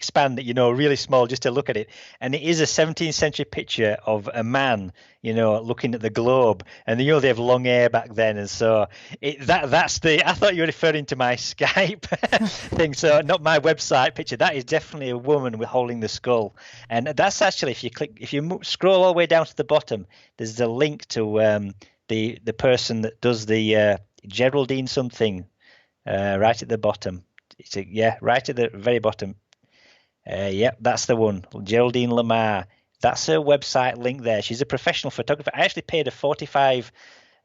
expand it, really small, just to look at it. And it is a 17th century picture of a man, looking at the globe. And they have long hair back then, and so that's the. I thought you were referring to my Skype thing, so not my website picture. That is definitely a woman with holding the skull, and that's actually if you scroll all the way down to the bottom, there's a link to the person that does the Geraldine something right at the bottom. Right at the very bottom. That's the one, Geraldine Lamar. That's her website link there. She's a professional photographer. I actually paid her 45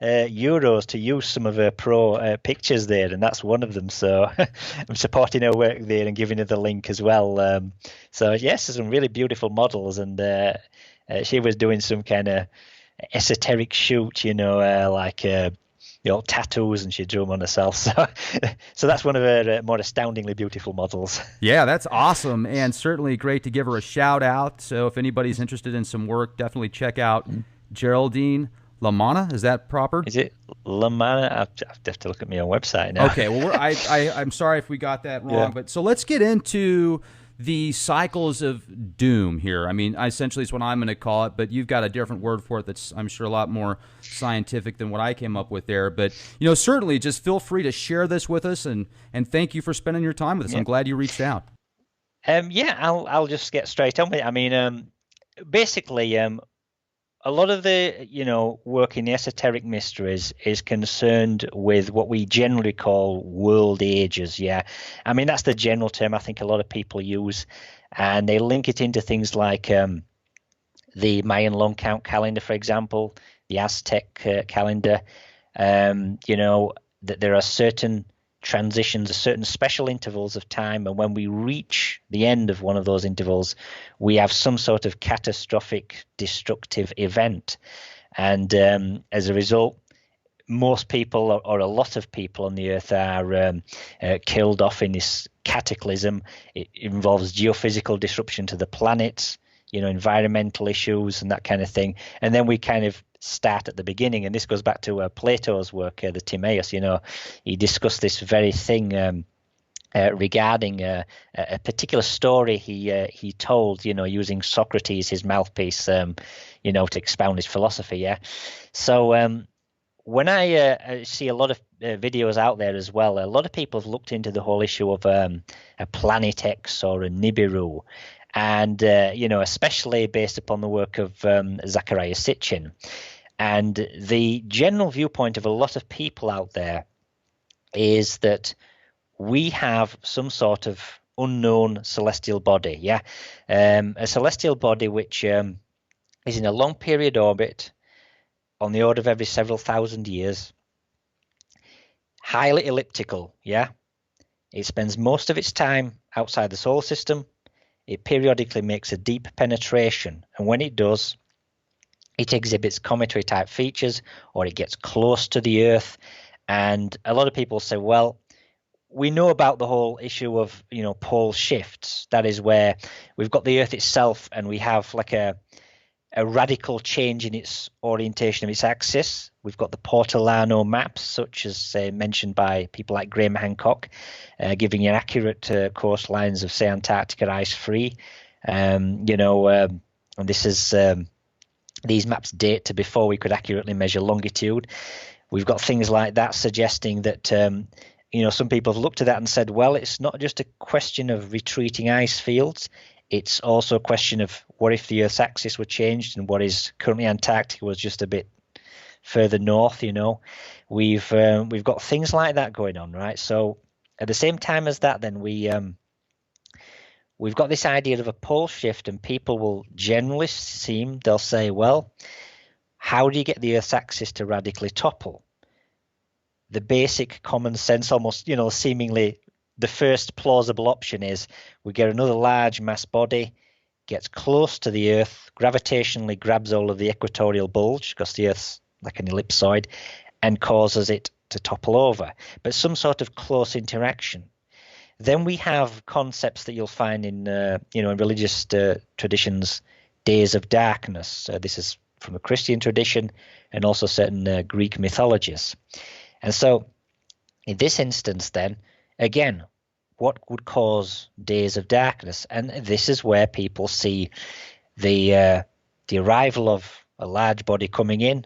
euros to use some of her pro pictures there, and that's one of them. So I'm supporting her work there and giving her the link as well. So yes, there's some really beautiful models, and she was doing some kind of esoteric shoot, like tattoos, and she drew them on herself. So that's one of her more astoundingly beautiful models. Yeah, that's awesome, and certainly great to give her a shout out. So if anybody's interested in some work, definitely check out Geraldine Lamana. Is that proper? Is it Lamana? I have to look at my own website now. Okay, well, I'm sorry if we got that wrong, but so let's get into the cycles of doom here. I mean, essentially it's what I'm going to call it, but you've got a different word for it that's, I'm sure, a lot more scientific than what I came up with there. But, certainly just feel free to share this with us, and thank you for spending your time with us. I'm glad you reached out. I'll just get straight on with it. I mean, basically, a lot of the, work in the esoteric mysteries is concerned with what we generally call world ages. Yeah. I mean, that's the general term I think a lot of people use, and they link it into things like the Mayan long count calendar, for example, the Aztec calendar. That there are certain transitions, certain special intervals of time, and when we reach the end of one of those intervals, we have some sort of catastrophic destructive event, and as a result, most people or a lot of people on the earth are killed off in this cataclysm. It involves geophysical disruption to the planet, environmental issues and that kind of thing, and then we kind of start at the beginning. And this goes back to Plato's work, the Timaeus. He discussed this very thing regarding a particular story he told, using Socrates, his mouthpiece, to expound his philosophy. Yeah. So when I see a lot of videos out there as well, a lot of people have looked into the whole issue of a Planet X or a Nibiru. And, especially based upon the work of Zecharia Sitchin. And the general viewpoint of a lot of people out there is that we have some sort of unknown celestial body, a celestial body which is in a long period orbit on the order of every several thousand years, highly elliptical, It spends most of its time outside the solar system. It periodically makes a deep penetration, and when it does, it exhibits cometary-type features, or it gets close to the Earth. And a lot of people say, well, we know about the whole issue of, pole shifts. That is where we've got the Earth itself, and we have like a radical change in its orientation of its axis. We've got the Portolano maps, such as mentioned by people like Graham Hancock, giving you accurate coastlines of, say, Antarctica ice-free. And this is these maps date to before we could accurately measure longitude. We've got things like that suggesting that some people have looked at that and said, well, it's not just a question of retreating ice fields. It's also a question of what if the Earth's axis were changed, and what is currently Antarctica was just a bit further north. We've got things like that going on, right? So at the same time as that, then we've got this idea of a pole shift, and people will generally they'll say, well, how do you get the Earth's axis to radically topple? The basic common sense, almost, seemingly the first plausible option is we get another large mass body, gets close to the Earth, gravitationally grabs all of the equatorial bulge, because the Earth's like an ellipsoid, and causes it to topple over. But some sort of close interaction. Then we have concepts that you'll find in, in religious traditions, days of darkness. This is from a Christian tradition, and also certain Greek mythologies. And so in this instance then, again, what would cause days of darkness. And this is where people see the arrival of a large body coming in.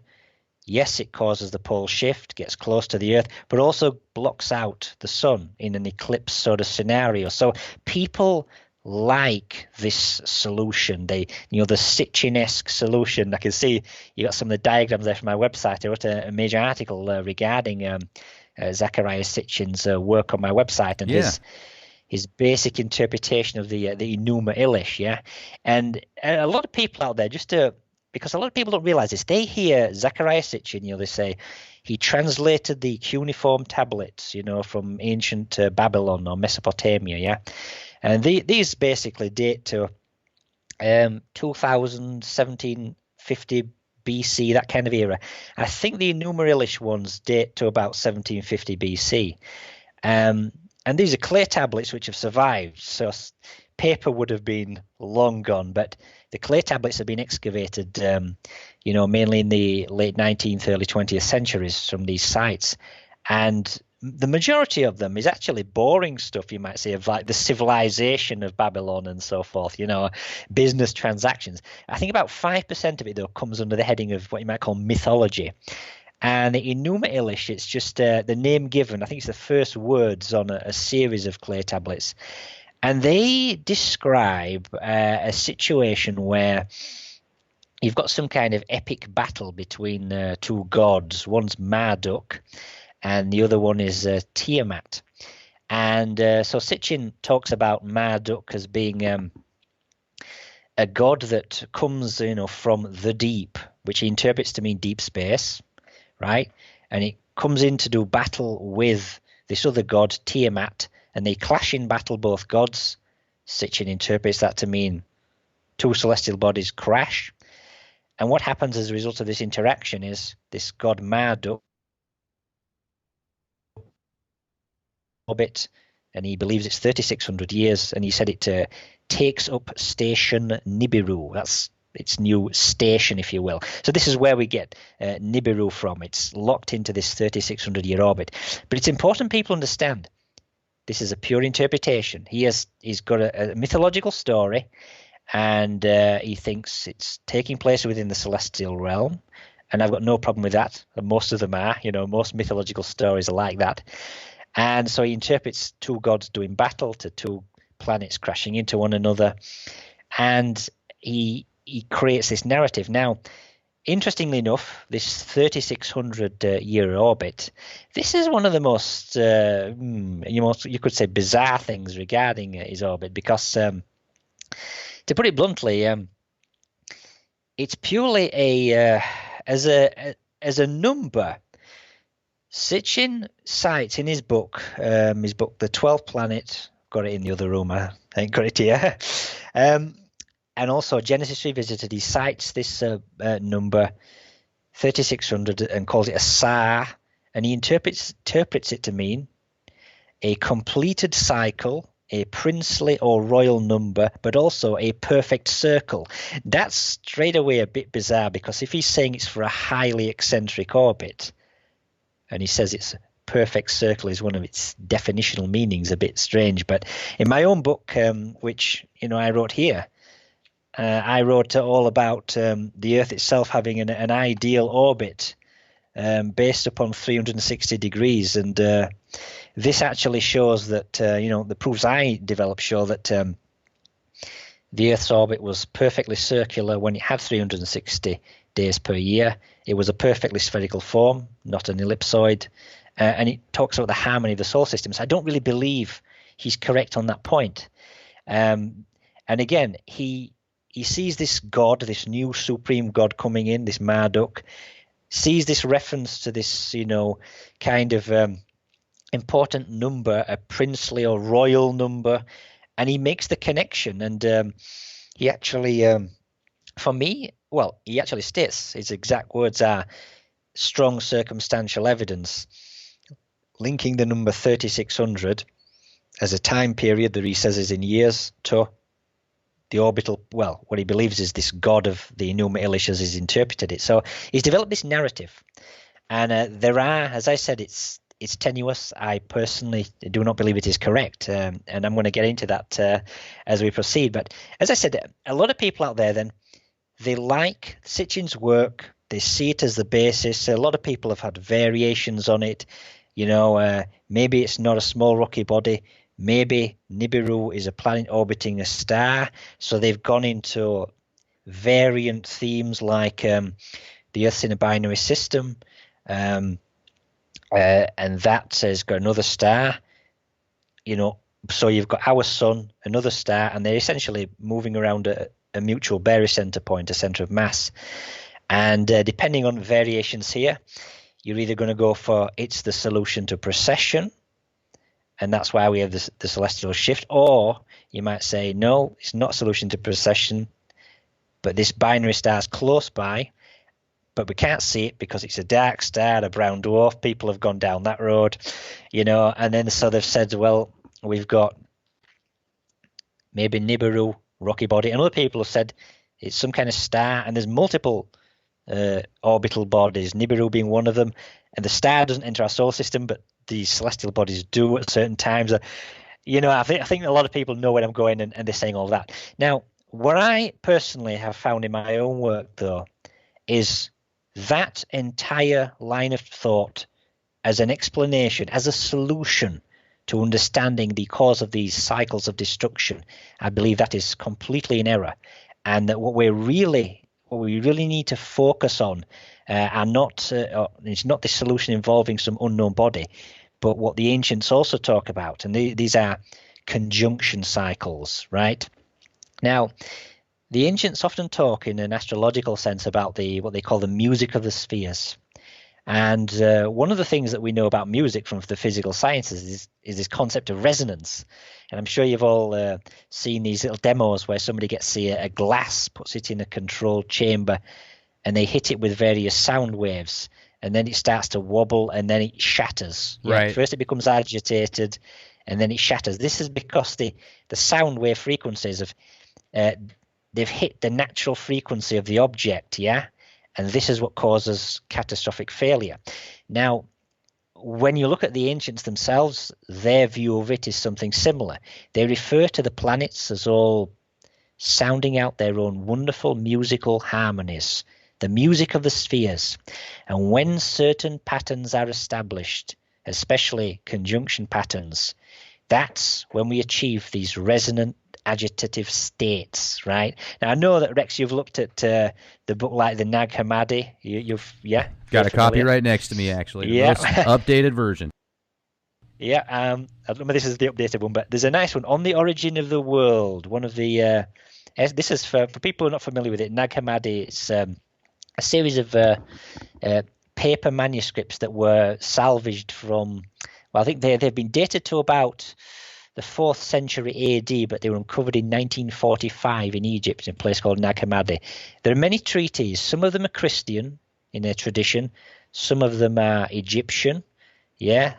Yes, it causes the pole shift, gets close to the Earth, but also blocks out the sun in an eclipse sort of scenario. So people like this solution, the Sitchin-esque solution. I can see you got some of the diagrams there from my website. I wrote a major article regarding Zecharia Sitchin's work on my website, and his basic interpretation of the Enuma Elish. Yeah, and a lot of people out there, because a lot of people don't realize this, they hear Zecharia Sitchin, they say he translated the cuneiform tablets, from ancient Babylon or Mesopotamia, yeah? And these basically date to 1750 BC, that kind of era. I think the Enuma Elish ones date to about 1750 BC. And these are clay tablets which have survived, so paper would have been long gone, but the clay tablets have been excavated, mainly in the late 19th, early 20th centuries from these sites. And the majority of them is actually boring stuff, you might say, of like the civilization of Babylon and so forth, business transactions. I think about 5% of it, though, comes under the heading of what you might call mythology. And the Enuma Elish, it's just the name given. I think it's the first words on a series of clay tablets. And they describe a situation where you've got some kind of epic battle between two gods. One's Marduk, and the other one is Tiamat. And so Sitchin talks about Marduk as being a god that comes, from the deep, which he interprets to mean deep space, right? And it comes in to do battle with this other god, Tiamat, and they clash in battle, both gods. Sitchin interprets that to mean two celestial bodies crash. And what happens as a result of this interaction is this god Marduk orbit, and he believes it's 3,600 years, and he said it takes up station Nibiru. That's its new station, if you will. So this is where we get Nibiru from. It's locked into this 3,600-year orbit. But it's important people understand this is a pure interpretation. He's got a mythological story, and he thinks it's taking place within the celestial realm. And I've got no problem with that. And most of them are. Most mythological stories are like that. And so he interprets two gods doing battle to two planets crashing into one another. And he creates this narrative. Now, interestingly enough, this 3,600-year orbit, this is one of the most, you could say, bizarre things regarding his orbit, because, to put it bluntly, it's purely as a number. Sitchin cites in his book, The 12th Planet, got it in the other room, I ain't got it here, and also Genesis Revisited, he cites this number 3,600 and calls it a sar, and he interprets it to mean a completed cycle, a princely or royal number, but also a perfect circle. That's straight away a bit bizarre, because if he's saying it's for a highly eccentric orbit, and he says it's a perfect circle is one of its definitional meanings, a bit strange. But in my own book, which I wrote here, I wrote all about the Earth itself having an ideal orbit based upon 360 degrees. And this actually shows that, the proofs I developed show that the Earth's orbit was perfectly circular when it had 360 days per year. It was a perfectly spherical form, not an ellipsoid. And it talks about the harmony of the solar system. So I don't really believe he's correct on that point. And again, he sees this god, this new supreme god coming in, this Marduk, sees this reference to this, kind of important number, a princely or royal number, and he makes the connection. And he actually, for me, he actually states, his exact words are, strong circumstantial evidence linking the number 3,600 as a time period that he says is in years to the orbital, what he believes is this god of the Enuma Elish as he's interpreted it. So he's developed this narrative, and there are, as I said, it's it's tenuous. I personally do not believe it is correct, and I'm going to get into that as we proceed. But as I said, a lot of people out there, then, they like Sitchin's work. They see it as the basis. A lot of people have had variations on it. Maybe it's not a small rocky body. Maybe Nibiru is a planet orbiting a star. So they've gone into variant themes like the Earth's in a binary system, and that has got another star. So you've got our sun, another star, and they're essentially moving around a mutual barycenter point, a center of mass. And depending on variations here, you're either going to go for it's the solution to precession, and that's why we have the celestial shift, or you might say, no, it's not a solution to precession, but this binary star is close by, but we can't see it because it's a dark star, a brown dwarf. People have gone down that road, and then so they've said, well, we've got maybe Nibiru, rocky body, and other people have said it's some kind of star, and there's multiple orbital bodies, Nibiru being one of them, and the star doesn't enter our solar system, but the celestial bodies do at certain times. I think a lot of people know where I'm going, and they're saying all that. Now, what I personally have found in my own work, though, is that entire line of thought as an explanation, as a solution to understanding the cause of these cycles of destruction. I believe that is completely in error, and that what we really need to focus on are not it's not the solution involving some unknown body, but what the ancients also talk about, and these are conjunction cycles, right? Now, the ancients often talk in an astrological sense about what they call the music of the spheres. And one of the things that we know about music from the physical sciences is this concept of resonance. And I'm sure you've all seen these little demos where somebody gets a glass, puts it in a controlled chamber, and they hit it with various sound waves. And then it starts to wobble, and then it shatters. Right. First it becomes agitated, and then it shatters. This is because the sound wave frequencies they've hit the natural frequency of the object, yeah? And this is what causes catastrophic failure. Now, when you look at the ancients themselves, their view of it is something similar. They refer to the planets as all sounding out their own wonderful musical harmonies, the music of the spheres. And when certain patterns are established, especially conjunction patterns, that's when we achieve these resonant agitative states, right? Now, I know that, Rex, you've looked at the book like the Nag Hammadi. You've got a copy right next to me, actually. The most updated version. Yeah, I don't know if this is the updated one, but there's a nice one on the origin of the world. One of the this is for people who are not familiar with it. Nag Hammadi. It's a series of paper manuscripts that were salvaged from. Well, I think they've been dated to about the 4th century AD, but they were uncovered in 1945 in Egypt, in a place called Nag Hammadi. There are many treaties. Some of them are Christian in their tradition. Some of them are Egyptian. Yeah,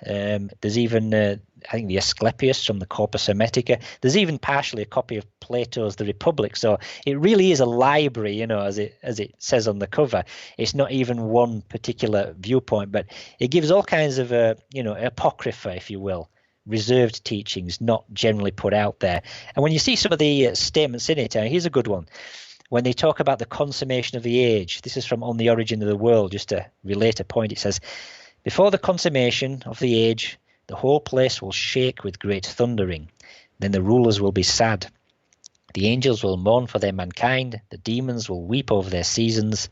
there's even, I think, the Asclepius from the Corpus Hermetica. There's even partially a copy of Plato's The Republic. So it really is a library, as it says on the cover. It's not even one particular viewpoint, but it gives all kinds of, apocrypha, if you will, reserved teachings not generally put out there. And when you see some of the statements in it, here's a good one. When they talk about the consummation of the age, this is from On the Origin of the World, just to relate a point. It says, before the consummation of the age, the whole place will shake with great thundering. Then the rulers will be sad. The angels will mourn for their mankind. The demons will weep over their seasons.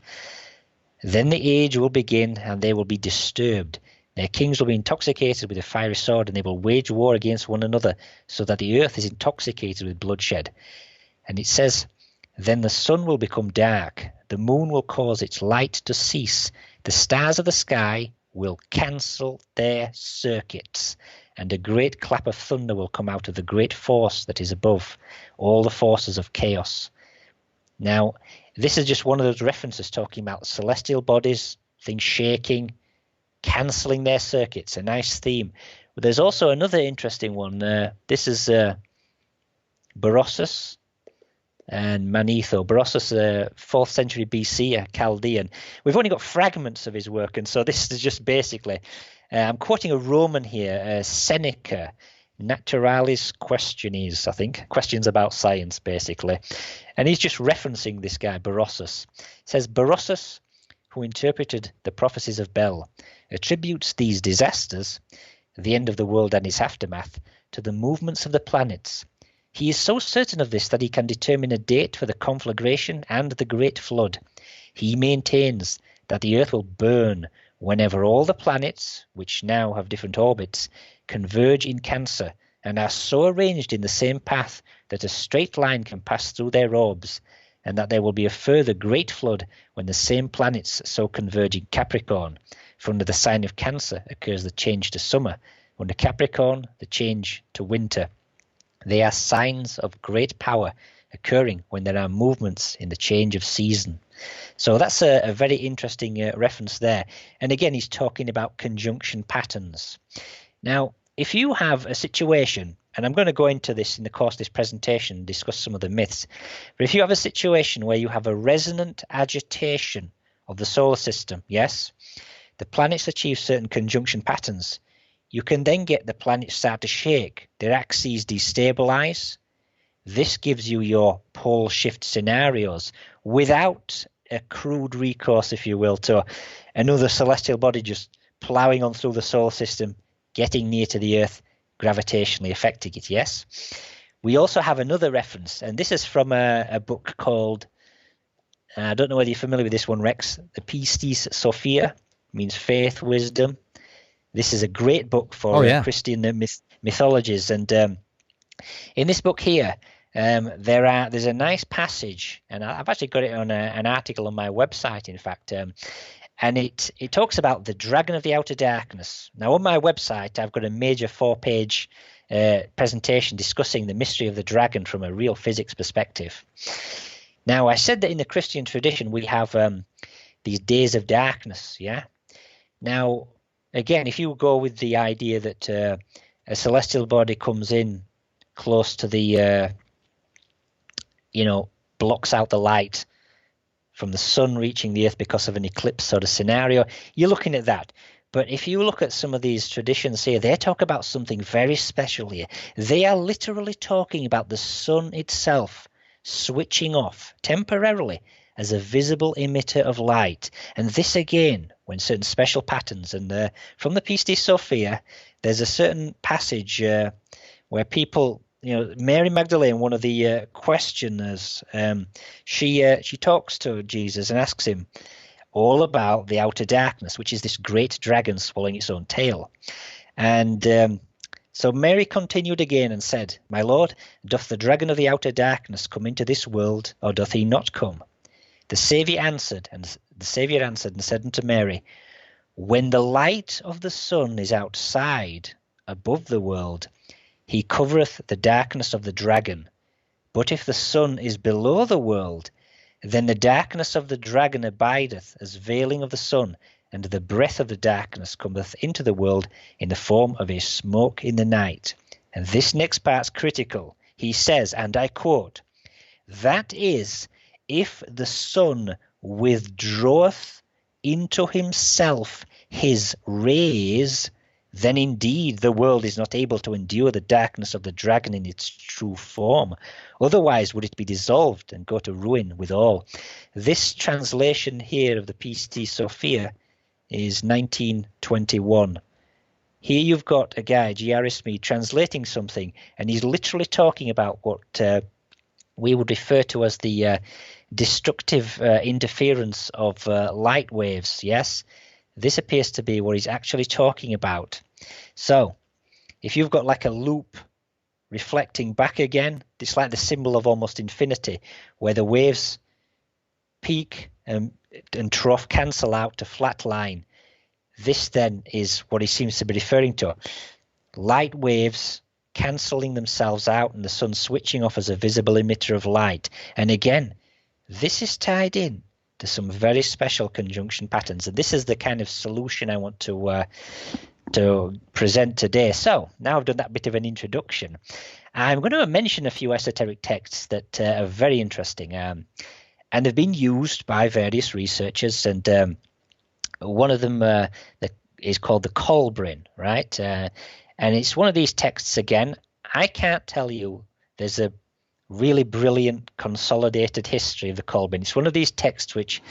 Then the age will begin, and they will be disturbed. Their kings will be intoxicated with a fiery sword, and they will wage war against one another, so that the earth is intoxicated with bloodshed. And it says, then the sun will become dark. The moon will cause its light to cease. The stars of the sky will cancel their circuits, and a great clap of thunder will come out of the great force that is above, all the forces of chaos. Now, this is just one of those references talking about celestial bodies, things shaking, cancelling their circuits, a nice theme. But there's also another interesting one. This is Berossus and Manetho. Berossus, 4th century BC, a Chaldean. We've only got fragments of his work, and so this is just basically I'm quoting a Roman here, Seneca, Naturalis Questiones, I think, questions about science, basically. And he's just referencing this guy, Berossus. It says, Berossus, who interpreted the prophecies of Bel, attributes these disasters, the end of the world and its aftermath, to the movements of the planets. He is so certain of this that he can determine a date for the conflagration and the great flood. He maintains that the earth will burn whenever all the planets, which now have different orbits, converge in Cancer and are so arranged in the same path that a straight line can pass through their orbs, and that there will be a further great flood when the same planets so converge in Capricorn. For under the sign of Cancer occurs the change to summer, under Capricorn the change to winter. They are signs of great power occurring when there are movements in the change of season. So that's a very interesting reference there. And again, he's talking about conjunction patterns. Now, if you have a situation, and I'm going to go into this in the course of this presentation and discuss some of the myths, but if you have a situation where you have a resonant agitation of the solar system, yes, the planets achieve certain conjunction patterns, you can then get the planets start to shake, their axes destabilize. This gives you your pole shift scenarios without a crude recourse, if you will, to another celestial body just ploughing on through the solar system, getting near to the Earth, gravitationally affecting it, yes? We also have another reference, and this is from a book called, I don't know whether you're familiar with this one, Rex, the Pistis Sophia, means faith, wisdom. This is a great book for Christian mythologies. And in this book here, there's a nice passage, and I've actually got it on an article on my website, in fact, and it talks about the dragon of the outer darkness. Now, on my website, I've got a major 4-page presentation discussing the mystery of the dragon from a real physics perspective. Now, I said that in the Christian tradition, we have these days of darkness, yeah? Now, again, if you go with the idea that a celestial body comes in close to the, blocks out the light from the sun reaching the earth because of an eclipse sort of scenario, you're looking at that. But if you look at some of these traditions here, they talk about something very special here. They are literally talking about the sun itself switching off temporarily as a visible emitter of light. And this again, when certain special patterns, and from the Pistis Sophia, there's a certain passage where people, Mary Magdalene, one of the questioners, she talks to Jesus and asks him all about the outer darkness, which is this great dragon swallowing its own tail. And so Mary continued again and said, My Lord, doth the dragon of the outer darkness come into this world, or doth he not come? The Saviour answered and said unto Mary, When the light of the sun is outside, above the world, he covereth the darkness of the dragon. But if the sun is below the world, then the darkness of the dragon abideth as veiling of the sun, and the breath of the darkness cometh into the world in the form of a smoke in the night. And this next part's critical. He says, and I quote, That is, if the sun withdraweth into himself his rays, then indeed the world is not able to endure the darkness of the dragon in its true form. Otherwise would it be dissolved and go to ruin with all. This translation here of the Pistis Sophia is 1921. Here you've got a guy, G.R. Smith, translating something, and he's literally talking about what we would refer to as the destructive interference of light waves, yes? This appears to be what he's actually talking about. So, if you've got like a loop reflecting back again, it's like the symbol of almost infinity, where the waves peak and trough cancel out to flat line. This then is what he seems to be referring to. Light waves cancelling themselves out and the sun switching off as a visible emitter of light. And again, this is tied in to some very special conjunction patterns. And this is the kind of solution I want to present today. So now I've done that bit of an introduction. I'm going to mention a few esoteric texts that are very interesting. And they've been used by various researchers. And one of them is called the Kolbrin, right? And it's one of these texts again. I can't tell you there's a really brilliant consolidated history of the Kolbrin. It's one of these texts which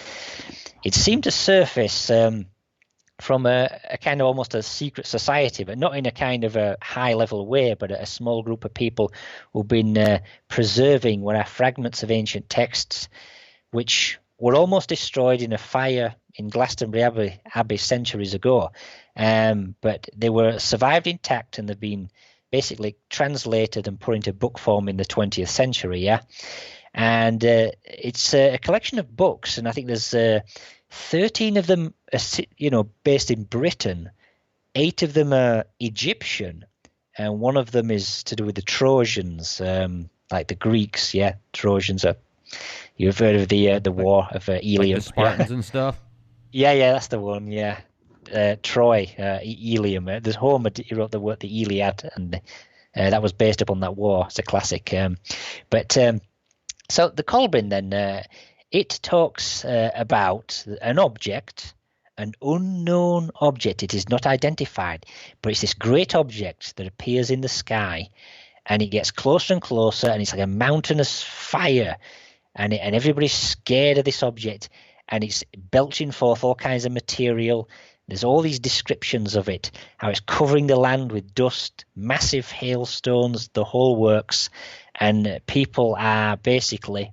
it seemed to surface from a kind of almost a secret society, but not in a kind of a high level way, but a small group of people who've been preserving what are fragments of ancient texts which were almost destroyed in a fire in Glastonbury Abbey centuries ago. But they were survived intact, and they've been basically translated and put into book form in the 20th century, yeah? And it's a collection of books, and I think there's 13 of them are, based in Britain. 8 of them are Egyptian, and one of them is to do with the Trojans, like the Greeks, yeah? Trojans are... You've heard of the war of Ilium. Like the Spartans and stuff? Yeah, that's the one, yeah. Troy, Ilium. There's Homer, he wrote the Iliad, and that was based upon that war. It's a classic. So the Kolbrin then, it talks about an object, an unknown object. It is not identified, but it's this great object that appears in the sky, and it gets closer and closer, and it's like a mountainous fire, and everybody's scared of this object, and it's belching forth all kinds of material. There's all these descriptions of it, how it's covering the land with dust, massive hailstones, the whole works, and people are basically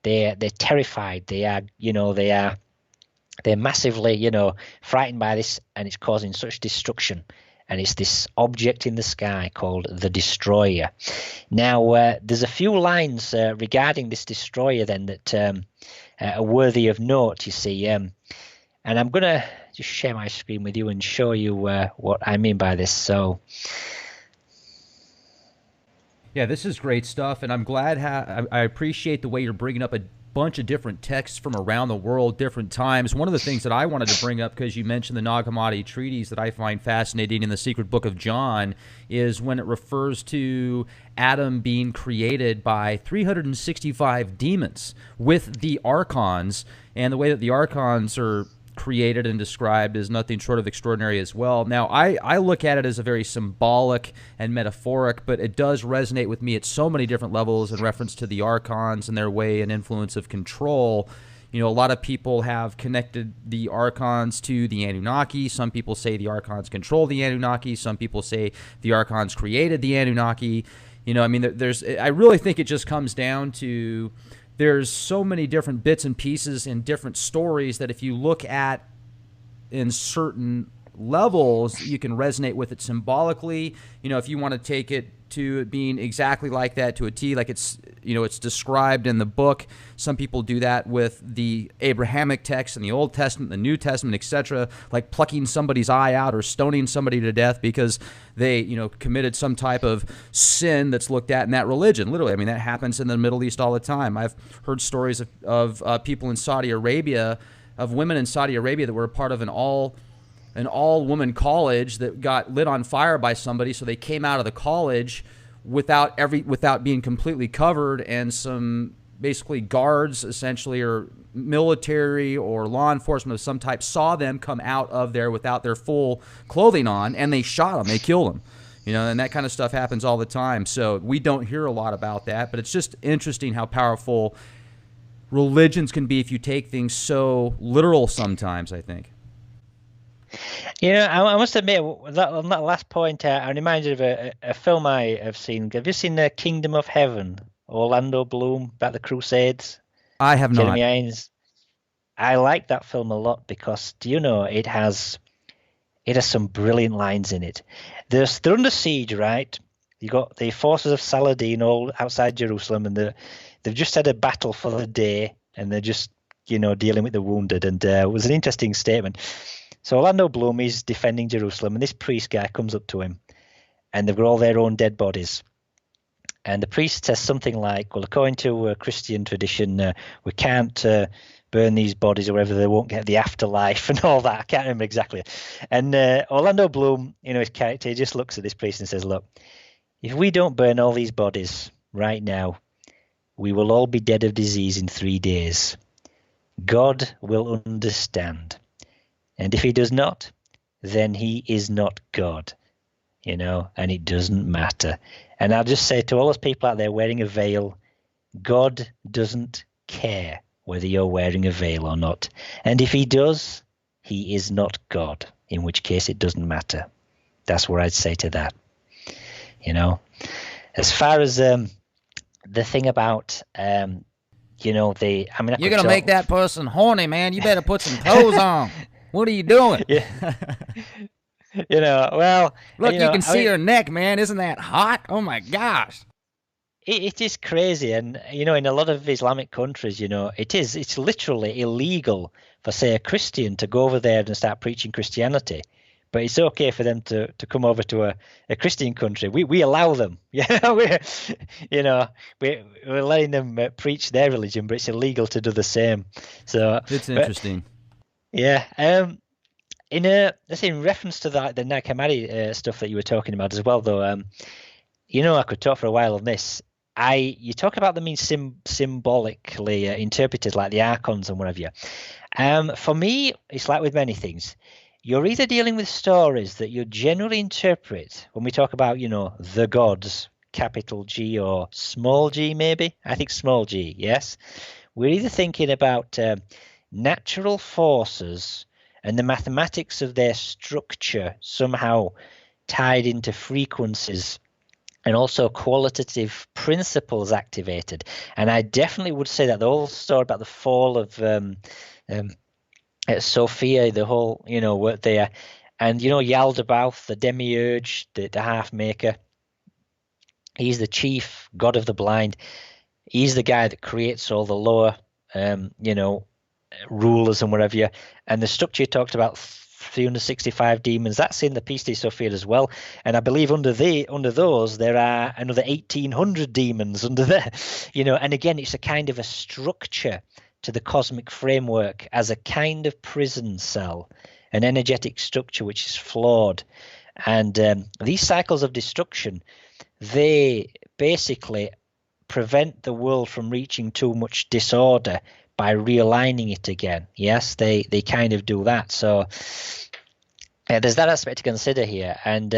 they're terrified. They're massively frightened by this, and it's causing such destruction. And it's this object in the sky called the Destroyer. Now, there's a few lines regarding this Destroyer then that are worthy of note, you see. And I'm going to just share my screen with you and show you what I mean by this. So, yeah, this is great stuff, and I'm glad I appreciate the way you're bringing up a bunch of different texts from around the world, different times. One of the things that I wanted to bring up, because you mentioned the Nag Hammadi treatise, that I find fascinating in the Secret Book of John, is when it refers to Adam being created by 365 demons with the archons, and the way that the archons are created and described is nothing short of extraordinary as well. Now, I look at it as a very symbolic and metaphoric, but it does resonate with me at so many different levels in reference to the archons and their way and influence of control. A lot of people have connected the archons to the Anunnaki. Some people say the archons control the Anunnaki. Some people say the archons created the Anunnaki. I really think it just comes down to there's so many different bits and pieces and different stories that if you look at in certain levels, you can resonate with it symbolically. If you want to take it to it being exactly like that to a T, like it's described in the book. Some people do that with the Abrahamic text in the Old Testament, the New Testament, etc., like plucking somebody's eye out or stoning somebody to death because they, committed some type of sin that's looked at in that religion. Literally, that happens in the Middle East all the time. I've heard stories of people in Saudi Arabia, of women in Saudi Arabia that were a part of an all-woman college that got lit on fire by somebody, so they came out of the college without being completely covered, and some basically guards, essentially, or military or law enforcement of some type, saw them come out of there without their full clothing on, and they shot them, they killed them. And that kind of stuff happens all the time. So we don't hear a lot about that, but it's just interesting how powerful religions can be if you take things so literal sometimes, I think. I must admit, on that last point, I'm reminded of a film I have seen. Have you seen Kingdom of Heaven? Orlando Bloom, about the Crusades? I have not. Jeremy Irons. I like that film a lot because, it has some brilliant lines in it. They're under siege, right? You got the forces of Saladin all outside Jerusalem, and they've just had a battle for the day, and they're just, dealing with the wounded. And it was an interesting statement. So Orlando Bloom is defending Jerusalem, and this priest guy comes up to him, and they've got all their own dead bodies. And the priest says something like, well, according to Christian tradition, we can't burn these bodies or whatever, they won't get the afterlife and all that. I can't remember exactly. And Orlando Bloom, his character, he just looks at this priest and says, look, if we don't burn all these bodies right now, we will all be dead of disease in 3 days. God will understand. And if he does not, then he is not God, and it doesn't matter. And I'll just say to all those people out there wearing a veil, God doesn't care whether you're wearing a veil or not. And if he does, he is not God, in which case it doesn't matter. That's what I'd say to that. As far as the thing about, you're going to make that person horny, man. You better put some clothes on. What are you doing? Yeah. Look, you can see her neck, man. Isn't that hot? Oh my gosh. It is crazy. And, in a lot of Islamic countries, it's literally illegal for, say, a Christian to go over there and start preaching Christianity. But it's okay for them to come over to a Christian country. We allow them. We're letting them preach their religion, but it's illegal to do the same. So it's interesting. In reference to the Nag Hammadi stuff that you were talking about as well, though, I could talk for a while on this. You talk about them being symbolically interpreted, like the archons and whatever. For me, it's like with many things. You're either dealing with stories that you generally interpret when we talk about, the gods, capital G or small g, maybe. I think small g, yes. We're either thinking about natural forces and the mathematics of their structure somehow tied into frequencies and also qualitative principles activated. And I definitely would say that the whole story about the fall of Sophia, the whole, what there, and, Yaldabaoth, the demiurge, the half maker, he's the chief god of the blind. He's the guy that creates all the lower, rulers and whatever. And the structure you talked about, 365 demons, that's in the Piece de Sophia as well. And I believe under those there are another 1,800 demons under there. And again, it's a kind of a structure to the cosmic framework as a kind of prison cell, an energetic structure which is flawed. And these cycles of destruction, they basically prevent the world from reaching too much disorder by realigning it again. Yes, they kind of do that. So there's that aspect to consider here. And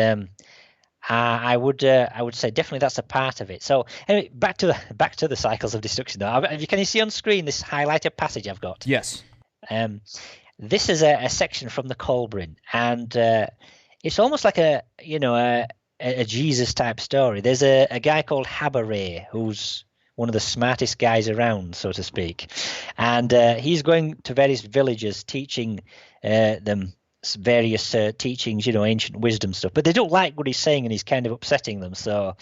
I would say definitely that's a part of it. So anyway, back to the cycles of destruction. Now, can you see on screen this highlighted passage I've got? Yes. This is a section from the Kolbrin, and it's almost like a Jesus type story. There's a guy called Habaray who's one of the smartest guys around, so to speak, and he's going to various villages teaching them various teachings, ancient wisdom stuff, but they don't like what he's saying and he's kind of upsetting them. So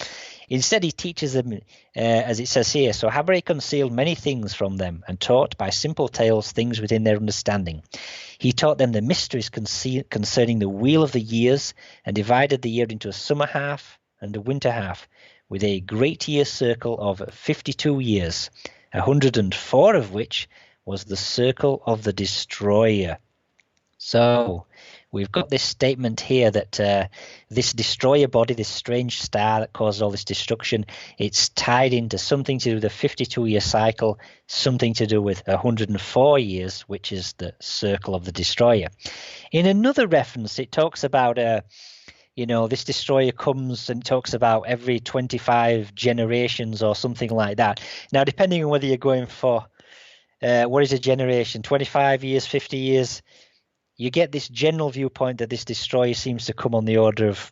instead he teaches them, as it says here, so Habaray concealed many things from them and taught by simple tales things within their understanding. He taught them the mysteries concerning the wheel of the years and divided the year into a summer half and a winter half, with a great year circle of 52 years, 104 of which was the circle of the destroyer. So we've got this statement here that this destroyer body, this strange star that caused all this destruction, it's tied into something to do with the 52-year cycle, something to do with 104 years, which is the circle of the destroyer. In another reference, it talks about this destroyer comes and talks about every 25 generations or something like that. Now, depending on whether you're going for what is a generation, 25 years, 50 years, you get this general viewpoint that this destroyer seems to come on the order of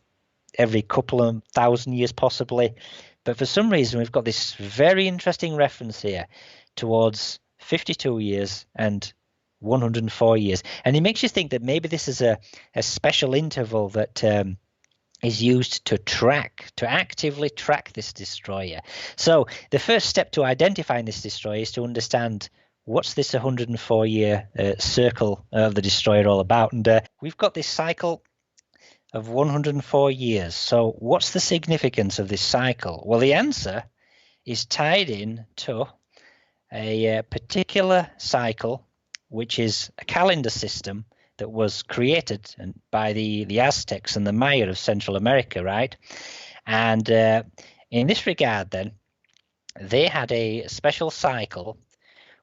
every couple of thousand years possibly. But for some reason, we've got this very interesting reference here towards 52 years and 104 years. And it makes you think that maybe this is a special interval that is used to actively track this destroyer. So the first step to identifying this destroyer is to understand what's this 104-year circle of the destroyer all about. And we've got this cycle of 104 years. So what's the significance of this cycle? Well, the answer is tied in to a particular cycle, which is a calendar system that was created by the Aztecs and the Maya of Central America, right? And in this regard, then, they had a special cycle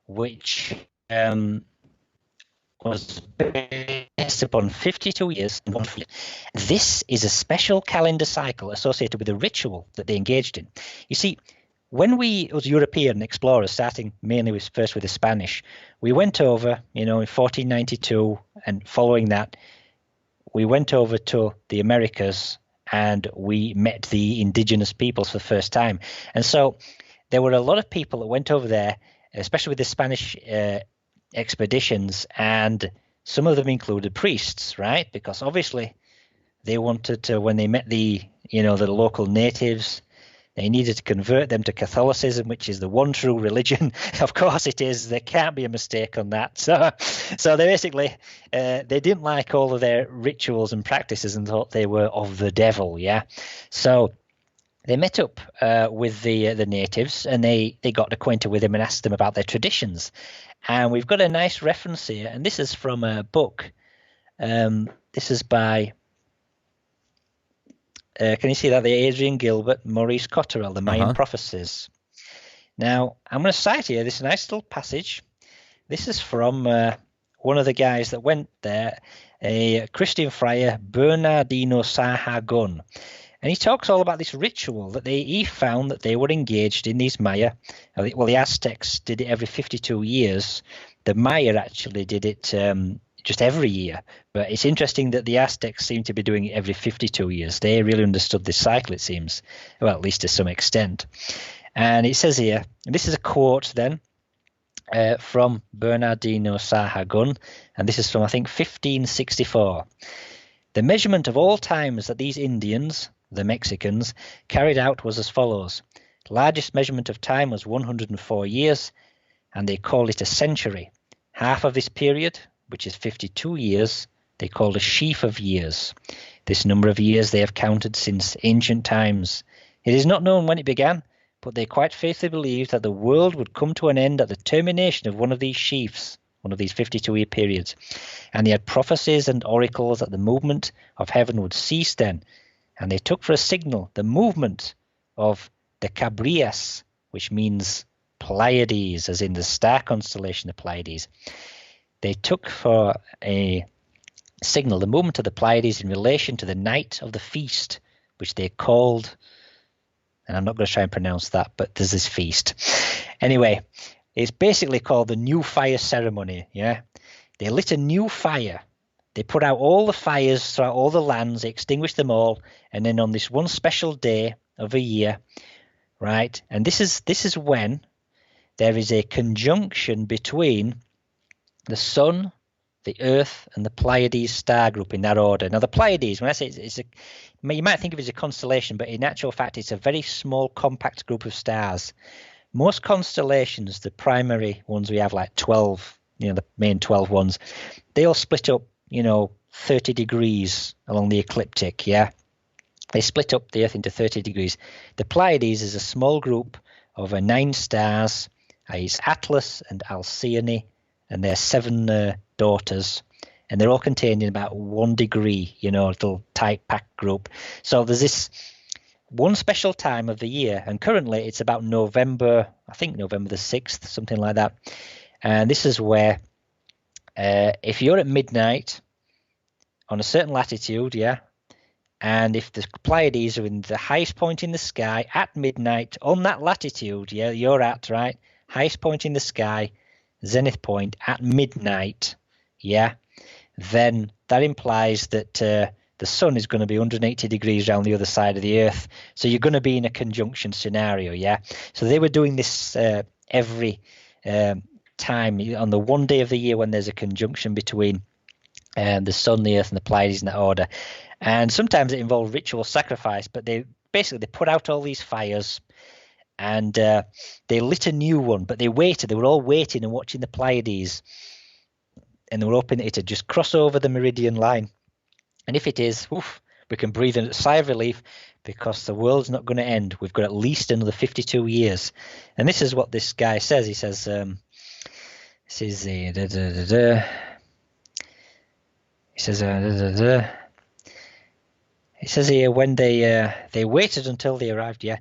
which was based upon 52 years and 1 year. This is a special calendar cycle associated with a ritual that they engaged in. You see, when we, as European explorers, starting mainly first with the Spanish, we went over, in 1492, and following that, we went over to the Americas and we met the indigenous peoples for the first time. And so there were a lot of people that went over there, especially with the Spanish expeditions, and some of them included priests, right? Because obviously they wanted to, when they met the local natives, they needed to convert them to Catholicism, which is the one true religion. Of course it is. There can't be a mistake on that. So they basically, they didn't like all of their rituals and practices and thought they were of the devil, yeah? So they met up with the natives, and they got acquainted with them and asked them about their traditions. And we've got a nice reference here, and this is from a book. This is by... can you see that? The Adrian Gilbert, Maurice Cotterell, The Mayan Prophecies. Now, I'm going to cite here this nice little passage. This is from one of the guys that went there, a Christian friar, Bernardino Sahagun. And he talks all about this ritual that he found that they were engaged in, these Maya. Well, the Aztecs did it every 52 years. The Maya actually did it just every year. But it's interesting that the Aztecs seem to be doing it every 52 years. They really understood this cycle, it seems. Well, at least to some extent. And it says here, and this is a quote then from Bernardino Sahagun, and this is from, I think, 1564. The measurement of all times that these Indians, the Mexicans, carried out was as follows. The largest measurement of time was 104 years, and they called it a century. Half of this period, which is 52 years, they called a sheaf of years. This number of years they have counted since ancient times. It is not known when it began, but they quite faithfully believed that the world would come to an end at the termination of one of these sheafs, one of these 52-year periods. And they had prophecies and oracles that the movement of heaven would cease then. And they took for a signal the movement of the Cabrias, which means Pleiades, as in the star constellation of Pleiades. They took for a signal the movement of the Pleiades in relation to the night of the feast, which they called, and I'm not going to try and pronounce that, but there's this feast. Anyway, it's basically called the New Fire Ceremony, yeah? They lit a new fire. They put out all the fires throughout all the lands, they extinguished them all, and then on this one special day of a year, right? And this is when there is a conjunction between the sun, the earth, and the Pleiades star group in that order. Now, the Pleiades, when I say you might think of it as a constellation, but in actual fact, it's a very small, compact group of stars. Most constellations, the primary ones we have, like 12, the main 12 ones, they all split up, 30 degrees along the ecliptic, yeah? They split up the Earth into 30 degrees. The Pleiades is a small group of 9 stars. It's Atlas and Alcyone, and their 7 daughters, and they're all contained in about 1 degree, little tight packed group. So there's this one special time of the year, and currently it's about November, I think November the 6th, something like that. And this is where, if you're at midnight on a certain latitude, yeah, and if the Pleiades are in the highest point in the sky at midnight on that latitude, yeah, you're at, right, highest point in the sky, zenith point at midnight, yeah, then that implies that the sun is going to be 180 degrees around the other side of the earth. So you're going to be in a conjunction scenario, yeah? So they were doing this every time on the one day of the year when there's a conjunction between the sun, the earth, and the Pleiades in that order. And sometimes it involved ritual sacrifice, but they put out all these fires, and they lit a new one, but they waited. They were all waiting and watching the Pleiades, and they were hoping it would just cross over the meridian line. And if it is, we can breathe a sigh of relief, because the world's not going to end. We've got at least another 52 years. And this is what this guy says. He says, he says here, when they waited until they arrived, yeah.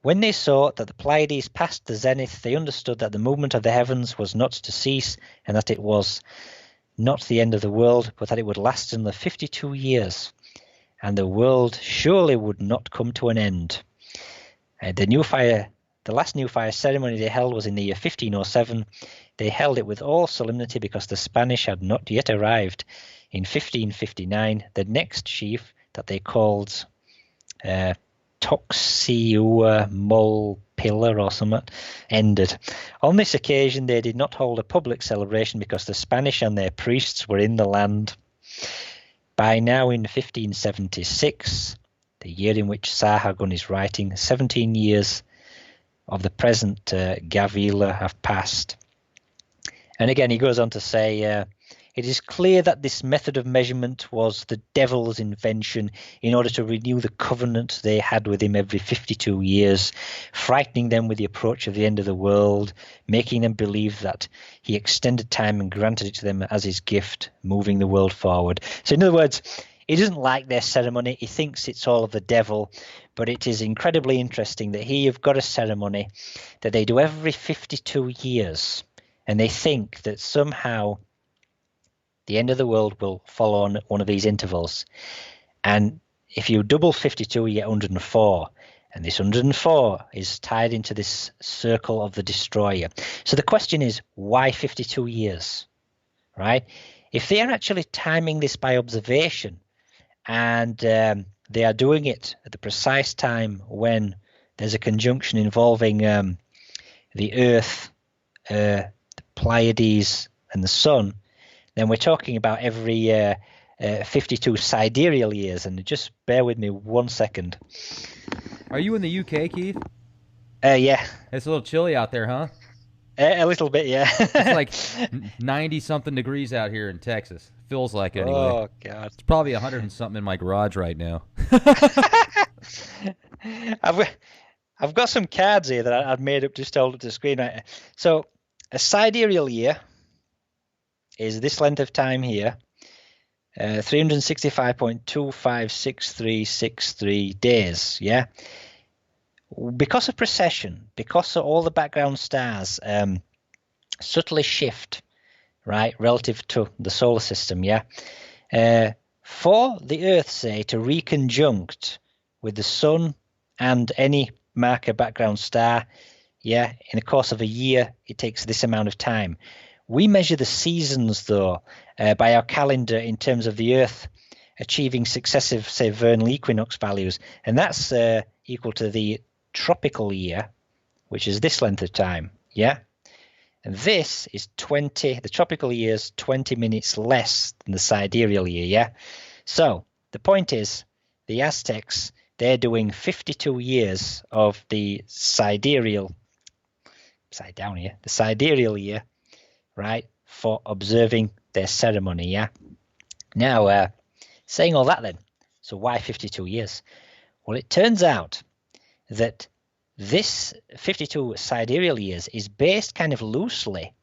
When they saw that the Pleiades passed the zenith, they understood that the movement of the heavens was not to cease, and that it was not the end of the world, but that it would last another 52 years, and the world surely would not come to an end. The last new fire ceremony they held was in the year 1507. They held it with all solemnity because the Spanish had not yet arrived. In 1559, the next chief that they called Toxiua Mol Pillar or something ended. On this occasion, they did not hold a public celebration because the Spanish and their priests were in the land. By now, in 1576, the year in which Sahagun is writing, 17 years of the present Gavila have passed. And again, he goes on to say, it is clear that this method of measurement was the devil's invention in order to renew the covenant they had with him every 52 years, frightening them with the approach of the end of the world, making them believe that he extended time and granted it to them as his gift, moving the world forward. So in other words, he doesn't like their ceremony. He thinks it's all of the devil, but it is incredibly interesting that here you've got a ceremony that they do every 52 years, and they think that somehow the end of the world will follow on one of these intervals. And if you double 52, you get 104. And this 104 is tied into this circle of the destroyer. So the question is, why 52 years? Right? If they are actually timing this by observation, and they are doing it at the precise time when there's a conjunction involving the Earth, the Pleiades, and the Sun, then we're talking about every 52 sidereal years. And just bear with me 1 second. Are you in the UK, Keith? Yeah. It's a little chilly out there, huh? A little bit, yeah. It's like 90-something degrees out here in Texas. Feels like it anyway. Oh, God. It's probably 100 and something in my garage right now. I've got some cards here that I've made up just to hold up the screen. Right. So a sidereal year is this length of time here, 365.256363 days, yeah? Because of precession, because of all the background stars subtly shift, right, relative to the solar system, yeah? For the Earth, say, to reconjunct with the Sun and any marker background star, yeah, in the course of a year, it takes this amount of time. We measure the seasons, though, by our calendar in terms of the Earth achieving successive, say, vernal equinox values. And that's equal to the tropical year, which is this length of time, yeah? And this is the tropical year is 20 minutes less than the sidereal year, yeah? So the point is, the Aztecs, they're doing 52 years of the sidereal year, right, for observing their ceremony, yeah? Now, saying all that then, so why 52 years? Well, it turns out that this 52 sidereal years is based kind of loosely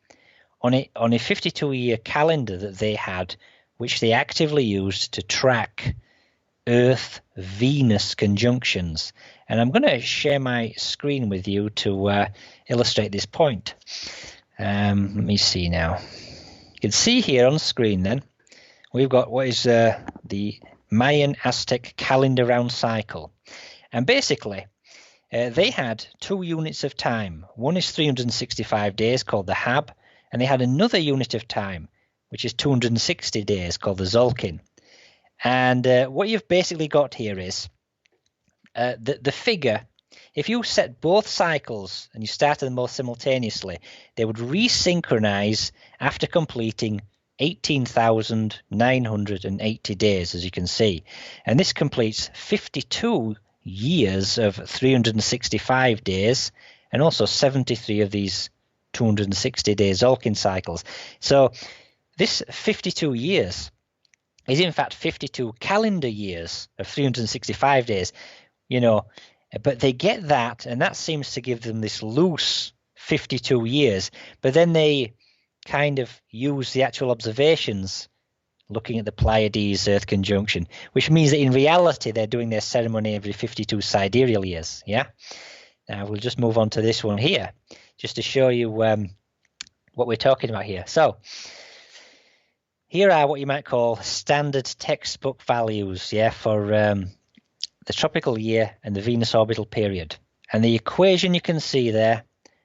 on a 52-year calendar that they had, which they actively used to track Earth-Venus conjunctions. And I'm going to share my screen with you to illustrate this point. Let me see now. You can see here on screen then, we've got what is the Mayan Aztec calendar round cycle. And basically, they had 2 units of time. One is 365 days called the Hab, and they had another unit of time, which is 260 days called the Zolkin. And what you've basically got here is the figure. If you set both cycles and you started them both simultaneously, they would resynchronize after completing 18,980 days, as you can see. And this completes 52 years of 365 days and also 73 of these 260-day Zolkin cycles. So this 52 years is in fact 52 calendar years of 365 days, you know. But they get that, and that seems to give them this loose 52 years. But then they kind of use the actual observations looking at the Pleiades Earth conjunction, which means that in reality they're doing their ceremony every 52 sidereal years, yeah? Now we'll just move on to this one here, just to show you what we're talking about here. So here are what you might call standard textbook values, yeah, for the tropical year and the Venus orbital period. And the equation you can see there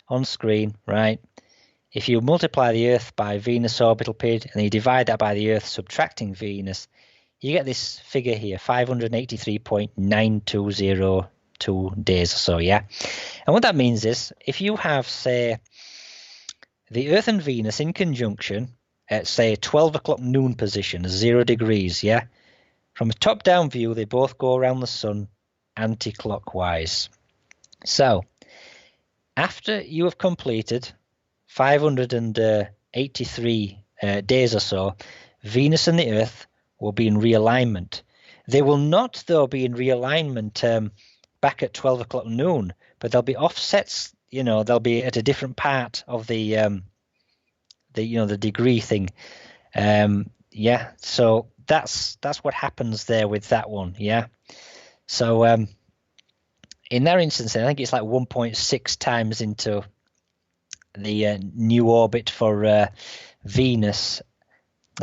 on screen, right? If you multiply the Earth by Venus orbital period and you divide that by the Earth subtracting Venus, you get this figure here, 583.9202 days or so, yeah? And what that means is, if you have, say, the Earth and Venus in conjunction at, say, 12 o'clock noon position, 0 degrees, yeah? From a top-down view, they both go around the sun anti-clockwise. So, after you have completed 583 days or so, Venus and the Earth will be in realignment. They will not, though, be in realignment back at 12 o'clock noon, but they'll be offsets. You know, they'll be at a different part of the degree thing. Yeah, so that's what happens there with that one. Yeah, so in that instance, I think it's like 1.6 times into the new orbit for Venus.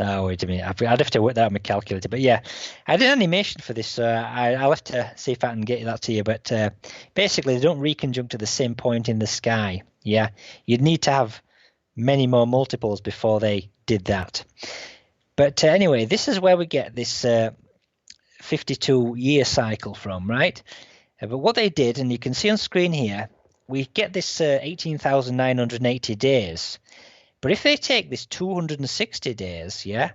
Oh, wait a minute. I'd have to work that out on my calculator. But yeah, I did an animation for this, so I'll have to see if I can get that to you. But basically, they don't reconjunct at the same point in the sky. Yeah, you'd need to have many more multiples before they did that. But anyway, this is where we get this 52-year cycle from, right? But what they did, and you can see on screen here, we get this 18,980 days. But if they take this 260 days, yeah,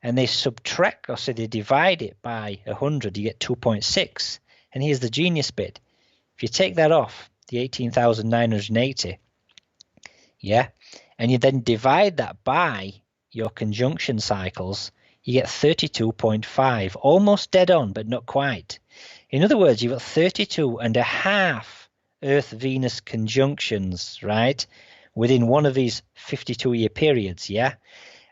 and they subtract, or say they divide it by 100, you get 2.6. And here's the genius bit. If you take that off, the 18,980, yeah, and you then divide that by your conjunction cycles, you get 32.5, almost dead on, but not quite. In other words, you've got 32 and a half Earth-Venus conjunctions, right, within one of these 52-year periods, yeah?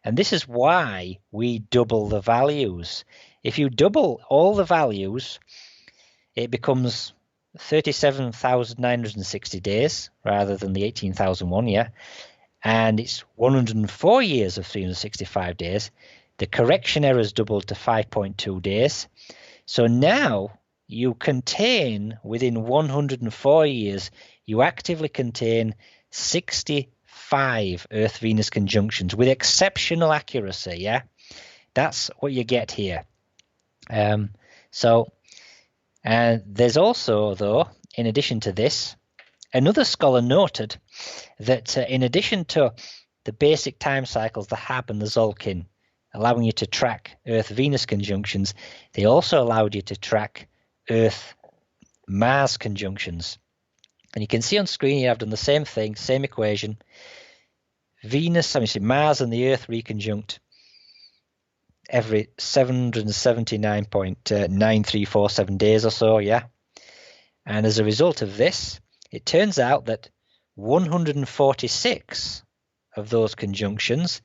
And this is why we double the values. If you double all the values, it becomes 37,960 days rather than the 18,001, yeah? And it's 104 years of 365 days. The correction error is doubled to 5.2 days. So now you contain, within 104 years, you actively contain 65 Earth-Venus conjunctions with exceptional accuracy, yeah? That's what you get here. And there's also, though, in addition to this, another scholar noted that in addition to the basic time cycles, the Hab and the Zolkin, allowing you to track Earth-Venus conjunctions, they also allowed you to track Earth-Mars conjunctions. And you can see on screen here I've done the same thing, same equation. Mars and the Earth reconjunct every 779.9347 days or so, yeah? And as a result of this, it turns out that 146 of those conjunctions,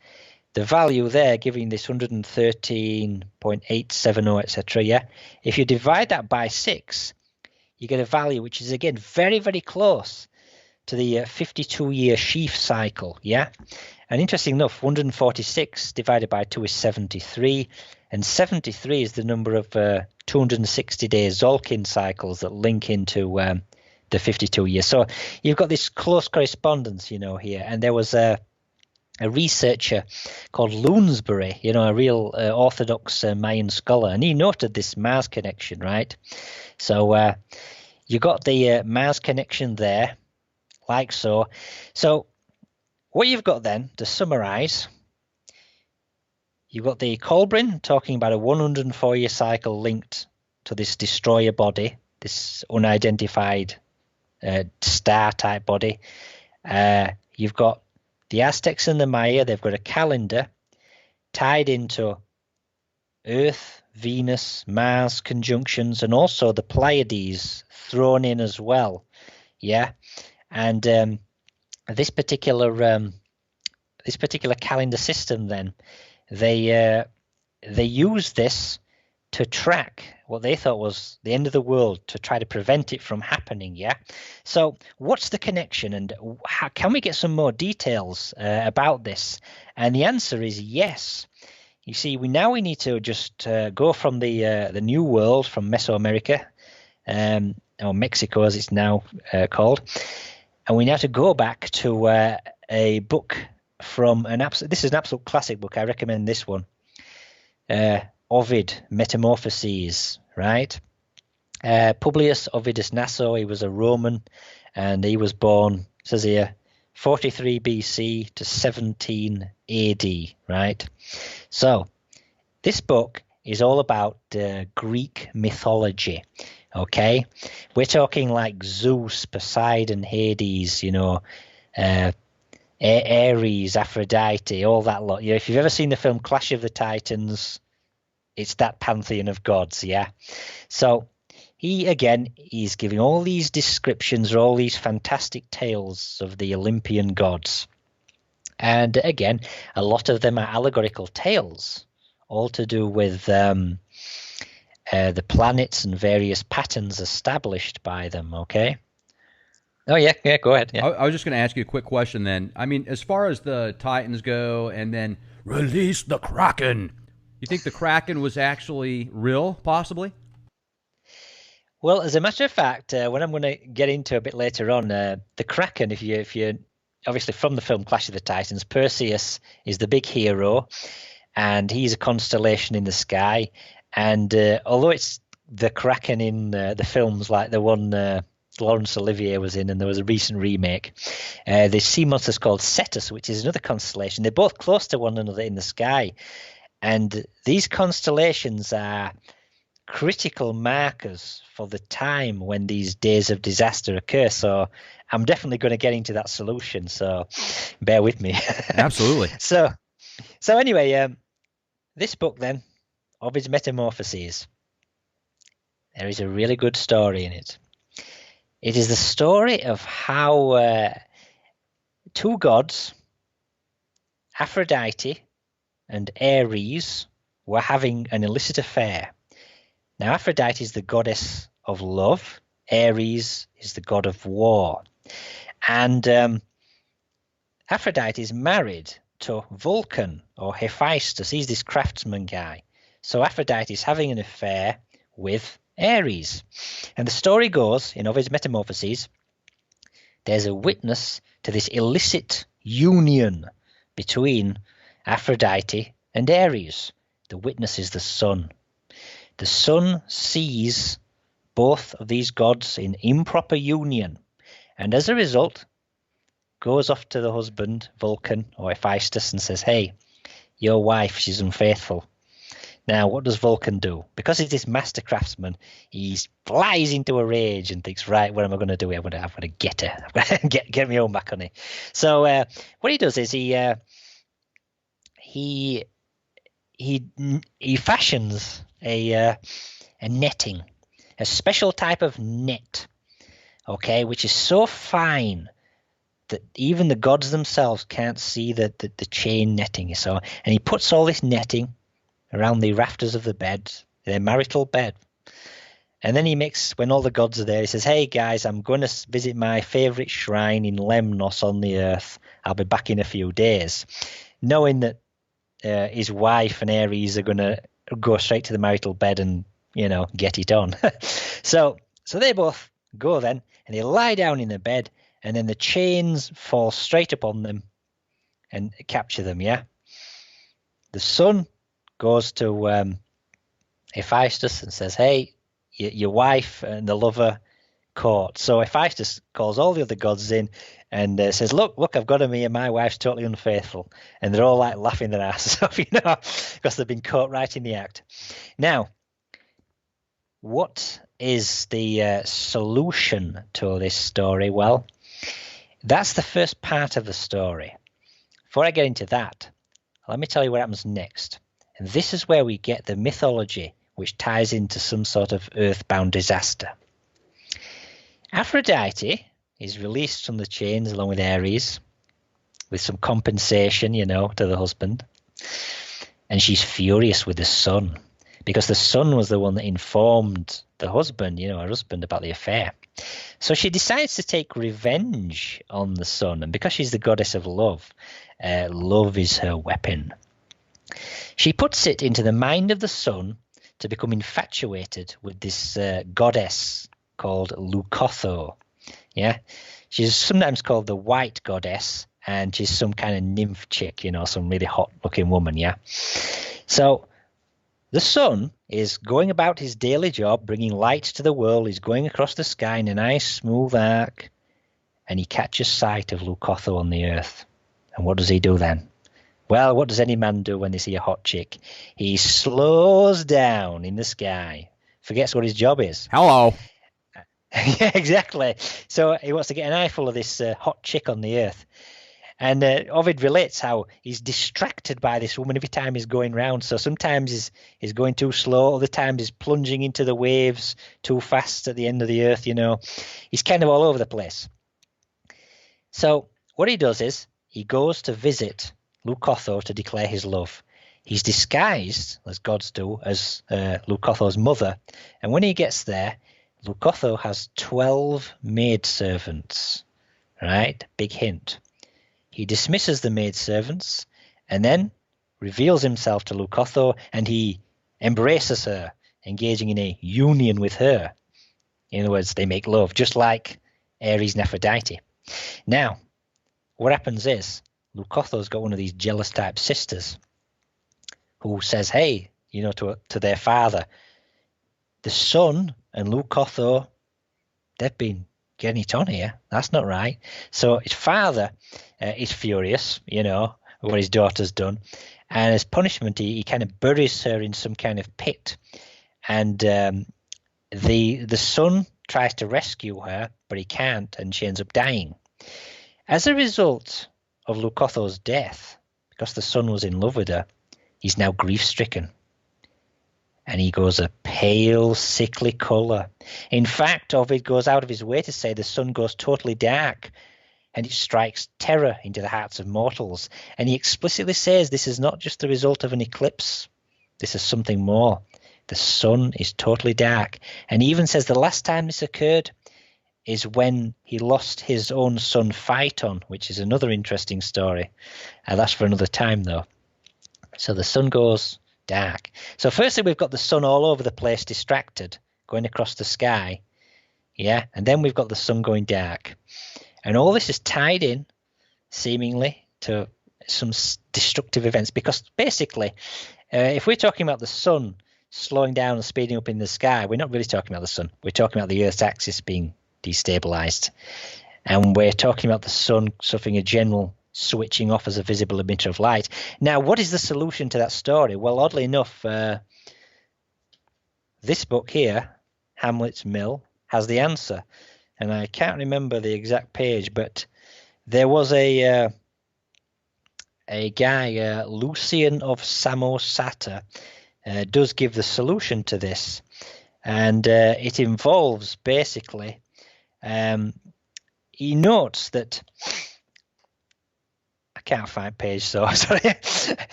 the value there giving this 113.870, etc., yeah? If you divide that by 6, you get a value which is, again, very, very close to the 52-year sheaf cycle, yeah? And interesting enough, 146 divided by 2 is 73, and 73 is the number of 260-day Zolkin cycles that link into the 52 years. So you've got this close correspondence, you know, here. And there was a researcher called Lounsbury, you know, a real orthodox Mayan scholar, and he noted this Mars connection, right? So you got the Mars connection there, like so. So what you've got then, to summarize, you've got the Kolbrin talking about a 104-year cycle linked to this destroyer body, this unidentified star-type body. You've got the Aztecs and the Maya, they've got a calendar tied into Earth, Venus, Mars conjunctions, and also the Pleiades thrown in as well. Yeah, and this particular calendar system, then they used this to track what they thought was the end of the world, to try to prevent it from happening. Yeah. So what's the connection, and how can we get some more details about this? And the answer is yes. You see, we need to just go from the New World, from Mesoamerica, or Mexico as it's now called, and we now have to go back to a book from this is an absolute classic book. I recommend this one. Ovid, Metamorphoses, right? Publius Ovidus Naso, he was a Roman, and he was born, it says here, 43 BC to 17 AD, right? So this book is all about Greek mythology, okay? We're talking like Zeus, Poseidon, Hades, Ares, Aphrodite, all that lot. If you've ever seen the film Clash of the Titans, it's that pantheon of gods, yeah? So he's giving all these descriptions or all these fantastic tales of the Olympian gods. And again, a lot of them are allegorical tales, all to do with the planets and various patterns established by them, okay? Oh, yeah, go ahead. Yeah. I was just going to ask you a quick question then. I mean, as far as the Titans go and then release the Kraken, you think the Kraken was actually real, possibly? Well, as a matter of fact, what I'm going to get into a bit later on, the Kraken, if you obviously from the film Clash of the Titans, Perseus is the big hero, and he's a constellation in the sky. And although it's the Kraken in the films like the one Laurence Olivier was in, and there was a recent remake, the sea monster's called Cetus, which is another constellation. They're both close to one another in the sky. And these constellations are critical markers for the time when these days of disaster occur. So I'm definitely going to get into that solution. So bear with me. Absolutely. So anyway, this book then, Ovid's Metamorphoses, there is a really good story in it. It is the story of how two gods, Aphrodite and Ares, were having an illicit affair. Now, Aphrodite is the goddess of love. Ares is the god of war. And Aphrodite is married to Vulcan, or Hephaestus. He's this craftsman guy. So Aphrodite is having an affair with Ares. And the story goes, in Ovid's Metamorphoses, there's a witness to this illicit union between Aphrodite and Ares. The witness is the sun. The sun sees both of these gods in improper union, and as a result goes off to the husband, Vulcan or Hephaestus, and says, hey, your wife, she's unfaithful. Now, what does Vulcan do? Because he's this master craftsman, he flies into a rage and thinks, right, what am I going to do? I'm going to get her. I'm going to get my own back on her. So what he does is he fashions a netting, a special type of net, okay, which is so fine that even the gods themselves can't see the chain netting. So, and he puts all this netting around the rafters of the bed, their marital bed. And then he makes, when all the gods are there, he says, hey guys, I'm going to visit my favorite shrine in Lemnos on the earth. I'll be back in a few days. Knowing that his wife and Ares are going to go straight to the marital bed and, get it on. So they both go then, and they lie down in the bed, and then the chains fall straight upon them and capture them, yeah? The sun goes to Hephaestus and says, hey, your wife and the lover caught. So Hephaestus calls all the other gods in and says, look, I've got him here. My wife's totally unfaithful. And they're all like laughing their asses off, because they've been caught right in the act. Now, what is the solution to this story? Well, that's the first part of the story. Before I get into that, let me tell you what happens next. And this is where we get the mythology, which ties into some sort of earthbound disaster. Aphrodite is released from the chains along with Ares, with some compensation, to the husband. And she's furious with the sun, because the sun was the one that informed the husband, her husband, about the affair. So she decides to take revenge on the sun. And because she's the goddess of love, love is her weapon. She puts it into the mind of the sun to become infatuated with this goddess called Leucotho. Yeah, she's sometimes called the White Goddess, and she's some kind of nymph chick, some really hot-looking woman. Yeah, so the sun is going about his daily job, bringing light to the world. He's going across the sky in a nice smooth arc, and he catches sight of Leucotho on the earth. And what does he do then? Well, what does any man do when they see a hot chick? He slows down in the sky, forgets what his job is. Hello. Yeah, exactly. So he wants to get an eyeful of this hot chick on the earth. And Ovid relates how he's distracted by this woman every time he's going round. So sometimes he's going too slow, other times he's plunging into the waves too fast at the end of the earth, He's kind of all over the place. So what he does is he goes to visit Leucotho to declare his love. He's disguised, as gods do, as Leucotho's mother. And when he gets there, Leucotho has 12 maidservants, right? Big hint. He dismisses the maidservants and then reveals himself to Leucotho, and he embraces her, engaging in a union with her. In other words, they make love, just like Ares and Aphrodite. Now, what happens is Leucotho's got one of these jealous type sisters who says, hey, to their father, the sun and Leucotho, they've been getting it on here. That's not right. So his father is furious, what his daughter's done. And as punishment, he kind of buries her in some kind of pit. And the son tries to rescue her, but he can't, and she ends up dying. As a result of Leucotho's death, because the son was in love with her, he's now grief-stricken. And he goes a pale, sickly colour. In fact, Ovid goes out of his way to say the sun goes totally dark, and it strikes terror into the hearts of mortals. And he explicitly says this is not just the result of an eclipse. This is something more. The sun is totally dark. And he even says the last time this occurred is when he lost his own son Phaeton, which is another interesting story. That's for another time, though. So the sun goes dark. So firstly, we've got the sun all over the place, distracted, going across the sky. Yeah, and then we've got the sun going dark. And all this is tied in, seemingly, to some destructive events. Because basically, if we're talking about the sun slowing down and speeding up in the sky, we're not really talking about the sun. We're talking about the Earth's axis being destabilized. And we're talking about the sun suffering a general switching off as a visible emitter of light. Now, what is the solution to that story? Well, oddly enough, this book here, Hamlet's Mill, has the answer. And I can't remember the exact page, but there was a guy, Lucian of Samosata, does give the solution to this. And it involves, basically, he notes that... I can't find page, so sorry.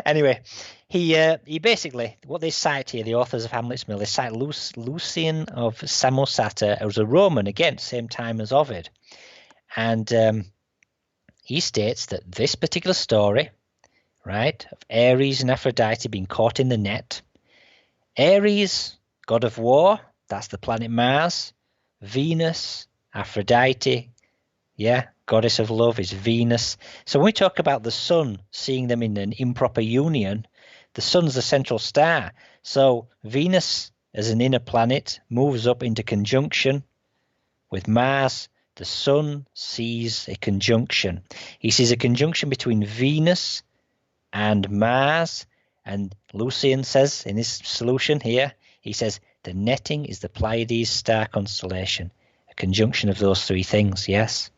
Anyway, he basically, what they cite here, the authors of Hamlet's Mill, they cite Lucian of Samosata, who was a Roman, again, same time as Ovid. And he states that this particular story, right, of Ares and Aphrodite being caught in the net, Ares, god of war, that's the planet Mars, Venus, Aphrodite, yeah, goddess of love is Venus. So when we talk about the sun, seeing them in an improper union, the sun's the central star. So Venus, as an inner planet, moves up into conjunction with Mars. The sun sees a conjunction. He sees a conjunction between Venus and Mars. And Lucian says in his solution here, he says, the netting is the Pleiades star constellation. A conjunction of those three things, yes?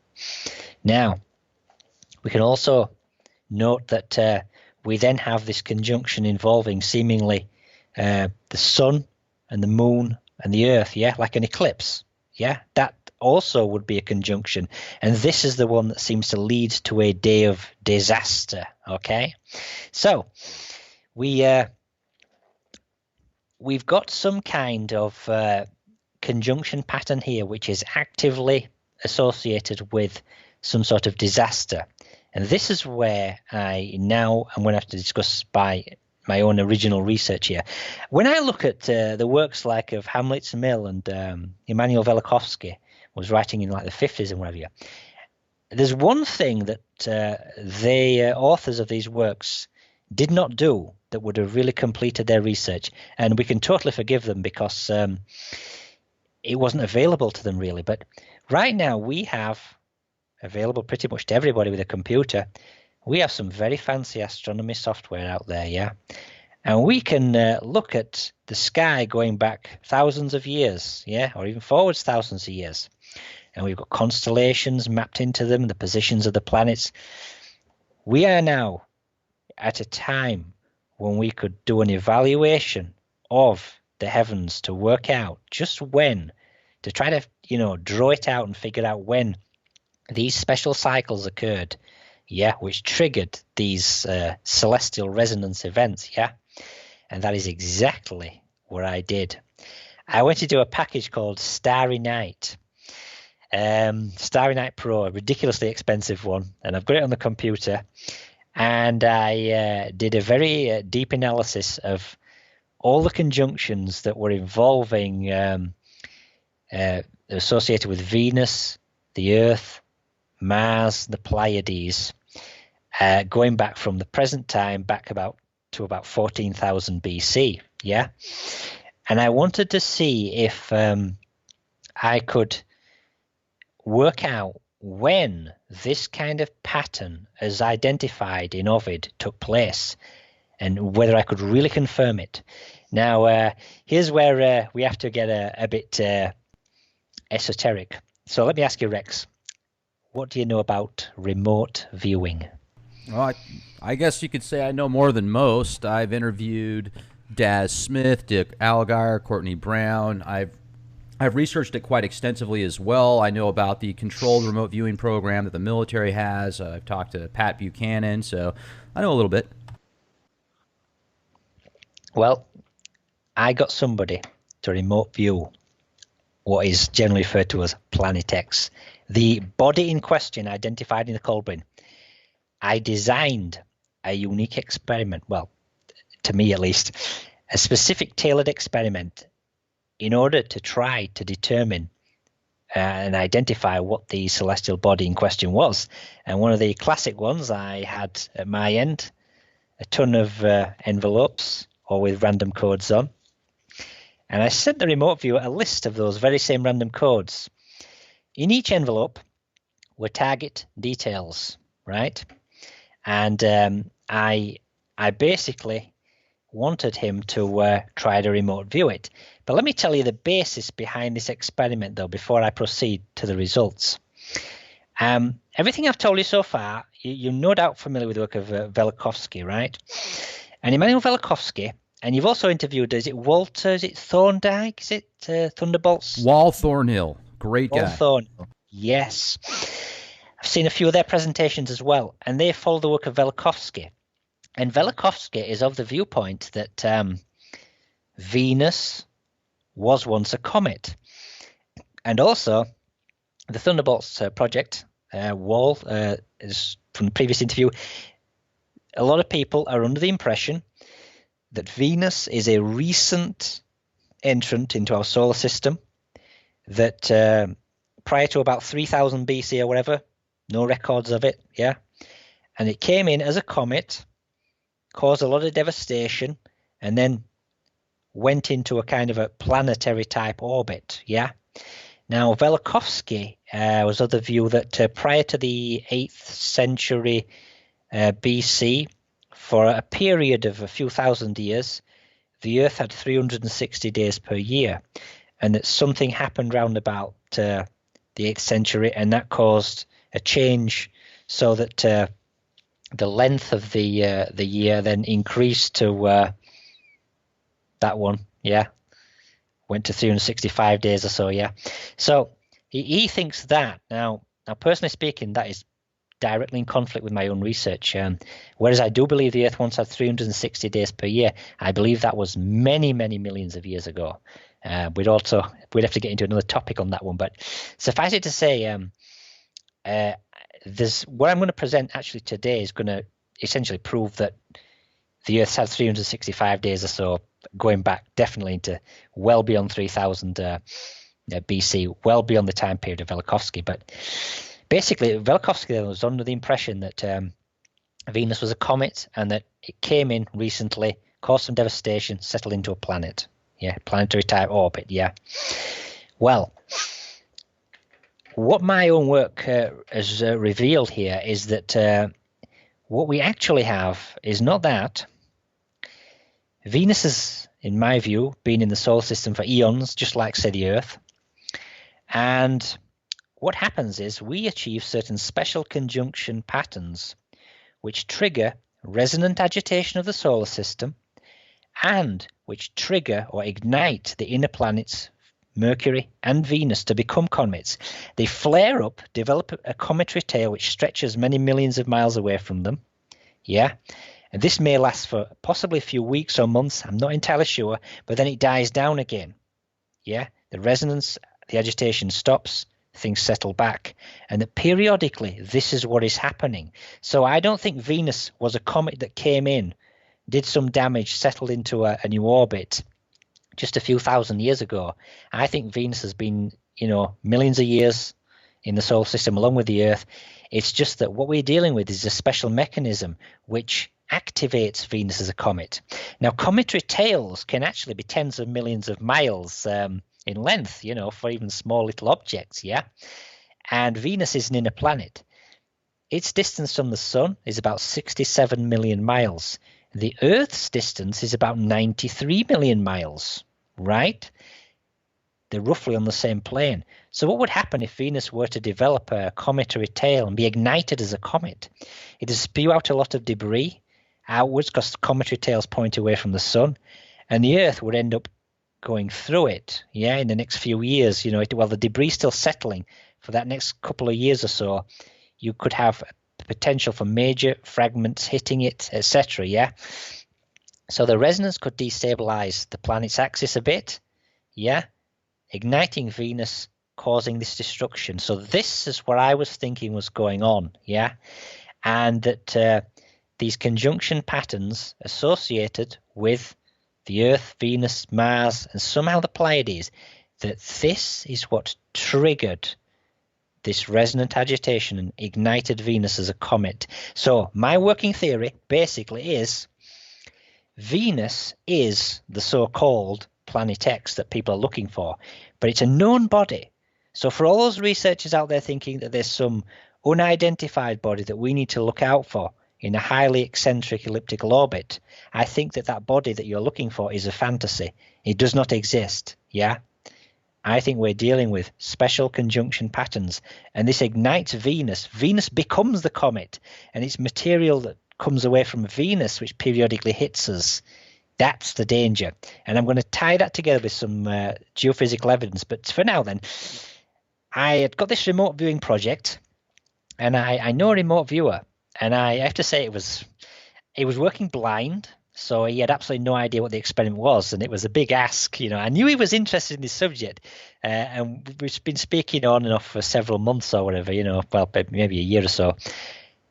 Now, we can also note that we then have this conjunction involving seemingly the sun and the moon and the earth, yeah, like an eclipse, yeah, that also would be a conjunction. And this is the one that seems to lead to a day of disaster, okay? So, we've got some kind of conjunction pattern here which is actively associated with some sort of disaster. And this is where I now am going to have to discuss by my own original research here. When I look at the works like of Hamlet's Mill and Immanuel Velikovsky was writing in like the 50s and whatever, there's one thing that the authors of these works did not do that would have really completed their research, and we can totally forgive them because it wasn't available to them really. But right now we have available pretty much to everybody with a computer. We have some very fancy astronomy software out there, yeah? And we can look at the sky going back thousands of years, yeah? Or even forwards thousands of years. And we've got constellations mapped into them, the positions of the planets. We are now at a time when we could do an evaluation of the heavens to work out just when, to try to, draw it out and figure out when these special cycles occurred, which triggered these celestial resonance events, and that is exactly what I did. I went to do a package called Starry Night, Starry Night Pro, a ridiculously expensive one, and I've got it on the computer, and I did a very deep analysis of all the conjunctions that were involving associated with Venus, the Earth, Mars, the Pleiades, going back from the present time back to about 14,000 BC, and I wanted to see if I could work out when this kind of pattern as identified in Ovid took place and whether I could really confirm it. Now, here's where we have to get a bit esoteric. So let me ask you, Rex, what do you know about remote viewing? Well, I guess you could say I know more than most. I've interviewed Daz Smith, Dick Algar, Courtney Brown. I've researched it quite extensively as well. I know about the controlled remote viewing program that the military has. I've talked to Pat Buchanan, so I know a little bit. Well, I got somebody to remote view what is generally referred to as Planet X. The body in question identified in the Kolbrin. I designed a unique experiment, well, to me at least, a specific tailored experiment in order to try to determine and identify what the celestial body in question was. And one of the classic ones I had at my end, a ton of envelopes, all with random codes on. And I sent the remote viewer a list of those very same random codes. In each envelope were target details, right? And I basically wanted him to try to remote view it. But let me tell you the basis behind this experiment, though, before I proceed to the results. Everything I've told you so far, you're no doubt familiar with the work of Velikovsky, right? And Immanuel Velikovsky, and you've also interviewed, is it Walter, is it Thorndike, is it Thunderbolts? Wal Thornhill, great guy. Wal Thornhill, yes. I've seen a few of their presentations as well, and they follow the work of Velikovsky. And Velikovsky is of the viewpoint that Venus was once a comet. And also, the Thunderbolts project, Wall, is from the previous interview, a lot of people are under the impression that Venus is a recent entrant into our solar system, that prior to about 3000 BC or whatever, no records of it, and it came in as a comet, caused a lot of devastation, and then went into a kind of a planetary type orbit, Now, Velikovsky was of the view that prior to the 8th century BC, for a period of a few thousand years, the Earth had 360 days per year, and that something happened round about the 8th century, and that caused a change so that the length of the year then increased to that one, went to 365 days or so, So he thinks that. Now, personally speaking, that is directly in conflict with my own research. Whereas I do believe the Earth once had 360 days per year, I believe that was many, many millions of years ago. We'd have to get into another topic on that one, but suffice it to say, what I'm going to present actually today is going to essentially prove that the Earth's had 365 days or so, going back definitely into well beyond 3000 BC, well beyond the time period of Velikovsky. But basically, Velikovsky was under the impression that Venus was a comet and that it came in recently, caused some devastation, settled into a planet. Yeah, planetary type orbit. Yeah. Well, what my own work has revealed here is that what we actually have is not that. Venus has, in my view, been in the solar system for eons, just like, say, the Earth. And what happens is we achieve certain special conjunction patterns which trigger resonant agitation of the solar system and which trigger or ignite the inner planets, Mercury and Venus, to become comets. They flare up, develop a cometary tail which stretches many millions of miles away from them. Yeah. And this may last for possibly a few weeks or months. I'm not entirely sure. But then it dies down again. Yeah. The resonance, the agitation stops. Things settle back. And that periodically, this is what is happening. So I don't think Venus was a comet that came in, did some damage, settled into a new orbit just a few thousand years ago. I think Venus has been, millions of years in the solar system along with the Earth. It's just that what we're dealing with is a special mechanism which activates Venus as a comet. Now, cometary tails can actually be tens of millions of miles in length, for even small little objects, yeah? And Venus is an inner planet. Its distance from the Sun is about 67 million miles. The Earth's distance is about 93 million miles, right? They're roughly on the same plane. So what would happen if Venus were to develop a cometary tail and be ignited as a comet? It would spew out a lot of debris outwards because cometary tails point away from the Sun, and the Earth would end up going through it, yeah, in the next few years. While the debris is still settling for that next couple of years or so, you could have potential for major fragments hitting it, etc., yeah? So the resonance could destabilize the planet's axis a bit, yeah? Igniting Venus, causing this destruction. So this is what I was thinking was going on, yeah? And that these conjunction patterns associated with the Earth, Venus, Mars, and somehow the Pleiades, that this is what triggered this resonant agitation and ignited Venus as a comet. So my working theory basically is Venus is the so-called Planet X that people are looking for, but it's a known body. So for all those researchers out there thinking that there's some unidentified body that we need to look out for in a highly eccentric elliptical orbit, I think that that body that you're looking for is a fantasy. It does not exist, yeah? I think we're dealing with special conjunction patterns, and this ignites Venus. Venus becomes the comet, and it's material that comes away from Venus, which periodically hits us. That's the danger. And I'm going to tie that together with some geophysical evidence. But for now then, I had got this remote viewing project, and I know a remote viewer, and I have to say it was working blind. So he had absolutely no idea what the experiment was, and it was a big ask. I knew he was interested in this subject, and we've been speaking on and off for several months or whatever, well, maybe a year or so,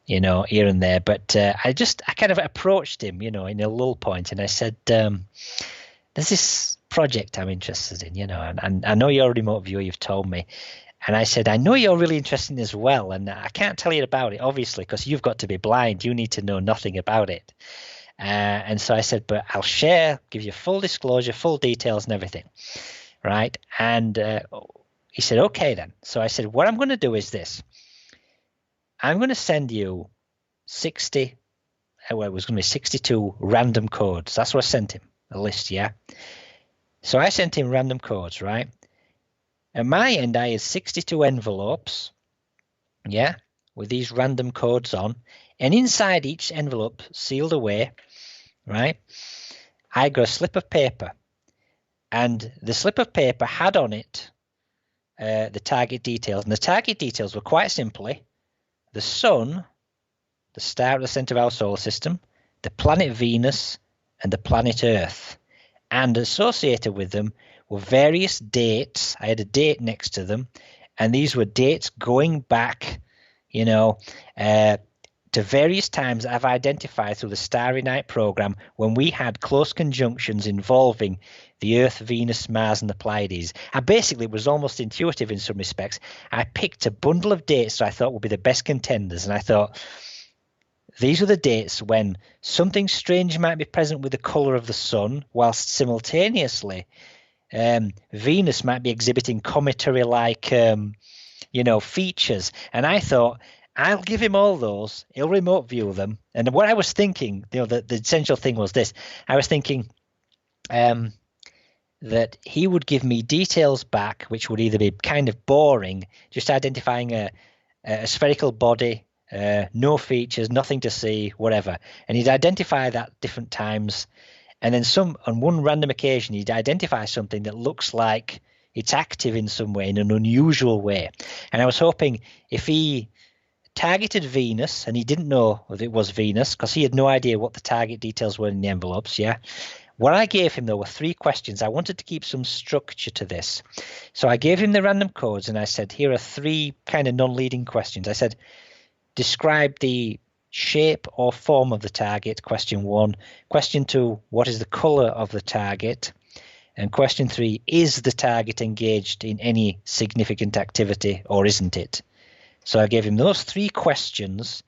here and there. But I kind of approached him, in a lull point, and I said, there's this project I'm interested in, and I know you're a remote viewer, you've told me. And I said, I know you're really interested in as well, and I can't tell you about it, obviously, because you've got to be blind. You need to know nothing about it. And so I said, but I'll share, give you full disclosure, full details and everything, right? And he said, okay then. So I said, what I'm going to do is this. I'm going to send you 62 random codes. That's what I sent him, a list, yeah? So I sent him random codes, right? At my end, I had 62 envelopes, yeah, with these random codes on. And inside each envelope, sealed away, right, I got a slip of paper. And the slip of paper had on it the target details. And the target details were quite simply the Sun, the star at the center of our solar system, the planet Venus, and the planet Earth. And associated with them were various dates. I had a date next to them. And these were dates going back, to various times I've identified through the Starry Night program when we had close conjunctions involving the Earth, Venus, Mars, and the Pleiades. And basically, it was almost intuitive in some respects. I picked a bundle of dates that I thought would be the best contenders, and I thought these were the dates when something strange might be present with the colour of the sun, whilst simultaneously Venus might be exhibiting cometary-like, features. And I thought, I'll give him all those. He'll remote view them. And what I was thinking, the essential thing was this. I was thinking that he would give me details back, which would either be kind of boring, just identifying a spherical body, no features, nothing to see, whatever. And he'd identify that different times. And then on one random occasion, he'd identify something that looks like it's active in some way, in an unusual way. And I was hoping if he targeted Venus, and he didn't know if it was Venus because he had no idea what the target details were in the envelopes, yeah. What I gave him, though, were 3 questions. I wanted to keep some structure to this. So I gave him the random codes, and I said, here are 3 kind of non-leading questions. I said, describe the shape or form of the target, question 1. Question 2, what is the colour of the target? And question 3, is the target engaged in any significant activity or isn't it? So I gave him those 3 questions,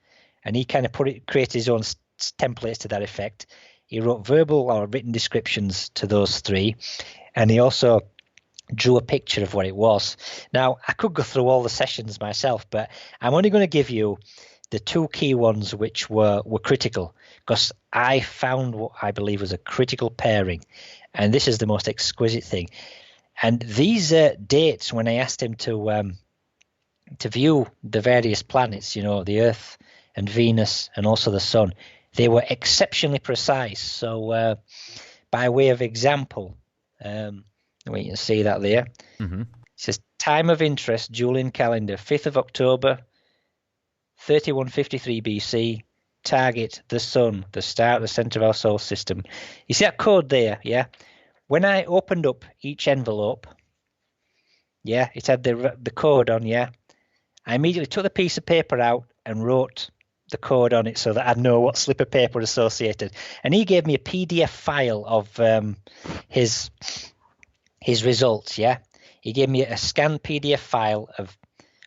and he kind of created his own templates to that effect. He wrote verbal or written descriptions to those 3, and he also drew a picture of what it was. Now, I could go through all the sessions myself, but I'm only going to give you the 2 key ones which were critical, because I found what I believe was a critical pairing, and this is the most exquisite thing. And these dates, when I asked him to view the various planets, the Earth and Venus and also the Sun, they were exceptionally precise. So by way of example, we can see that there. Mm-hmm. It says time of interest, Julian calendar, 5th of October, 3153 BC, target the Sun, the star at the center of our solar system. You see that code there, yeah? When I opened up each envelope, yeah, it had the code on, yeah? I immediately took the piece of paper out and wrote the code on it so that I'd know what slip of paper associated. And he gave me a PDF file of his results, yeah? He gave me a scanned PDF file of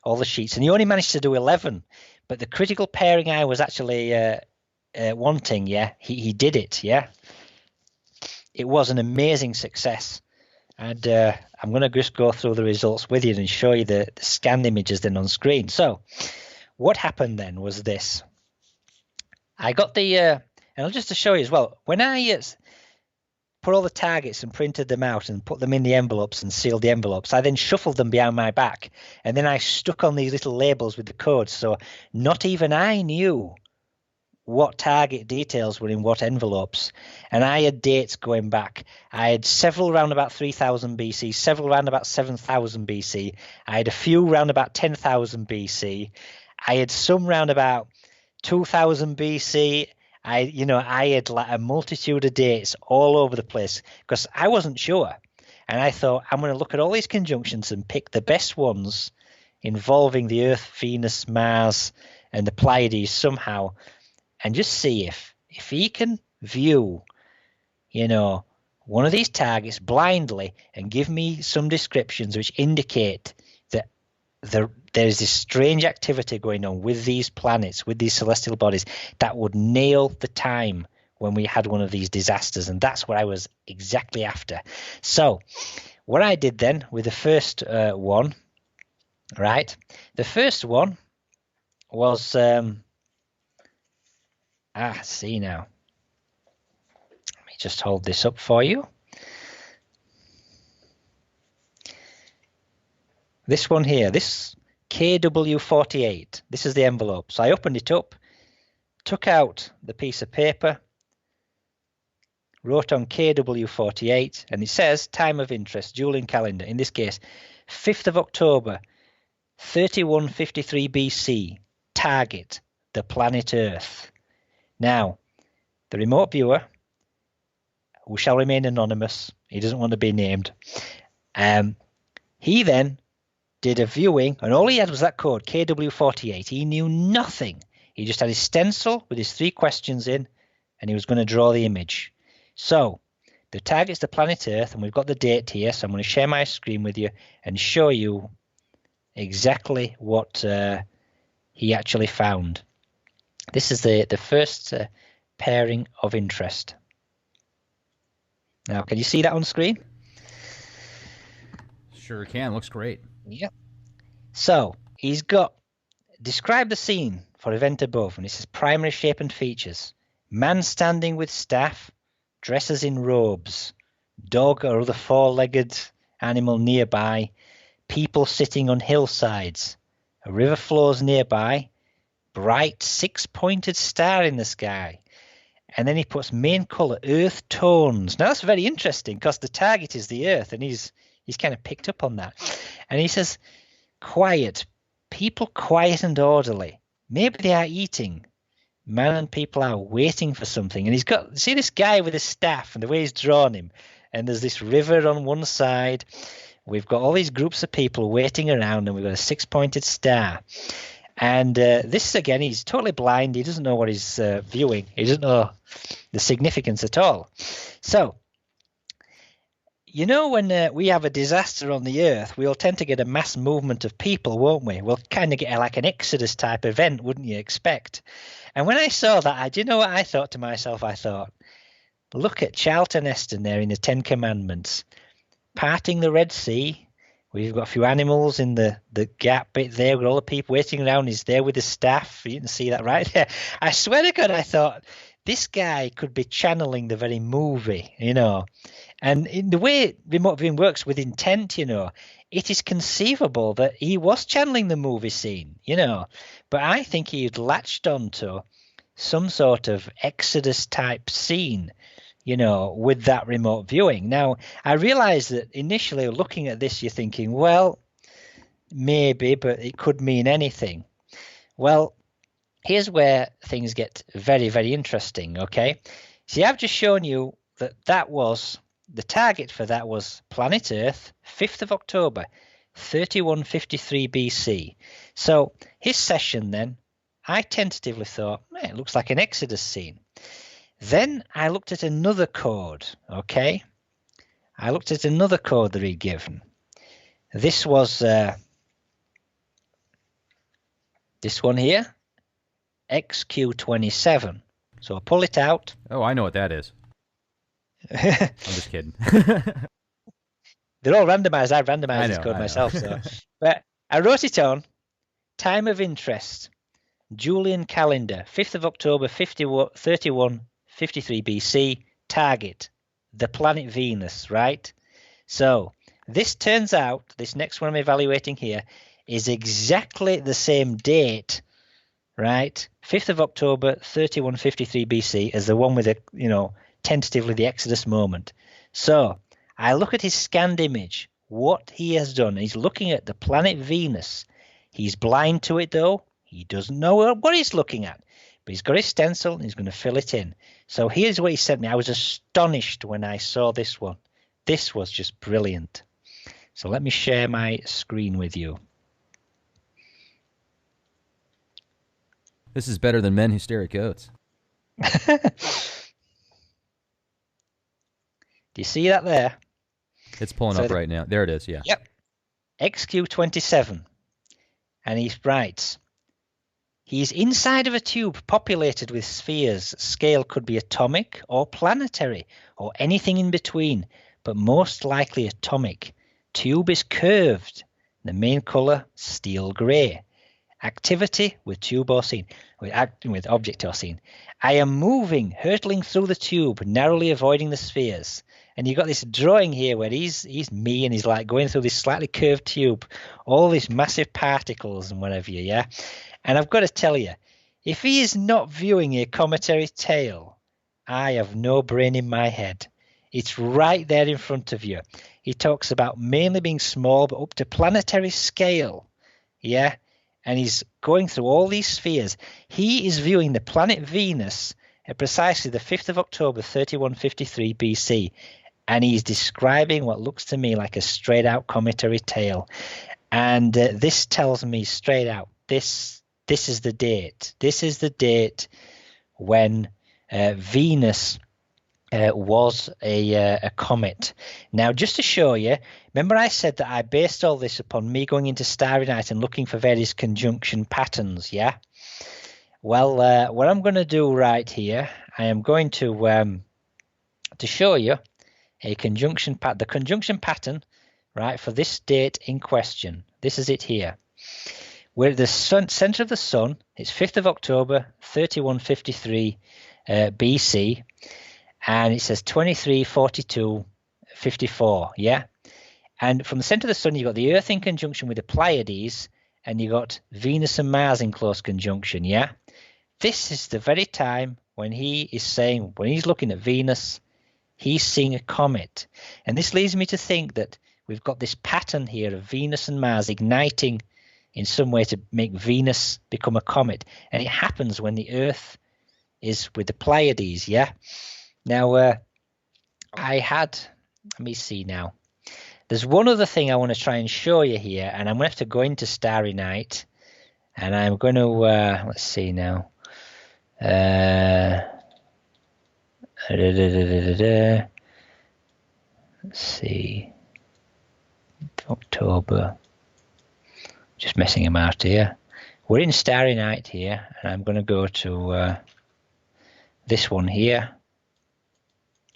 all the sheets, and he only managed to do 11. But the critical pairing I was actually wanting, yeah, he did it, yeah? It was an amazing success. And I'm going to just go through the results with you and show you the scanned images then on screen. So what happened then was this. I got and just to show you as well, when I put all the targets and printed them out and put them in the envelopes and sealed the envelopes, I then shuffled them behind my back. And then I stuck on these little labels with the codes. So not even I knew what target details were in what envelopes. And I had dates going back. I had several round about 3000 BC, several round about 7000 BC. I had a few round about 10,000 BC. I had some round about 2000 BC. I had like a multitude of dates all over the place because I wasn't sure. And I thought, I'm going to look at all these conjunctions and pick the best ones involving the Earth, Venus, Mars, and the Pleiades somehow, and just see if he can view, one of these targets blindly and give me some descriptions which indicate that there's this strange activity going on with these planets, with these celestial bodies, that would nail the time when we had one of these disasters. And that's what I was exactly after. So what I did then with the first one, right? The first one was, see now. Let me just hold this up for you. This one here, this KW48, this is the envelope. So I opened it up, took out the piece of paper, wrote on KW48, and it says time of interest, Julian calendar, in this case, 5th of October, 3153 BC, target, the planet Earth. Now, the remote viewer, who shall remain anonymous, he doesn't want to be named, he then did a viewing, and all he had was that code, KW48. He knew nothing. He just had his stencil with his 3 questions in, and he was going to draw the image. So the target's the planet Earth, and we've got the date here, so I'm going to share my screen with you and show you exactly what he actually found. This is the first pairing of interest. Now, can you see that on screen? Sure can. Looks great. Yep. So he's got, describe the scene for event above, and it says primary shape and features. Man standing with staff, dresses in robes, dog or other 4-legged animal nearby, people sitting on hillsides. A river flows nearby, bright 6-pointed star in the sky. And then he puts main colour, earth tones. Now that's very interesting because the target is the earth, and he's kind of picked up on that. And he says, quiet, people quiet and orderly. Maybe they are eating. Man and people are waiting for something. And he's got, see this guy with his staff and the way he's drawn him. And there's this river on one side. We've got all these groups of people waiting around, and we've got a 6-pointed star. And this, again, he's totally blind. He doesn't know what he's viewing. He doesn't know the significance at all. So, you know, when we have a disaster on the Earth, we'll tend to get a mass movement of people, won't we? We'll kind of get like an Exodus type event, wouldn't you expect? And when I saw that, do you know what I thought to myself? I thought, look at Charlton Heston there in the 10 Commandments, parting the Red Sea. We've got a few animals in the gap bit there with all the people waiting around. He's there with his staff. You can see that right there. I swear to God, I thought, this guy could be channeling the very movie, you know. And in the way remote viewing works with intent, you know, it is conceivable that he was channeling the movie scene, you know. But I think he'd latched onto some sort of Exodus type scene, you know, with that remote viewing. Now, I realize that initially looking at this, you're thinking, well, maybe, but it could mean anything. Well, here's where things get very, very interesting, okay? See, I've just shown you that was, the target for that was planet Earth, 5th of October, 3153 BC. So his session then, I tentatively thought, it looks like an Exodus scene. Then I looked at another code, okay? I looked at another code that he'd given. This was this one here, XQ27. So I'll pull it out. Oh, I know what that is. I'm just kidding. They're all randomized. I randomized this code myself. So. But I wrote it on. Time of interest. Julian calendar. 5th of October, 3153 BC. Target. The planet Venus, right? So this turns out, this next one I'm evaluating here, is exactly the same date, right? 5th of October, 3153 BC, as the one with the, you know, tentatively the Exodus moment. So I look at his scanned image, what he has done. He's looking at the planet Venus. He's blind to it, though. He doesn't know what he's looking at. But he's got his stencil, and he's going to fill it in. So here's what he sent me. I was astonished when I saw this one. This was just brilliant. So let me share my screen with you. This is better than Men Who Stare at Goats. Do you see that there? It's pulling up right now. There it is, yeah. Yep. XQ27. And he writes, he's inside of a tube populated with spheres. Scale could be atomic or planetary or anything in between, but most likely atomic. Tube is curved. The main color, steel gray. Activity with tube or scene, with object or scene. I am moving, hurtling through the tube, narrowly avoiding the spheres. And you've got this drawing here where he's me, and he's like going through this slightly curved tube, all these massive particles and whatever, yeah? And I've got to tell you, if he is not viewing a cometary tail, I have no brain in my head. It's right there in front of you. He talks about mainly being small, but up to planetary scale, yeah? And he's going through all these spheres. He is viewing the planet Venus at precisely the 5th of October, 3153 BC. And he's describing what looks to me like a straight-out cometary tail. And this tells me straight out, this this is the date. This is the date when Venus was a comet. Now, just to show you, remember I said that I based all this upon me going into Starry Night and looking for various conjunction patterns, yeah? Well, what I'm going to do right here, I am going to show you a conjunction pattern, the conjunction pattern, right, for this date in question. This is it here. We're at the center of the sun. It's 5th of October, 3153 BC. And it says 234254, yeah? And from the center of the sun, you've got the Earth in conjunction with the Pleiades, and you've got Venus and Mars in close conjunction, yeah? This is the very time when he is saying, when he's looking at Venus, he's seeing a comet. And this leads me to think that we've got this pattern here of Venus and Mars igniting in some way to make Venus become a comet. And it happens when the Earth is with the Pleiades, yeah? Now, let me see now. There's one other thing I want to try and show you here, and I'm going to have to go into Starry Night, and I'm going to, let's see now. Let's see. October. Just messing about here. We're in Starry Night here, and I'm going to go to this one here.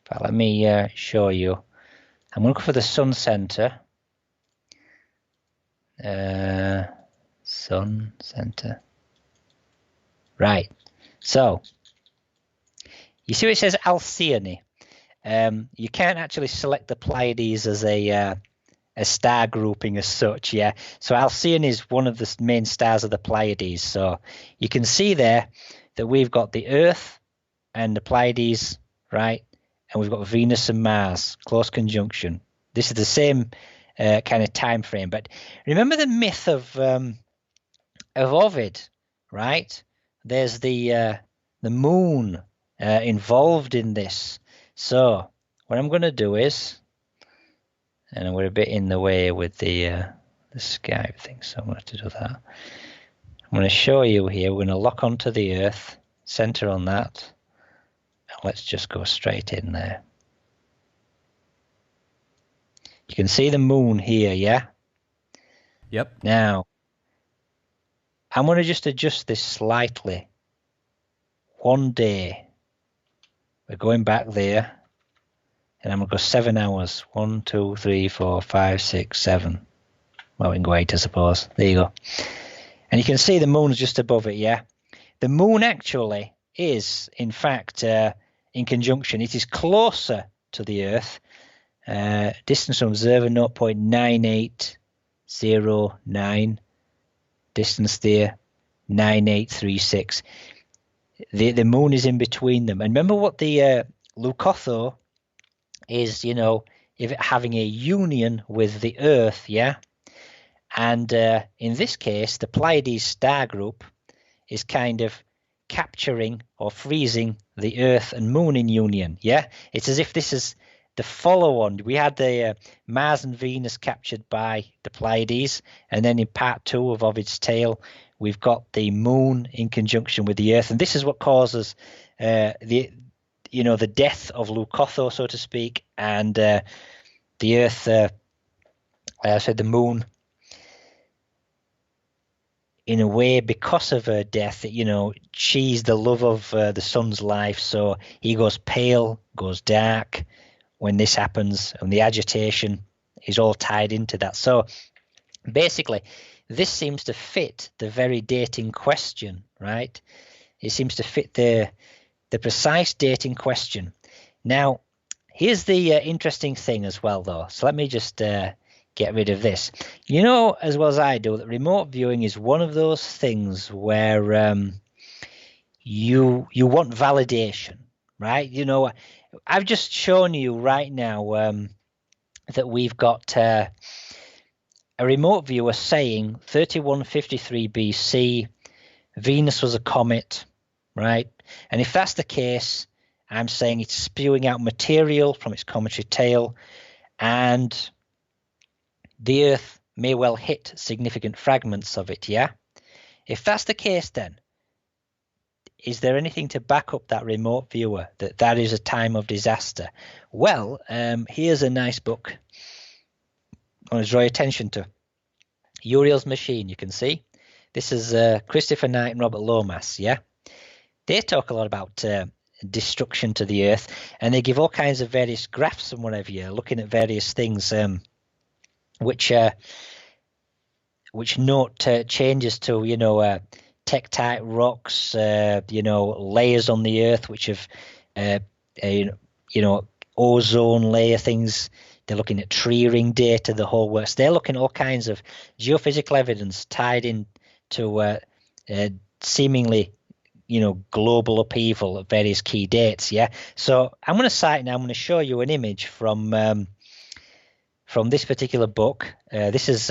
But let me show you. I'm going to go for the sun center. Sun center. Right. So, you see what it says Alcyone? You can't actually select the Pleiades as a star grouping as such, yeah. So Alcyone is one of the main stars of the Pleiades. So you can see there that we've got the Earth and the Pleiades, right? And we've got Venus and Mars, close conjunction. This is the same kind of time frame. But remember the myth of Ovid, right? There's the moon involved in this. So what I'm going to do is, and we're a bit in the way with the Skype thing, so I'm going to have to do that. I'm going to show you here. We're going to lock onto the Earth, center on that. Let's just go straight in there. You can see the moon here, yeah? Yep. Now, I'm going to just adjust this slightly. One day. We're going back there. And I'm going to go 7 hours. 1, 2, 3, 4, 5, 6, 7. Well, we can go 8, I suppose. There you go. And you can see the moon's just above it, yeah? The moon actually is, in fact, in conjunction. It is closer to the Earth. Distance from observer 0.9809. Distance there 9836. The moon is in between them. And remember what the Leucotho is, you know, if it having a union with the Earth, yeah? And in this case, the Pleiades star group is kind of capturing or freezing the Earth and Moon in union, yeah? It's as if this is the follow-on. We had the Mars and Venus captured by the Pleiades, and then in part 2 of Ovid's Tale, we've got the Moon in conjunction with the Earth, and this is what causes the death of Leucotho, so to speak, and the Earth, the Moon, in a way, because of her death, you know, she's the love of the sun's life, so he goes pale, goes dark when this happens, and the agitation is all tied into that. So basically, this seems to fit the very date in question, right? It seems to fit the precise date in question. Now, here's the interesting thing as well, though. So let me just get rid of this. You know as well as I do that remote viewing is one of those things where you want validation, right? You know, I've just shown you right now that we've got a remote viewer saying 3153 BC, Venus was a comet, right? And if that's the case, I'm saying it's spewing out material from its cometary tail, and the Earth may well hit significant fragments of it, yeah? If that's the case, then is there anything to back up that remote viewer that is a time of disaster? Well, here's a nice book I want to draw your attention to. Uriel's Machine, you can see. This is Christopher Knight and Robert Lomas, yeah? They talk a lot about destruction to the Earth, and they give all kinds of various graphs and whatever, you're looking at various things which note changes to, tektite rocks, layers on the Earth, which have, ozone layer things. They're looking at tree ring data, the whole works. They're looking at all kinds of geophysical evidence tied in to seemingly, global upheaval at various key dates. Yeah. So I'm going to cite now. I'm going to show you an image from this particular book. This is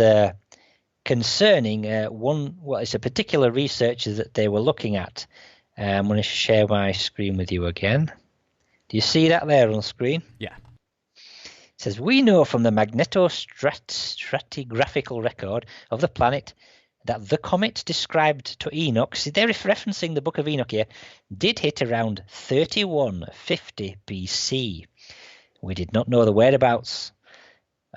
concerning it's a particular researcher that they were looking at. I'm going to share my screen with you again. Do you see that there on the screen? Yeah. It says, we know from the magnetostratigraphical record of the planet that the comet described to Enoch, see, they're referencing the Book of Enoch here, did hit around 3150 BC. We did not know the whereabouts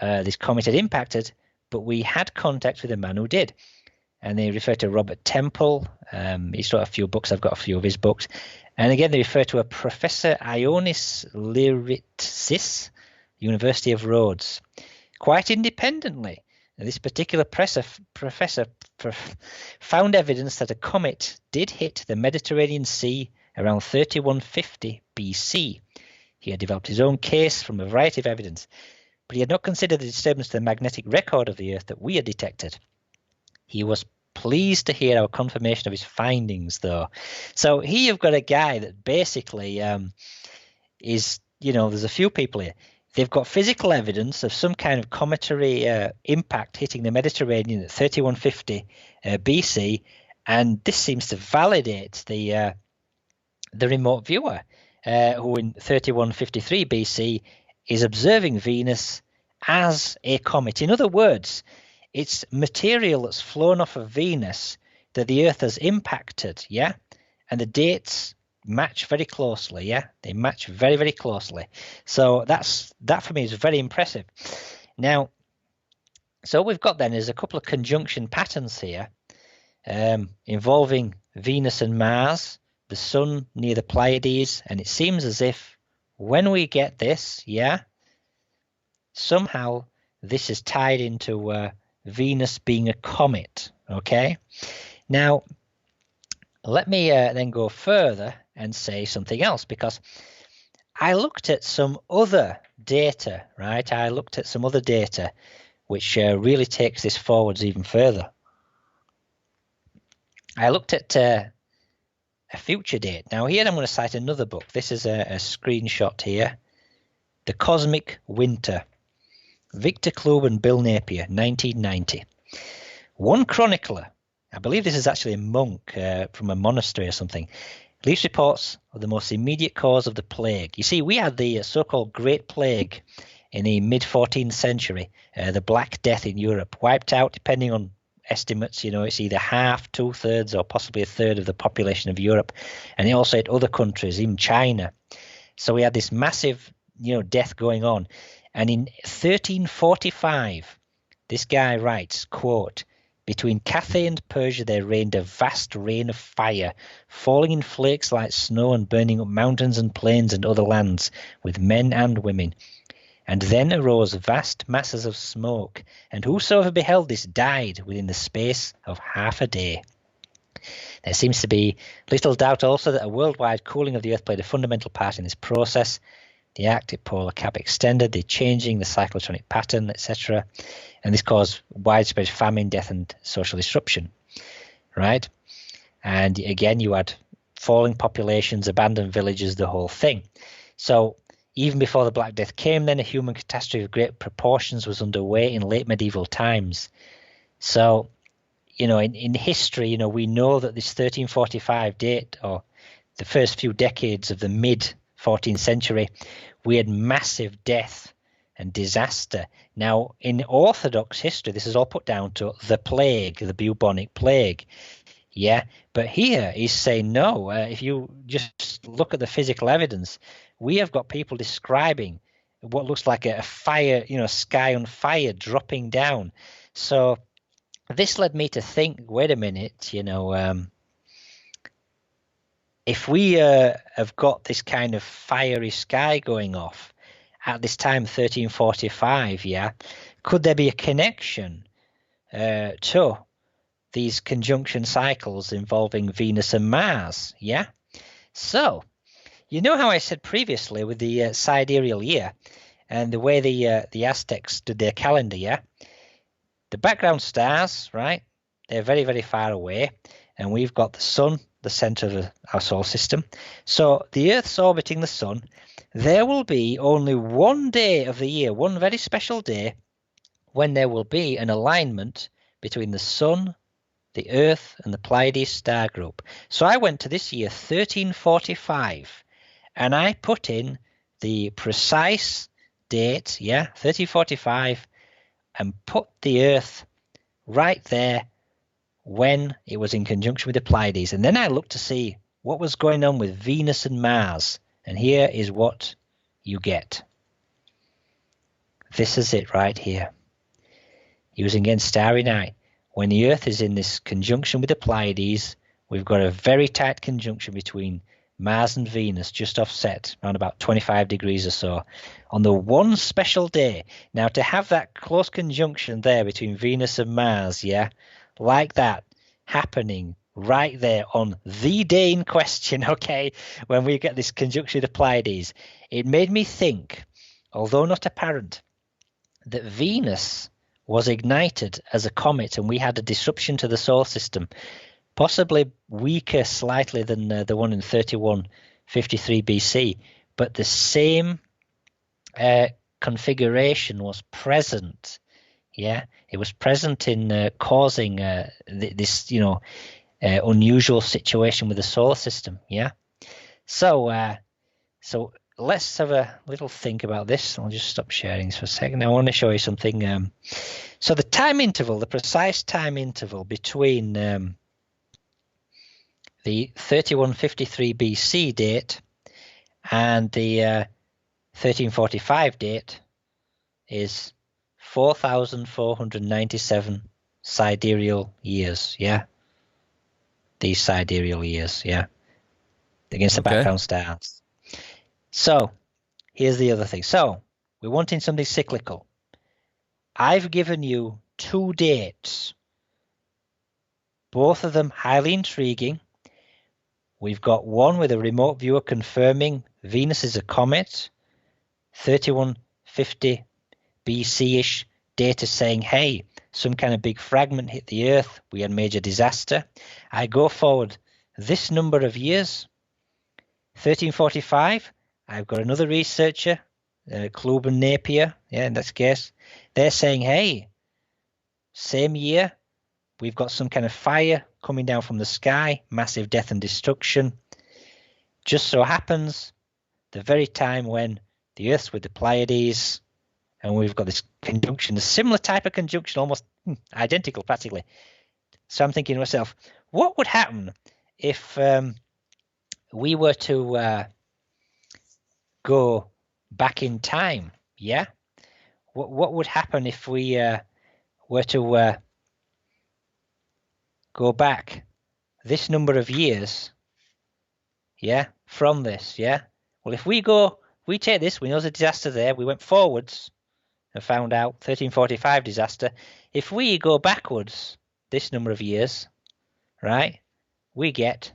this comet had impacted, but we had contact with a man who did. And they refer to Robert Temple. He's wrote a few books. I've got a few of his books. And again, they refer to a Professor Ioannis Liritsis, University of Rhodes. Quite independently, this particular professor found evidence that a comet did hit the Mediterranean Sea around 3150 BC. He had developed his own case from a variety of evidence, but he had not considered the disturbance to the magnetic record of the Earth that we had detected. He was pleased to hear our confirmation of his findings, though. So here you've got a guy that basically is, there's a few people here. They've got physical evidence of some kind of cometary impact hitting the Mediterranean at 3150 BC, and this seems to validate the remote viewer who in 3153 BC is observing Venus as a comet. In other words, it's material that's flown off of Venus that the Earth has impacted, yeah? And the dates match very closely, yeah? They match very, very closely. So that for me is very impressive. Now, so we've got then is a couple of conjunction patterns here involving Venus and Mars, the Sun near the Pleiades, and it seems as if when we get this, yeah, somehow this is tied into Venus being a comet, okay? Now, let me then go further and say something else, because I looked at some other data, right? I looked at some other data which really takes this forwards even further. I looked at a future date. Now here I'm going to cite another book. This is a screenshot here. The Cosmic Winter. Victor Klube and Bill Napier, 1990. One chronicler, I believe this is actually a monk from a monastery or something, leaves reports of the most immediate cause of the plague. You see, we had the so-called Great Plague in the mid-14th century, the Black Death in Europe, wiped out, depending on estimates, it's either half, two-thirds, or possibly a third of the population of Europe. And it also hit other countries, even China. So we had this massive, death going on. And in 1345, this guy writes, quote, between Cathay and Persia there reigned a vast rain of fire, falling in flakes like snow and burning up mountains and plains and other lands, with men and women. And then arose vast masses of smoke, and whosoever beheld this died within the space of half a day. There seems to be little doubt also that a worldwide cooling of the earth played a fundamental part in this process. The Arctic polar cap extended, the changing the cyclotronic pattern, etc. And this caused widespread famine, death, and social disruption, right? And again, you had falling populations, abandoned villages, the whole thing. So even before the Black Death came, then a human catastrophe of great proportions was underway in late medieval times. So, in history, we know that this 1345 date, or the first few decades of the mid-14th century, we had massive death and disaster. Now, in Orthodox history, this is all put down to the plague, the bubonic plague. Yeah, but here he's saying no. If you just look at the physical evidence, we have got people describing what looks like a fire, sky on fire dropping down. So this led me to think, wait a minute, if we have got this kind of fiery sky going off at this time, 1345, yeah, could there be a connection to these conjunction cycles involving Venus and Mars? Yeah. So, you know how I said previously with the sidereal year and the way the Aztecs did their calendar, yeah? The background stars, right? They're very, very far away, and we've got the sun, the center of our solar system. So the Earth's orbiting the sun. There will be only one day of the year, one very special day, when there will be an alignment between the sun, the Earth, and the Pleiades star group. So I went to this year, 1345, and I put in the precise date, 1345, and put the Earth right there when it was in conjunction with the Pleiades. And then I looked to see what was going on with Venus and Mars. And here is what you get. This is it right here. Using again Starry Night. When the Earth is in this conjunction with the Pleiades, we've got a very tight conjunction between Mars and Venus, just offset, around about 25 degrees or so, on the one special day. Now, to have that close conjunction there between Venus and Mars, like that, happening right there on the day in question, okay, when we get this conjunction of the Pleiades, it made me think, although not apparent, that Venus was ignited as a comet and we had a disruption to the solar system, possibly weaker slightly than the one in 3153 BC, but the same configuration was present. Yeah, it was present in causing this, unusual situation with the solar system. Yeah, so let's have a little think about this. I'll just stop sharing this for a second. I want to show you something. So the time interval, the precise time interval between the 3153 BC date and the 1345 date is 4,497 sidereal years. Yeah, these sidereal years. Yeah, against the background stars. So here's the other thing. So we're wanting something cyclical. I've given you two dates, both of them highly intriguing. We've got one with a remote viewer confirming Venus is a comet, 3150 BC-ish data saying, hey, some kind of big fragment hit the Earth, we had major disaster. I go forward this number of years, 1345, I've got another researcher, Klub and Napier, in this case. They're saying, hey, same year, we've got some kind of fire coming down from the sky, massive death and destruction. Just so happens, the very time when the Earth's with the Pleiades, and we've got this conjunction, a similar type of conjunction, almost identical practically. So I'm thinking to myself, what would happen if we were to go back in time? Yeah, what would happen if we were to go back this number of years? Yeah, from this. Yeah, well, if we take this, we know there's a disaster there. We went forwards and found out 1345 disaster. If we go backwards this number of years, right, we get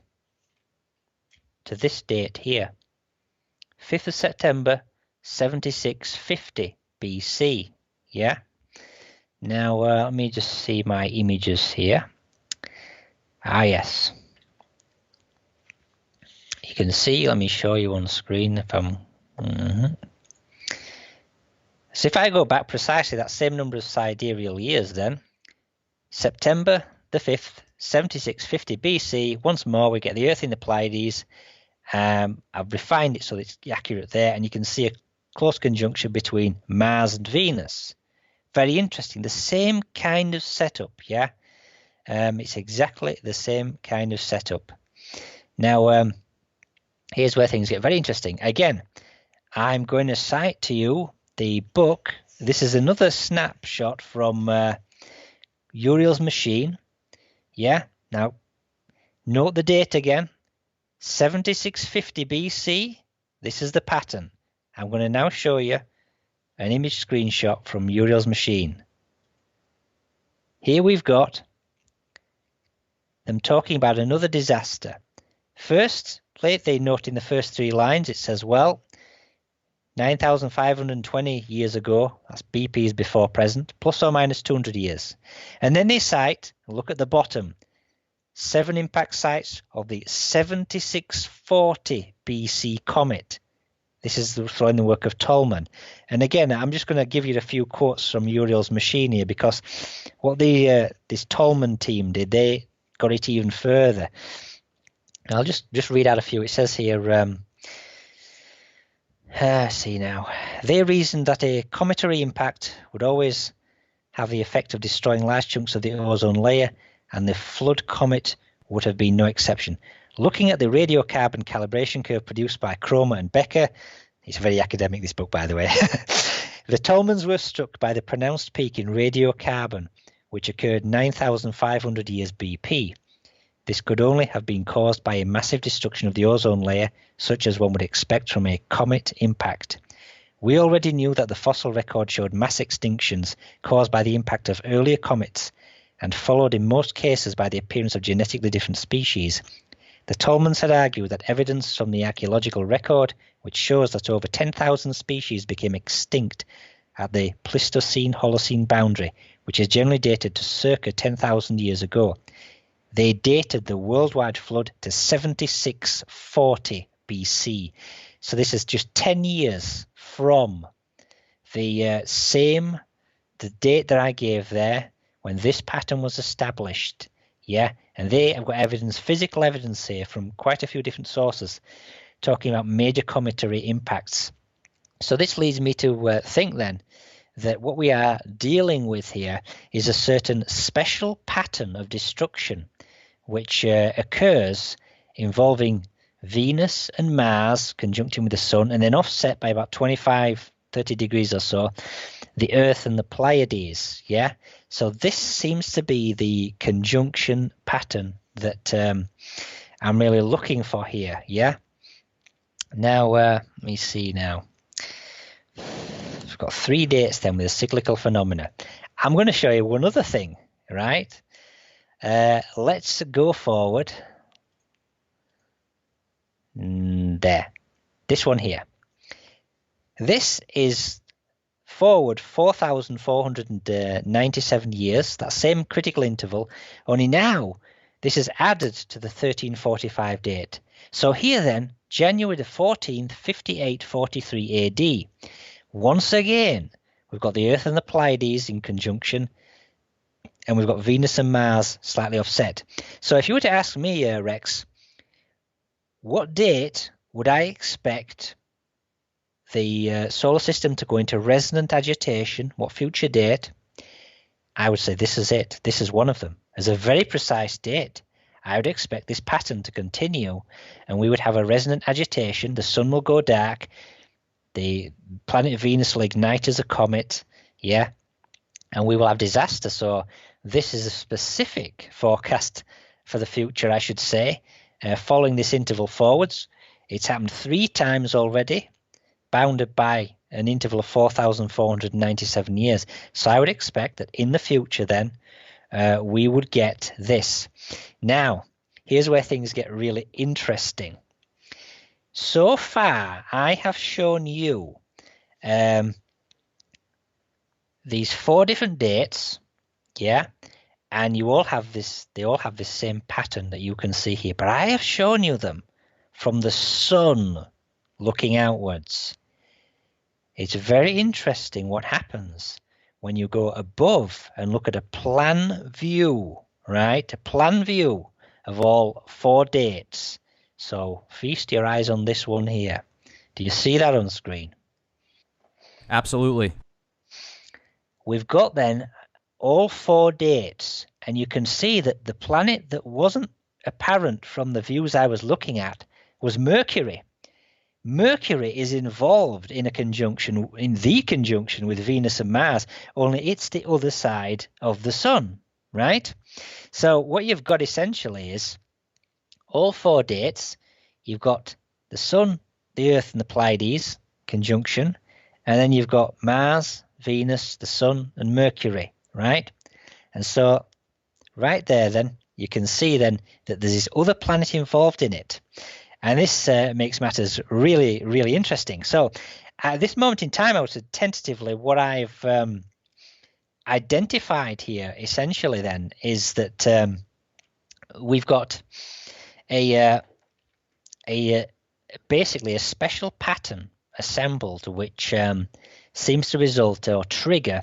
to this date here, 5th of September, 7650 BC. Yeah. Now, let me just see my images here. Ah, yes. You can see, let me show you on screen if I'm... So if I go back precisely that same number of sidereal years then, September the 5th, 7650 BC, once more we get the Earth in the Pleiades. I've refined it so it's accurate there, and you can see a close conjunction between Mars and Venus. Very interesting. The same kind of setup, yeah? It's exactly the same kind of setup. Now, here's where things get very interesting. Again, I'm going to cite to you the book. This is another snapshot from Uriel's machine. Yeah. Now, note the date again. 7650 BC. This is the pattern. I'm going to now show you an image screenshot from Uriel's machine. Here we've got them talking about another disaster. First, they note in the first 3 lines, it says, well, 9,520 years ago, that's BP's before present, plus or minus 200 years. And then they cite, look at the bottom, 7 impact sites of the 7640 BC comet. This is from the work of Tolman. And again, I'm just going to give you a few quotes from Uriel's machine here, because what this Tolman team did, they got it even further. I'll just read out a few. It says here, see now, they reasoned that a cometary impact would always have the effect of destroying large chunks of the ozone layer, and the flood comet would have been no exception. Looking at the radiocarbon calibration curve produced by Cromer and Becker, it's very academic, this book, by the way, the Tolmans were struck by the pronounced peak in radiocarbon, which occurred 9,500 years BP. This could only have been caused by a massive destruction of the ozone layer, such as one would expect from a comet impact. We already knew that the fossil record showed mass extinctions caused by the impact of earlier comets, and followed in most cases by the appearance of genetically different species. The Tolmans had argued that evidence from the archaeological record, which shows that over 10,000 species became extinct at the Pleistocene-Holocene boundary, which is generally dated to circa 10,000 years ago. They dated the worldwide flood to 7640 BC. So this is just 10 years from the date that I gave there, when this pattern was established. Yeah, and they have got evidence, physical evidence here from quite a few different sources, talking about major cometary impacts. So this leads me to think then that what we are dealing with here is a certain special pattern of destruction which occurs involving Venus and Mars conjuncting with the Sun, and then offset by about 25, 30 degrees or so, the Earth and the Pleiades. Yeah, so this seems to be the conjunction pattern that I'm really looking for here. Yeah. Now, let me see now. I've got 3 dates then with a cyclical phenomena. I'm going to show you one other thing, right? Let's go forward. There. This one here. This is forward 4,497 years, that same critical interval, only now this is added to the 1345 date. So here then, January the 14th, 5843 AD. Once again, we've got the Earth and the Pleiades in conjunction, and we've got Venus and Mars slightly offset. So if you were to ask me, Rex, what date would I expect the solar system to go into resonant agitation? What future date? I would say this is it. This is one of them. As a very precise date, I would expect this pattern to continue, and we would have a resonant agitation. The sun will go dark. The planet Venus will ignite as a comet. Yeah. And we will have disaster. So this is a specific forecast for the future, I should say. Following this interval forwards, it's happened 3 times already, bounded by an interval of 4,497 years. So I would expect that in the future then, we would get this. Now, here's where things get really interesting. So far, I have shown you these 4 different dates, yeah, and you all have this, they all have this same pattern that you can see here, but I have shown you them from the sun looking outwards. It's very interesting what happens when you go above and look at a plan view, right? A plan view of all 4 dates. So feast your eyes on this one here. Do you see that on screen? Absolutely. We've got then all 4 dates and you can see that the planet that wasn't apparent from the views I was looking at was Mercury. Mercury is involved in the conjunction with Venus and Mars, only it's the other side of the sun, right? So what you've got essentially is all 4 dates. You've got the sun, the Earth, and the Pleiades conjunction, and then you've got Mars, Venus, the sun, and Mercury, right? And so right there then, you can see then that there's this other planet involved in it. And this makes matters really, really interesting. So at this moment in time, I would say tentatively what I've identified here essentially then is that we've got basically a special pattern assembled which seems to result or trigger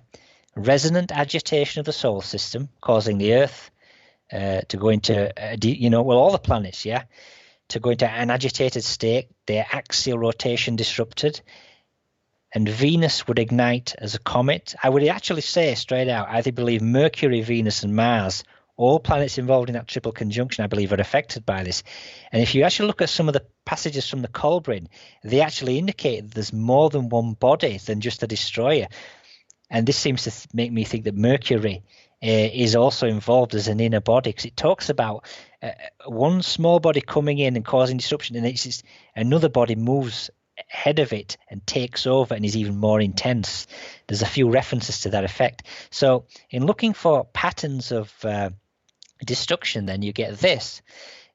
resonant agitation of the solar system, causing the Earth to go into, all the planets, to go into an agitated state, their axial rotation disrupted, and Venus would ignite as a comet. I would actually say straight out, I believe Mercury, Venus, and Mars, all planets involved in that triple conjunction, I believe, are affected by this. And if you actually look at some of the passages from the Kolbrin, they actually indicate that there's more than one body than just a destroyer. And this seems to make me think that Mercury is also involved as an inner body, because it talks about one small body coming in and causing disruption, and it's just another body moves ahead of it and takes over and is even more intense. There's a few references to that effect. So in looking for patterns of destruction, then you get this.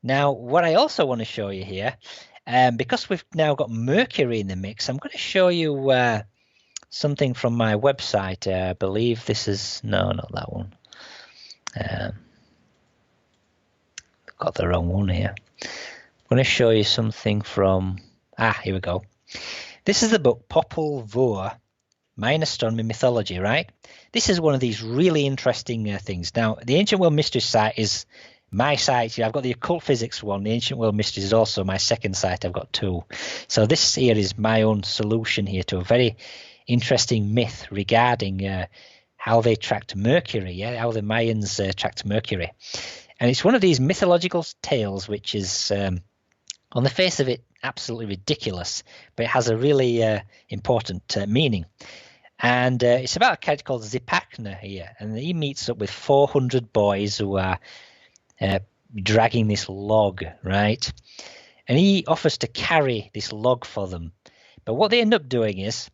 Now, what I also want to show you here, because we've now got Mercury in the mix, I'm going to show you something from my website. I believe this is, no, not that one. Got the wrong one here. I'm going to show you something from, here we go. This is the book Popol Vuh, Mayan Astronomy Mythology, right? This is one of these really interesting things. Now, the Ancient World Mysteries site is my site. I've got the Occult Physics one. The Ancient World Mysteries is also my second site. I've got 2. So this here is my own solution here to a very interesting myth regarding how they tracked Mercury, how the Mayans tracked Mercury. And it's one of these mythological tales which is, on the face of it, absolutely ridiculous, but it has a really important meaning. And it's about a character called Zipacna here, and he meets up with 400 boys who are dragging this log, right? And he offers to carry this log for them. But what they end up doing is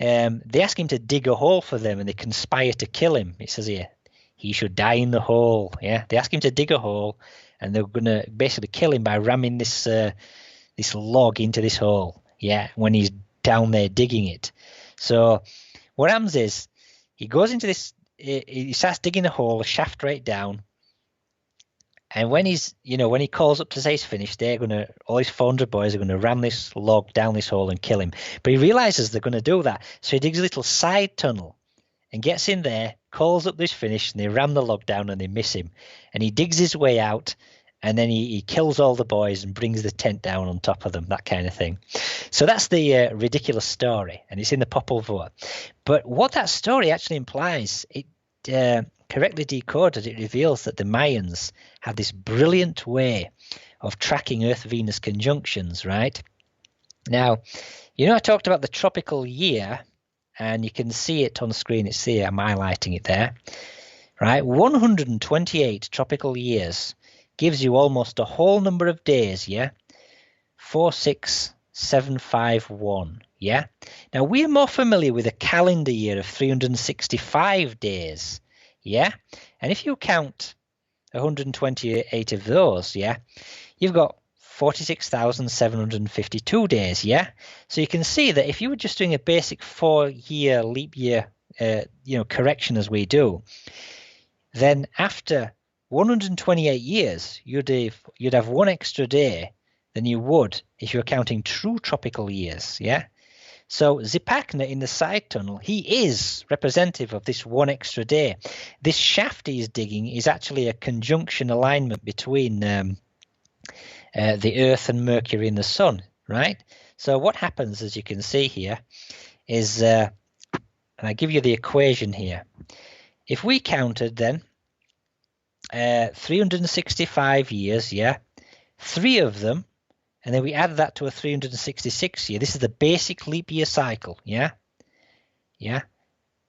they ask him to dig a hole for them, and they conspire to kill him. It says here, he should die in the hole. Yeah, they ask him to dig a hole, and they're going to basically kill him by ramming this log into this hole. Yeah, when he's down there digging it. So what happens is he goes into this. He starts digging a hole, a shaft right down. And when when he calls up to say he's finished, all his 400 boys are going to ram this log down this hole and kill him. But he realizes they're going to do that. So he digs a little side tunnel and gets in there, calls up this finish, and they ram the log down and they miss him. And he digs his way out, and then he kills all the boys and brings the tent down on top of them, that kind of thing. So that's the ridiculous story, and it's in the Popol Vuh. But what that story actually implies, it correctly decoded, it reveals that the Mayans had this brilliant way of tracking Earth-Venus conjunctions, right? Now, I talked about the tropical year, and you can see it on the screen. It's here. I'm highlighting it there, right? 128 tropical years gives you almost a whole number of days, 46751, Now, we are more familiar with a calendar year of 365 days, And if you count 128 of those, you've got 46,752 days, So you can see that if you were just doing a basic 4-year leap year, correction as we do, then after 128 years, you'd have one extra day than you would if you were counting true tropical years, So Zipacna in the side tunnel, he is representative of this one extra day. This shaft he's digging is actually a conjunction alignment between the Earth and Mercury and the Sun, right? So what happens, as you can see here, is, and I give you the equation here. If we counted then 365 years, yeah. 3 of them, and then we add that to a 366 year. This is the basic leap year cycle, yeah? Yeah.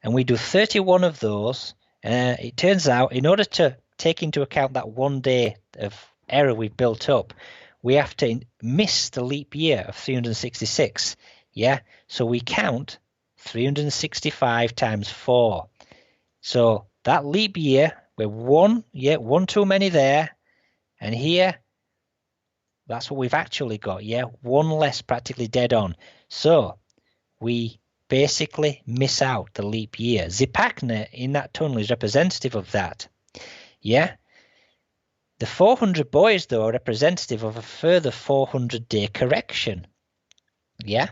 And we do 31 of those. It turns out, in order to take into account that 1 day of error we've built up, we have to miss the leap year of 366, yeah? So we count 365 times 4. So that leap year, we're one too many there. And here, that's what we've actually got, yeah? 1 less, practically dead on. So we basically miss out the leap year. Zipacna in that tunnel is representative of that, yeah? The 400 boys, though, are representative of a further 400-day correction, yeah?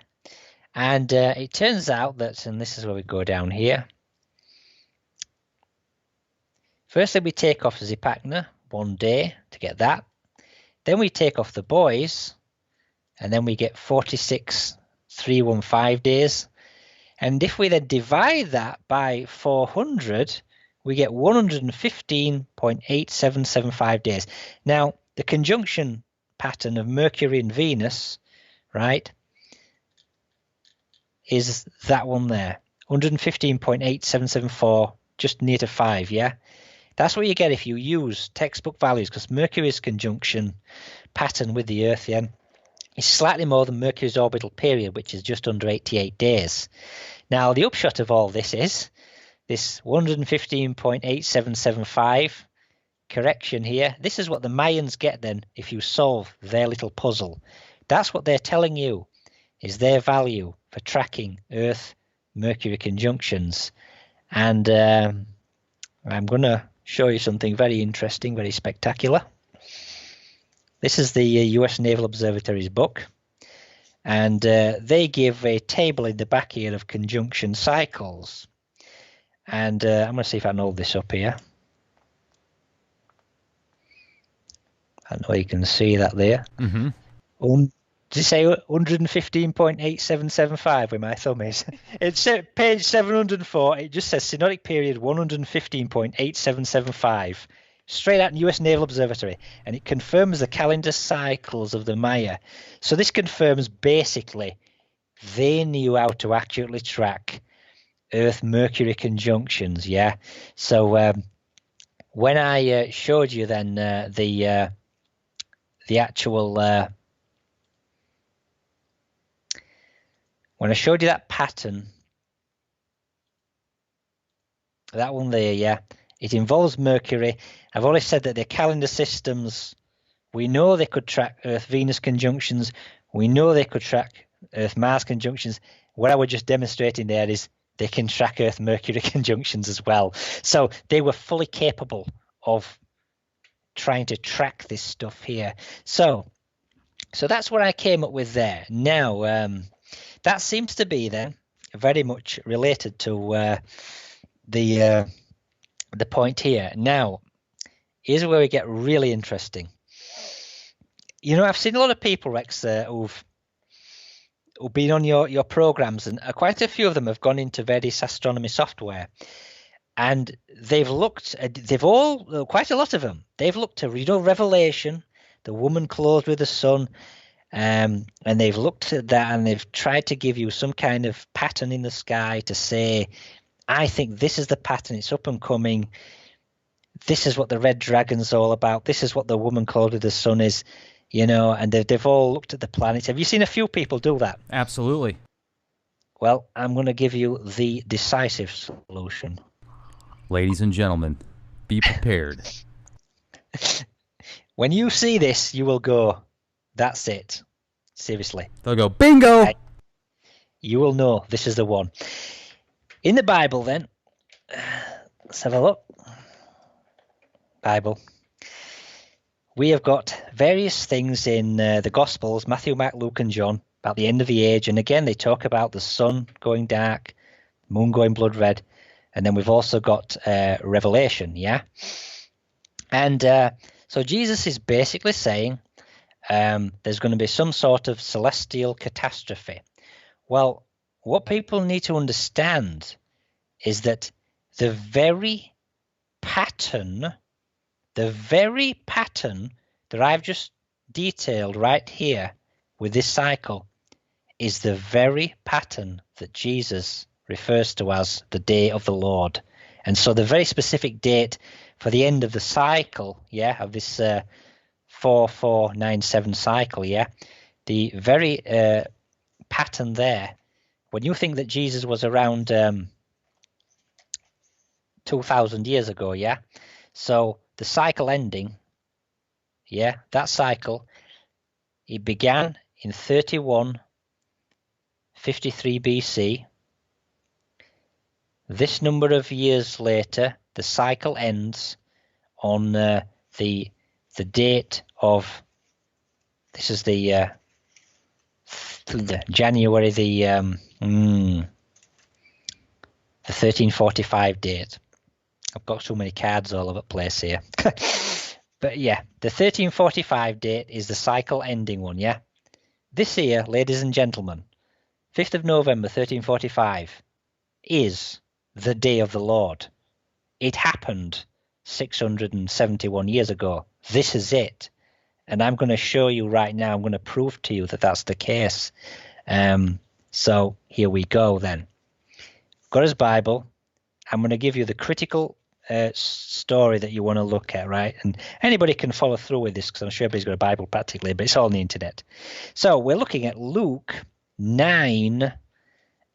And it turns out that, and this is where we go down here, firstly we take off Zipacna 1 day to get that. Then we take off the boys, and then we get 46,315 days. And if we then divide that by 400, we get 115.8775 days. Now, the conjunction pattern of Mercury and Venus, right, is that one there, 115.8774, just near to 5, yeah? That's what you get if you use textbook values, because Mercury's conjunction pattern with the Earth, yeah, is slightly more than Mercury's orbital period, which is just under 88 days. Now, the upshot of all this is this 115.8775 correction here. This is what the Mayans get then if you solve their little puzzle. That's what they're telling you is their value for tracking Earth-Mercury conjunctions. And I'm going to show you something very interesting, very spectacular. This is the US Naval Observatory's book. And they give a table in the back here of conjunction cycles. And I'm going to see if I can hold this up here. I know you can see that there. Mm-hmm. Did you say 115.8775 where my thumb is? It's page 704. It just says synodic period 115.8775. Straight out in US Naval Observatory, and it confirms the calendar cycles of the Maya. So this confirms basically they knew how to accurately track Earth-Mercury conjunctions, yeah? So when I showed you then the actual... when I showed you that pattern, that one there, yeah, it involves Mercury. I've already said that the calendar systems, we know they could track Earth-Venus conjunctions. We know they could track Earth-Mars conjunctions. What I was just demonstrating there is they can track Earth-Mercury conjunctions as well. So they were fully capable of trying to track this stuff here. So that's what I came up with there. Now, that seems to be then very much related to the point here. Now, here's where we get really interesting. You know, I've seen a lot of people, Rex, who've been on your programs, and quite a few of them have gone into various astronomy software, and they've looked at, quite a lot of them, they've looked at, Revelation, the woman clothed with the sun, and they've looked at that and they've tried to give you some kind of pattern in the sky to say, I think this is the pattern, it's up and coming. This is what the red dragon's all about. This is what the woman clothed with the sun is, you know, and they've all looked at the planets. Have you seen a few people do that? Absolutely. Well, I'm going to give you the decisive solution. Ladies and gentlemen, be prepared. When you see this, you will go, that's it. Seriously. They'll go, bingo! You will know this is the one. In the Bible, then, let's have a look. Bible. We have got various things in the Gospels, Matthew, Mark, Luke, and John, about the end of the age. And again, they talk about the sun going dark, moon going blood red. And then we've also got Revelation, yeah? And so Jesus is basically saying there's going to be some sort of celestial catastrophe. Well, what people need to understand is that the very pattern The very pattern that I've just detailed right here with this cycle is the very pattern that Jesus refers to as the day of the Lord. And so the very specific date for the end of the cycle, of this 4497 cycle, the very pattern there, when you think that Jesus was around 2,000 years ago, so the cycle ending, that cycle, it began in 3153 BC. This number of years later, the cycle ends on the date of, this is the January the 1345 date. I've got so many cards all over the place here. But yeah, the 1345 date is the cycle ending one, This year, ladies and gentlemen, 5th of November 1345 is the day of the Lord. It happened 671 years ago. This is it. And I'm going to show you right now, I'm going to prove to you that that's the case. So here we go then. Got his Bible. I'm going to give you the critical story that you want to look at, right? And anybody can follow through with this because I'm sure everybody's got a Bible practically, but it's all on the internet. So we're looking at Luke 9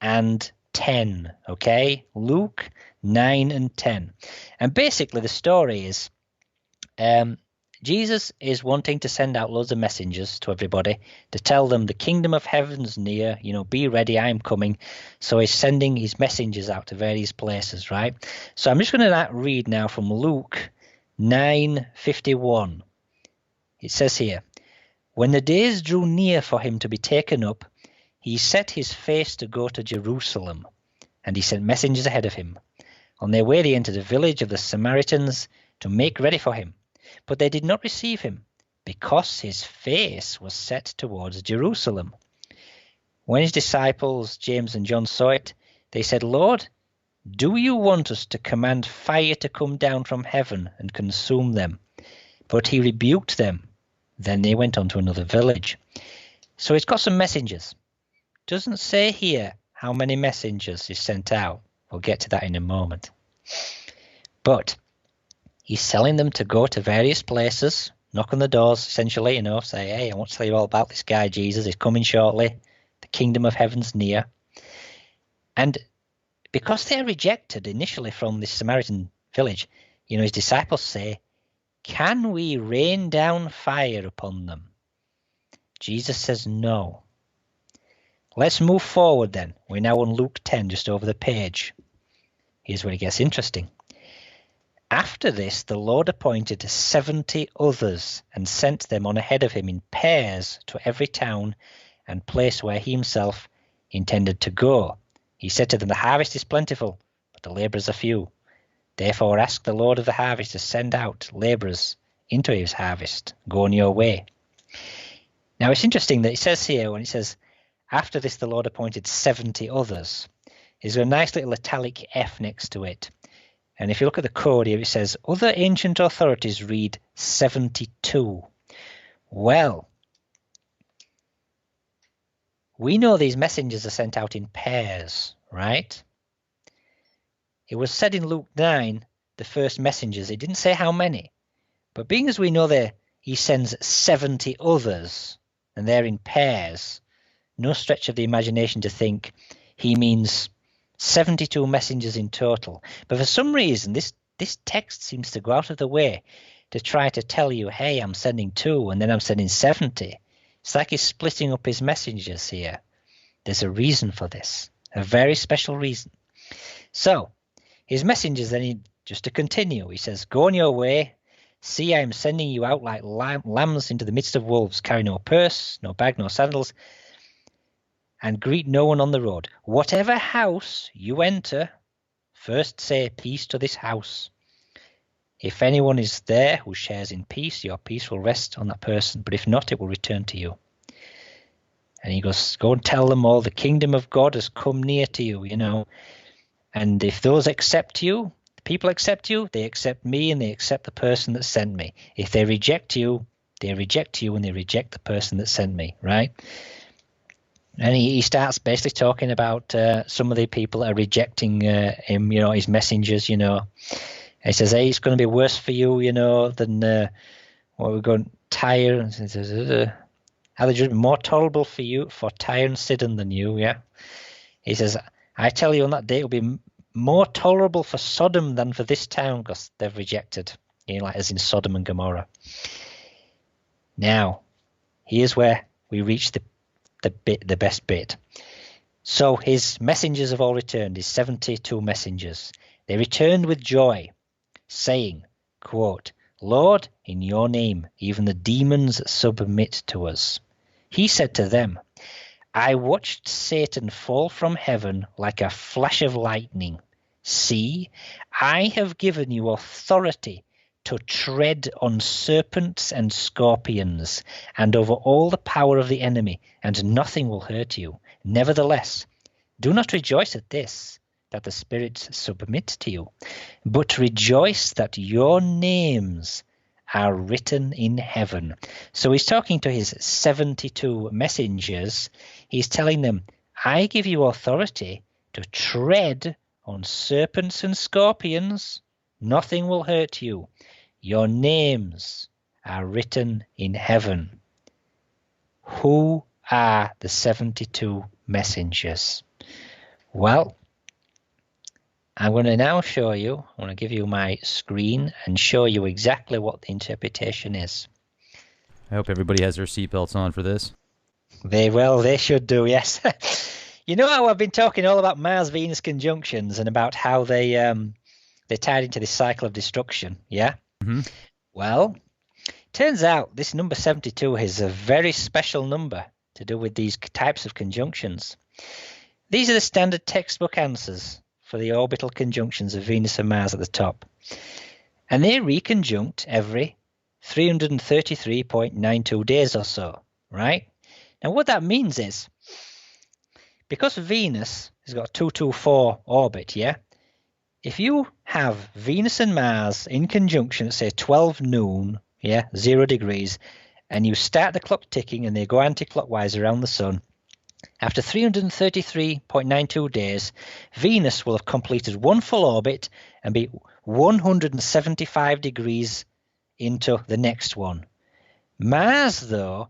and 10, okay? Luke 9 and 10. And basically the story is Jesus is wanting to send out loads of messengers to everybody to tell them the kingdom of heaven's near, be ready, I'm coming. So he's sending his messengers out to various places, right? So I'm just going to read now from Luke 9:51. It says here, when the days drew near for him to be taken up, he set his face to go to Jerusalem, and he sent messengers ahead of him. On their way they entered a village of the Samaritans to make ready for him. But they did not receive him, because his face was set towards Jerusalem. When his disciples, James and John, saw it, they said, Lord, do you want us to command fire to come down from heaven and consume them? But he rebuked them. Then they went on to another village. So he's got some messengers. Doesn't say here how many messengers he sent out. We'll get to that in a moment. But he's telling them to go to various places, knock on the doors, essentially, say, hey, I want to tell you all about this guy, Jesus. He's coming shortly. The kingdom of heaven's near. And because they're rejected initially from this Samaritan village, his disciples say, can we rain down fire upon them? Jesus says no. Let's move forward then. We're now on Luke 10, just over the page. Here's where it gets interesting. After this, the Lord appointed 70 others and sent them on ahead of him in pairs to every town and place where he himself intended to go. He said to them, the harvest is plentiful, but the laborers are few. Therefore ask the Lord of the harvest to send out laborers into his harvest. Go on your way. Now it's interesting that it says here, when it says, after this the Lord appointed 70 others, there's a nice little italic F next to it. And if you look at the code here, it says, other ancient authorities read 72. Well, we know these messengers are sent out in pairs, right? It was said in Luke 9, the first messengers, it didn't say how many. But being as we know there, he sends 70 others, and they're in pairs, no stretch of the imagination to think he means 72 messengers in total. But for some reason, this text seems to go out of the way to try to tell you, hey, I'm sending 2 and then I'm sending 70. It's like he's splitting up his messengers here. There's a reason for this, a very special reason. So his messengers then, just to continue, he says, go on your way. See, I am sending you out like lambs into the midst of wolves. Carry no purse, no bag, no sandals, and greet no one on the road. Whatever house you enter, first say peace to this house. If anyone is there who shares in peace, your peace will rest on that person, but if not, it will return to you. And he goes, go and tell them all, the kingdom of God has come near to you, And if those accept you, People accept you, they accept me, and they accept the person that sent me. If they reject you, they reject you and they reject the person that sent me, right? And he starts basically talking about some of the people that are rejecting him, his messengers, He says, hey, it's going to be worse for you, than what we're going Tyre. How the judgment more tolerable for you, for Tyre and Sidon than you, yeah? He says, I tell you on that day it will be more tolerable for Sodom than for this town, because they've rejected, like as in Sodom and Gomorrah. Now, here's where we reach the best bit. So his messengers have all returned, his 72 messengers. They returned with joy, saying, quote, Lord, in your name, even the demons submit to us. He said to them, I watched Satan fall from heaven like a flash of lightning. See, I have given you authority to tread on serpents and scorpions, and over all the power of the enemy, and nothing will hurt you. Nevertheless, do not rejoice at this, that the spirits submit to you, but rejoice that your names are written in heaven. So he's talking to his 72 messengers. He's telling them, I give you authority to tread on serpents and scorpions. Nothing will hurt you. Your names are written in heaven. Who are the 72 messengers? Well, I'm going to now show you, I want to give you my screen and show you exactly what the interpretation is. I hope everybody has their seatbelts on for this. They should do, yes. You know how I've been talking all about Mars-Venus conjunctions and about how they're tied into this cycle of destruction, yeah? Mm-hmm. Well, turns out this number 72 is a very special number to do with these types of conjunctions. These are the standard textbook answers for the orbital conjunctions of Venus and Mars at the top. And they reconjunct every 333.92 days or so, right? Now what that means is, because Venus has got a 224 orbit, yeah? If you have Venus and Mars in conjunction at, say, 12 noon, yeah, 0 degrees, and you start the clock ticking and they go anti-clockwise around the sun, after 333.92 days, Venus will have completed one full orbit and be 175 degrees into the next one. Mars, though,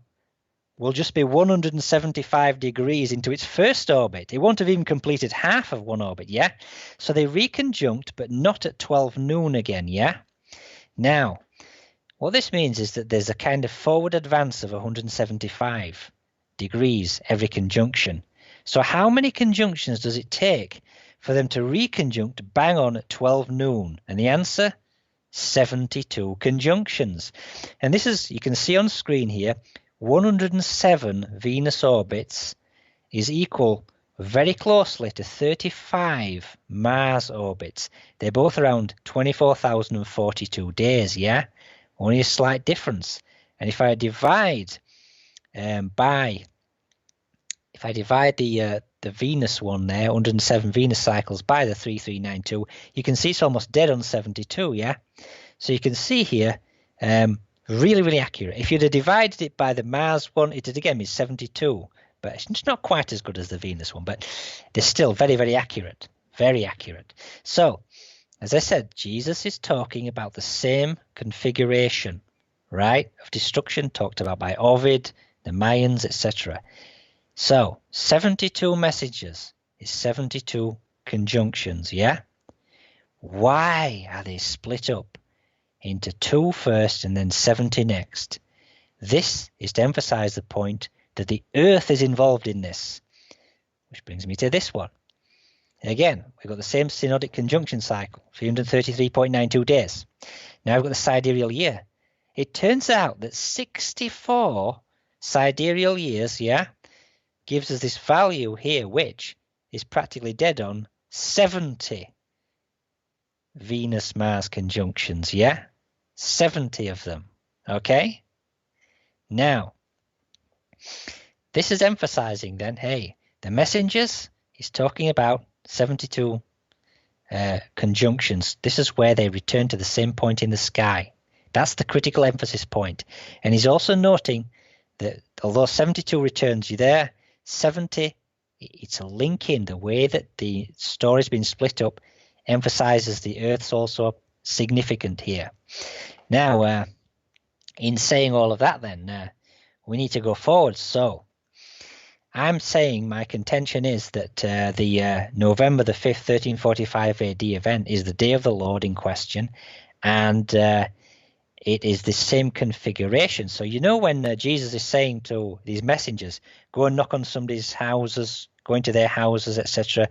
will just be 175 degrees into its first orbit. It won't have even completed half of one orbit, yeah? So they reconjunct, but not at 12 noon again, yeah? Now, what this means is that there's a kind of forward advance of 175 degrees every conjunction. So how many conjunctions does it take for them to reconjunct bang on at 12 noon? And the answer, 72 conjunctions. And this is, you can see on screen here, 107 Venus orbits is equal very closely to 35 Mars orbits. They're both around 24,042 days, yeah? Only a slight difference. And if I divide the Venus one there, 107 Venus cycles by the 3392, you can see it's almost dead on 72, yeah? So you can see here, really, really accurate. If you'd have divided it by the Mars one, it'd again be 72. But it's not quite as good as the Venus one, but they're still very, very accurate. Very accurate. So, as I said, Jesus is talking about the same configuration, right, of destruction talked about by Ovid, the Mayans, etc. So, 72 messages is 72 conjunctions, yeah? Why are they split up into 2 first and then 70 next? This is to emphasize the point that the Earth is involved in this. Which brings me to this one. Again, we've got the same synodic conjunction cycle, 333.92 days. Now we've got the sidereal year. It turns out that 64 sidereal years, yeah, gives us this value here, which is practically dead on 70 Venus-Mars conjunctions, yeah? 70 of them, okay? Now, this is emphasizing then, hey, the messengers is talking about 72 conjunctions, this is where they return to the same point in the sky. That's the critical emphasis point. And he's also noting that although 72 returns you there, 70, it's a link in the way that the story's been split up, emphasizes the Earth's also significant here. Now, in saying all of that, then we need to go forward. So I'm saying my contention is that the November the 5th, 1345 AD event is the day of the Lord in question, and it is the same configuration. So when Jesus is saying to these messengers, go and knock on somebody's houses, go into their houses, etc.,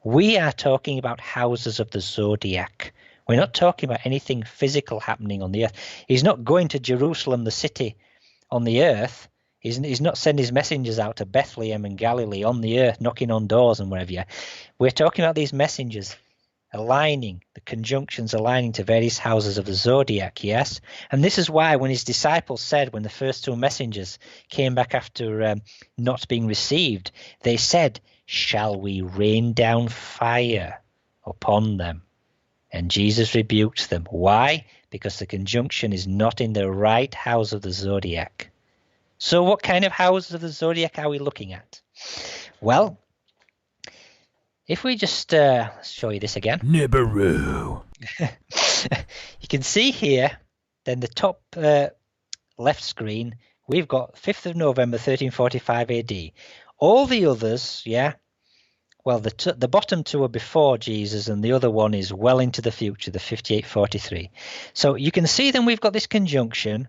we are talking about houses of the zodiac. We're not talking about anything physical happening on the earth. He's not going to Jerusalem, the city on the earth. He's not sending his messengers out to Bethlehem and Galilee on the earth, knocking on doors and wherever. We're talking about these messengers aligning, the conjunctions aligning to various houses of the zodiac, yes? And this is why when his disciples said, when the first two messengers came back after not being received, they said, shall we rain down fire upon them? And Jesus rebuked them. Why? Because the conjunction is not in the right house of the zodiac. So what kind of houses of the zodiac are we looking at? Well, if we just show you this again. Nibiru. You can see here, then the top left screen, we've got 5th of November, 1345 AD. All the others, well, the bottom two are before Jesus, and the other one is well into the future, the 5843. So you can see then we've got this conjunction.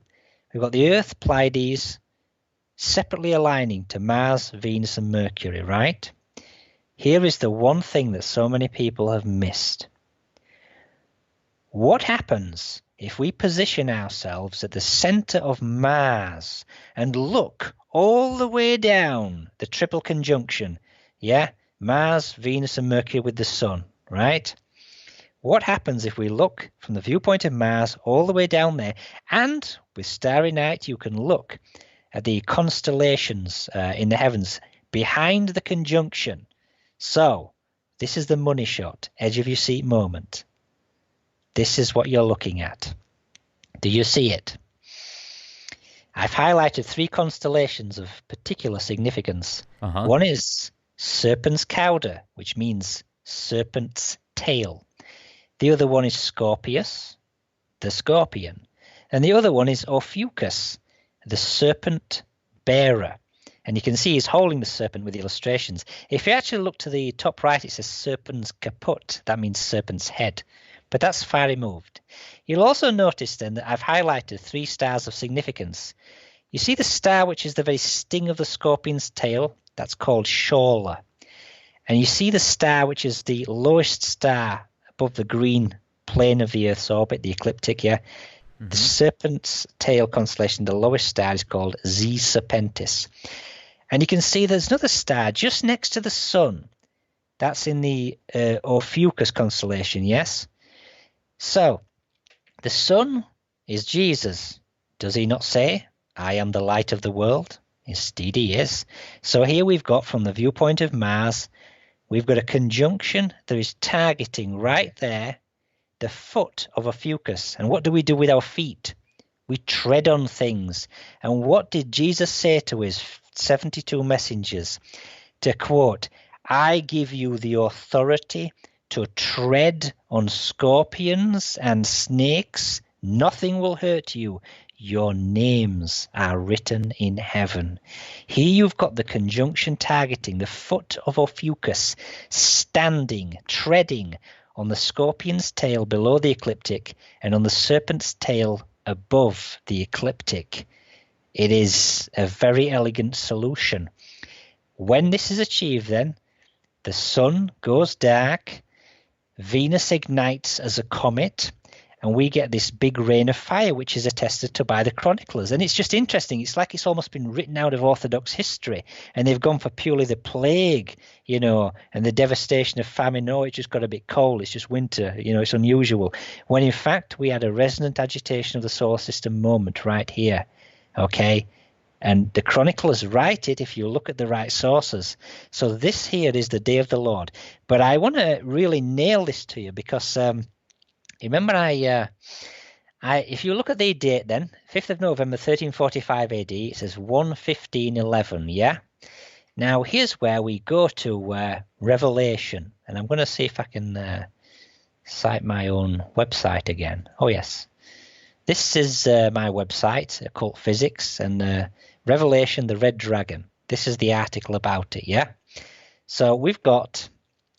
We've got the Earth, Pleiades, separately aligning to Mars, Venus, and Mercury, right? Here is the one thing that so many people have missed. What happens if we position ourselves at the center of Mars and look all the way down the triple conjunction, Mars, Venus, and Mercury with the Sun, right? What happens if we look from the viewpoint of Mars all the way down there, and with Starry Night you can look at the constellations in the heavens behind the conjunction. So this is the money shot, edge of your seat moment. This is what you're looking at. Do you see it? I've highlighted 3 constellations of particular significance. One is Serpent's Cauda, which means serpent's tail. The other one is Scorpius, the scorpion. And the other one is Ophiuchus, the serpent bearer. And you can see he's holding the serpent with the illustrations. If you actually look to the top right, it says serpent's caput. That means serpent's head. But that's far removed. You'll also notice then that I've highlighted 3 stars of significance. You see the star which is the very sting of the scorpion's tail? That's called Shola. And you see the star which is the lowest star above the green plane of the Earth's orbit, the ecliptic, The serpent's tail constellation, the lowest star, is called Z Serpentis. And you can see there's another star just next to the sun. That's in the Ophiuchus constellation, yes? So, the sun is Jesus. Does he not say, I am the light of the world? Indeed he is. So here we've got, from the viewpoint of Mars, we've got a conjunction that is targeting right there the foot of Ophiuchus. And what do we do with our feet? We tread on things. And what did Jesus say to his 72 messengers? To quote, I give you the authority to tread on scorpions and snakes. Nothing will hurt you. Your names are written in heaven. Here you've got the conjunction targeting the foot of Ophiuchus, standing, treading on the scorpion's tail below the ecliptic and on the serpent's tail above the ecliptic. It is a very elegant solution. When this is achieved then, the sun goes dark, Venus ignites as a comet, and we get this big rain of fire, which is attested to by the chroniclers. And it's just interesting. It's like it's almost been written out of Orthodox history, and they've gone for purely the plague, and the devastation of famine. No, it just got a bit cold. It's just winter. It's unusual. When in fact, we had a resonant agitation of the solar system moment right here. Okay? And the chroniclers write it if you look at the right sources. So this here is the day of the Lord. But I want to really nail this to you because remember if you look at the date then, 5th of November 1345 AD, it says 1:15:11, yeah? Now here's where we go to Revelation. And I'm going to see if I can cite my own website again. Oh, yes. This is my website, Occult Physics, and Revelation, the Red Dragon. This is the article about it, yeah? So we've got,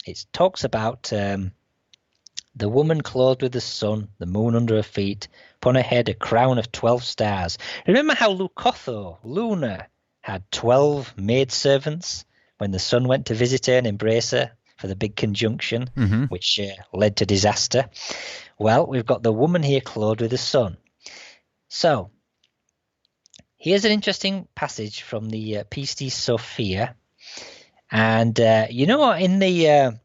it talks about the woman clothed with the sun, the moon under her feet, upon her head a crown of 12 stars. Remember how Luna, had 12 maidservants when the sun went to visit her and embrace her for the big conjunction, which led to disaster? Well, we've got the woman here clothed with the sun. So, here's an interesting passage from the Pistis Sophia. And you know what? In the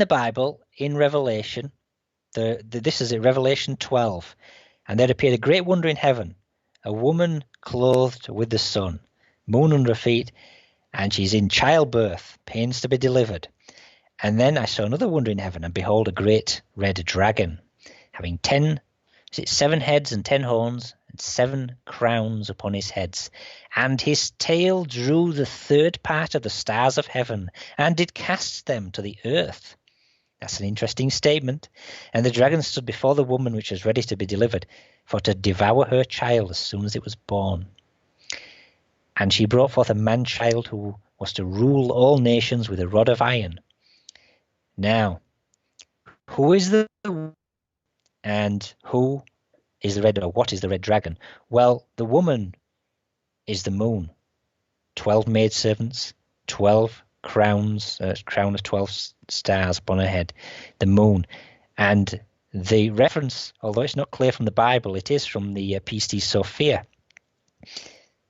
Bible, in Revelation, this is it, Revelation 12. And there appeared a great wonder in heaven, a woman clothed with the sun, moon under her feet, and she's in childbirth, pains to be delivered. And then I saw another wonder in heaven, and behold, a great red dragon, having 7 heads and 10 horns, and 7 crowns upon his heads. And his tail drew the 3rd part of the stars of heaven, and did cast them to the earth. That's an interesting statement. And the dragon stood before the woman which was ready to be delivered, for to devour her child as soon as it was born. And she brought forth a man-child who was to rule all nations with a rod of iron. Now, who is the and who is the red, or what is the red dragon? Well, the woman is the moon. 12 maidservants, 12 crowns, crown of 12 stars upon her head, the moon. And the reference, although it's not clear from the Bible, it is from the Pistis Sophia.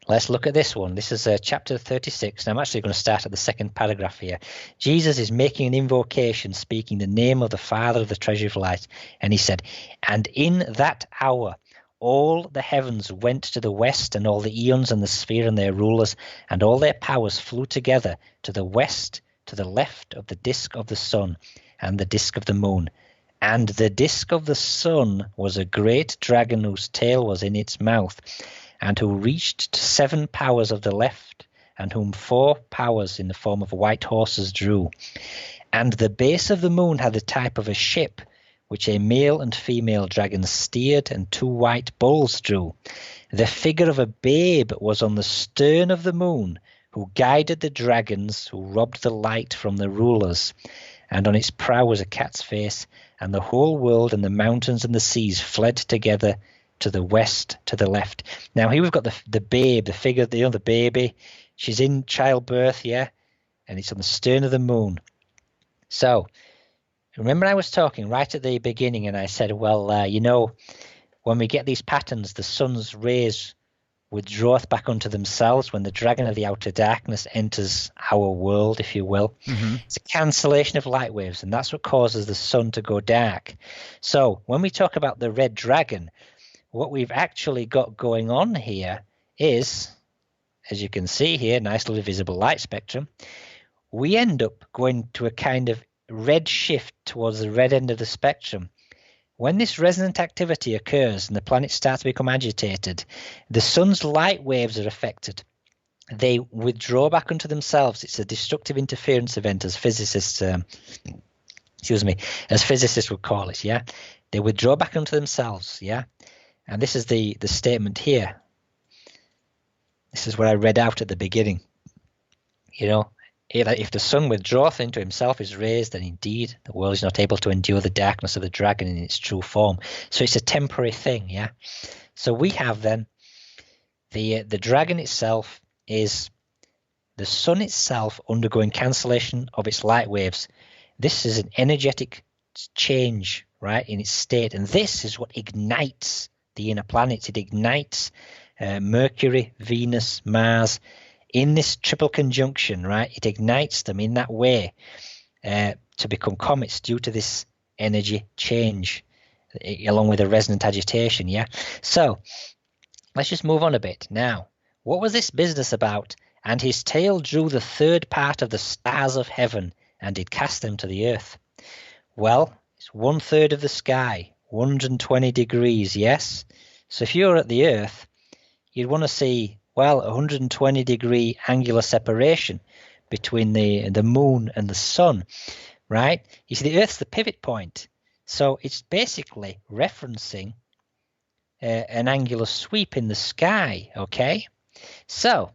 Let's look at this one. This is chapter 36. And I'm actually going to start at the 2nd paragraph here. Jesus is making an invocation, speaking the name of the Father of the treasure of light. And he said, and in that hour all the heavens went to the west, and all the eons and the sphere and their rulers, and all their powers flew together to the west, to the left of the disk of the sun and the disk of the moon. And the disk of the sun was a great dragon whose tail was in its mouth, and who reached to 7 powers of the left, and whom 4 powers in the form of white horses drew. And the base of the moon had the type of a ship, which a male and female dragon steered, and 2 white bulls drew. The figure of a babe was on the stern of the moon, who guided the dragons, who robbed the light from the rulers. And on its prow was a cat's face, and the whole world and the mountains and the seas fled together to the west, to the left. Now here we've got the babe, the figure, the baby. She's in childbirth, yeah, and it's on the stern of the moon. So remember I was talking right at the beginning, and I said, well, when we get these patterns, the sun's rays withdraweth back unto themselves when the dragon of the outer darkness enters our world, if you will. It's a cancellation of light waves, and that's what causes the sun to go dark. So when we talk about the red dragon, what we've actually got going on here is, as you can see here, nice little visible light spectrum, we end up going to a kind of red shift towards the red end of the spectrum. When this resonant activity occurs and the planets start to become agitated, the sun's light waves are affected. They withdraw back unto themselves. It's a destructive interference event, as physicists, as physicists would call it, yeah? They withdraw back unto themselves, yeah? And this is the statement here. This is what I read out at the beginning. If the sun withdraweth into himself his rays, then indeed the world is not able to endure the darkness of the dragon in its true form. So it's a temporary thing, yeah? So we have then the dragon itself is the sun itself undergoing cancellation of its light waves. This is an energetic change, right, in its state. And this is what ignites the inner planets. It ignites Mercury, Venus, Mars in this triple conjunction, right? It ignites them in that way to become comets due to this energy change, along with a resonant agitation, yeah? So let's just move on a bit. Now, What was this business about? And his tail drew the third part of the stars of heaven, and did cast them to the earth. Well, it's 1/3 of the sky, 120 degrees, yes? So if you're at the earth, you'd want to see, well, 120-degree angular separation between the moon and the sun, right? You see, the Earth's the pivot point. So it's basically referencing an angular sweep in the sky, okay? So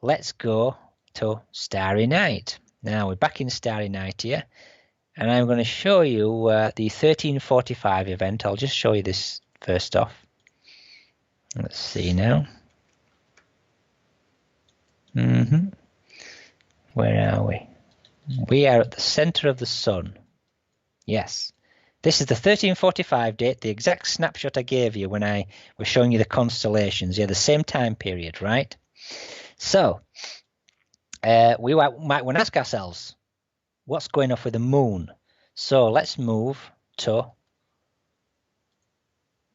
let's go to Starry Night. Now we're back in Starry Night here, and I'm going to show you the 1345 event. I'll just show you this first off. Let's see now. Where are we? We are at the center of the sun. Yes. This is the 1345 date, the exact snapshot I gave you when I was showing you the constellations. Yeah, the same time period, right? So, we might want to ask ourselves, what's going off with the moon? So let's move to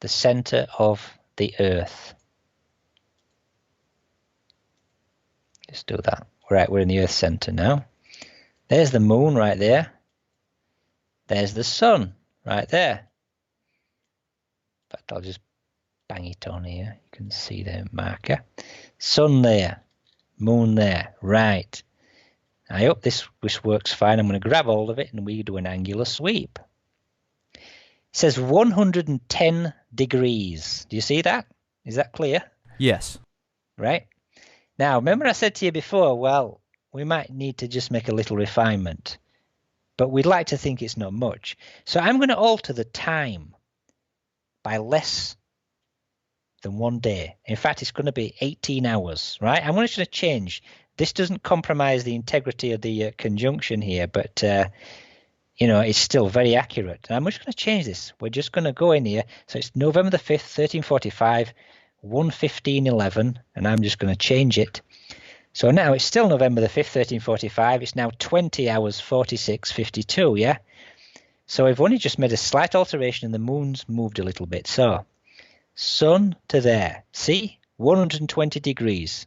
the center of the Earth. Let's do that. Right, we're in the Earth center now. There's the moon right there. There's the sun right there. In fact, I'll just bang it on here. You can see the marker. Sun there. Moon there. Right. I hope this works fine. I'm going to grab hold of it and we do an angular sweep. It says 110 degrees. Do you see that? Is that clear? Yes. Right. Now, remember I said to you before, well, we might need to just make a little refinement, but we'd like to think it's not much. So I'm going to alter the time by less than 1 day. In fact, it's going to be 18 hours, right? I'm just going to change. This doesn't compromise the integrity of the conjunction here, but, you know, it's still very accurate. And I'm just going to change this. We're just going to go in here. So it's November the 5th, 1345, 1:15:11, and I'm just going to change it. So now it's still November the 5th, 1345. It's now 20 hours 46:52, yeah? So I've only just made a slight alteration and the moon's moved a little bit. So sun to there. See? 120 degrees.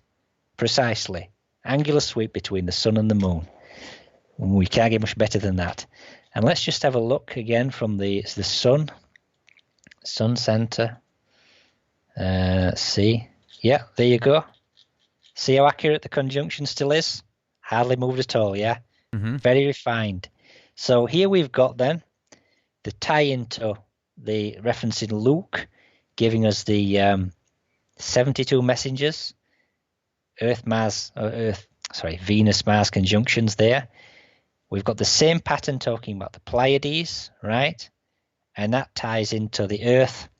Precisely. Angular sweep between the sun and the moon. We can't get much better than that. And let's just have a look again from the sun. Sun center. See? Yeah, there you go. See how accurate the conjunction still is? Hardly moved at all, yeah? Very refined. So here we've got then the tie into the reference in Luke, giving us the 72 messengers, Venus-Mars conjunctions there. We've got the same pattern talking about the Pleiades, right? And that ties into the Earth,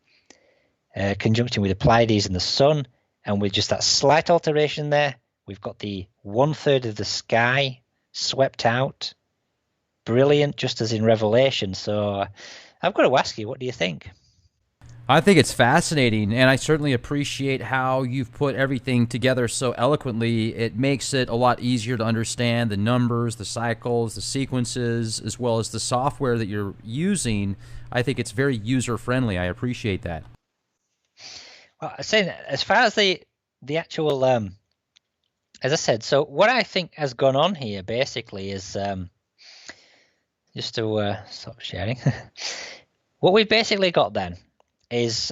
conjuncting with the Pleiades and the Sun. And with just that slight alteration there, we've got the 1/3 of the sky swept out. Brilliant, just as in Revelation. So I've got to ask you, what do you think? I think it's fascinating, and I certainly appreciate how you've put everything together so eloquently. It makes it a lot easier to understand the numbers, the cycles, the sequences, as well as the software that you're using. I think it's very user-friendly. I appreciate that. Well, I say as far as the actual, as I said, so what I think has gone on here basically is, just to stop sharing, what we've basically got then is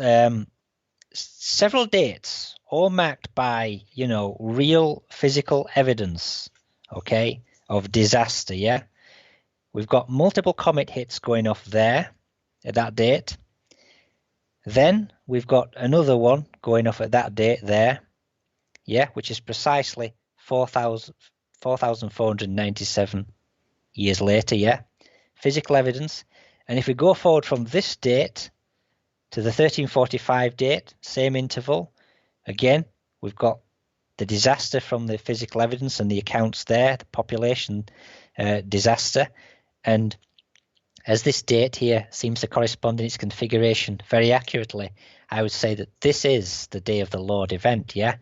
several dates, all marked by, you know, real physical evidence, okay, of disaster, yeah? We've got multiple comet hits going off there at that date. Then we've got another one going off at that date there, yeah, which is precisely 4,497 years later, yeah, physical evidence. And if we go forward from this date to the 1345 date, same interval, again, we've got the disaster from the physical evidence and the accounts there, the population disaster. And as this date here seems to correspond in its configuration very accurately, I would say that this is the Day of the Lord event, yeah?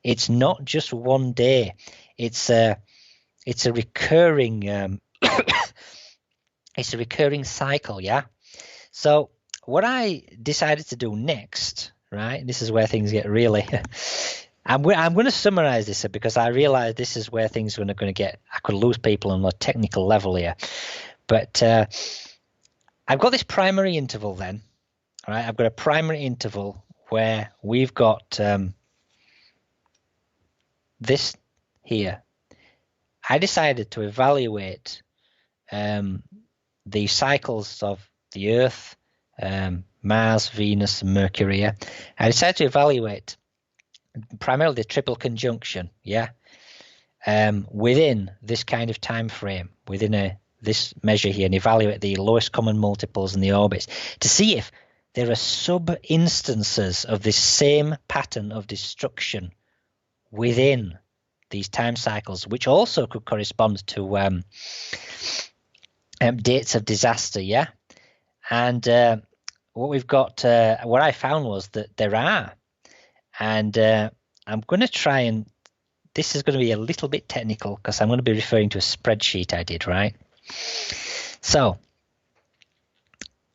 It's not just 1 day. It's a recurring it's a recurring cycle, yeah? So what I decided to do next, right, this is where things get really I'm going to summarize this because I realize this is where things are going to get. I could lose people on a technical level here, but I've got this primary interval. Then, all right, I've got a primary interval where we've got this here. I decided to evaluate the cycles of the Earth, Mars, Venus, and Mercury. I decided to evaluate primarily the triple conjunction, within this kind of time frame, within this measure here, and evaluate the lowest common multiples and the orbits to see if there are sub-instances of this same pattern of destruction within these time cycles, which also could correspond to dates of disaster, and what we've got, what I found was that there are, and I'm going to try and, this is going to be a little bit technical because I'm going to be referring to a spreadsheet I did, right? So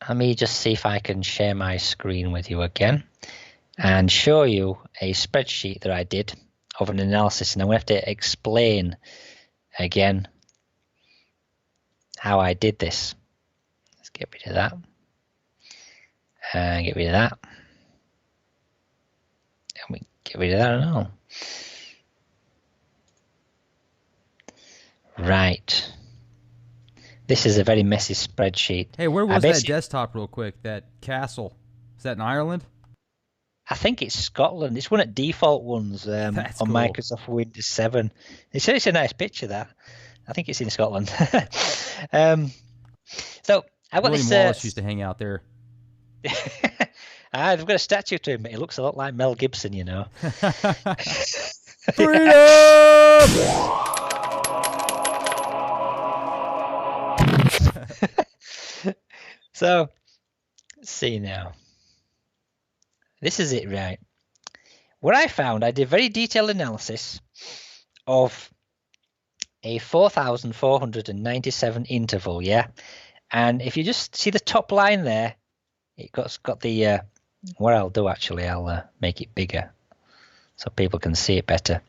let me just see if I can share my screen with you again and show you a spreadsheet that I did of an analysis, and I'm going to have to explain again how I did this. Let's get rid of that. And get rid of that. And we get rid of that and all. Right. This is a very messy spreadsheet. Hey, where was that desktop real quick? That castle. Is that in Ireland? I think it's Scotland. It's one of the default ones on cool. Microsoft Windows 7. It's a nice picture, that. I think it's in Scotland. So I've got William Wallace used to hang out there. I've got a statue to him. He looks a lot like Mel Gibson, you know. Freedom! So, let's see now. This is it, right? What I found, I did very detailed analysis of a 4,497 interval, and if you just see the top line there, it's got the what I'll do, actually, I'll make it bigger so people can see it better.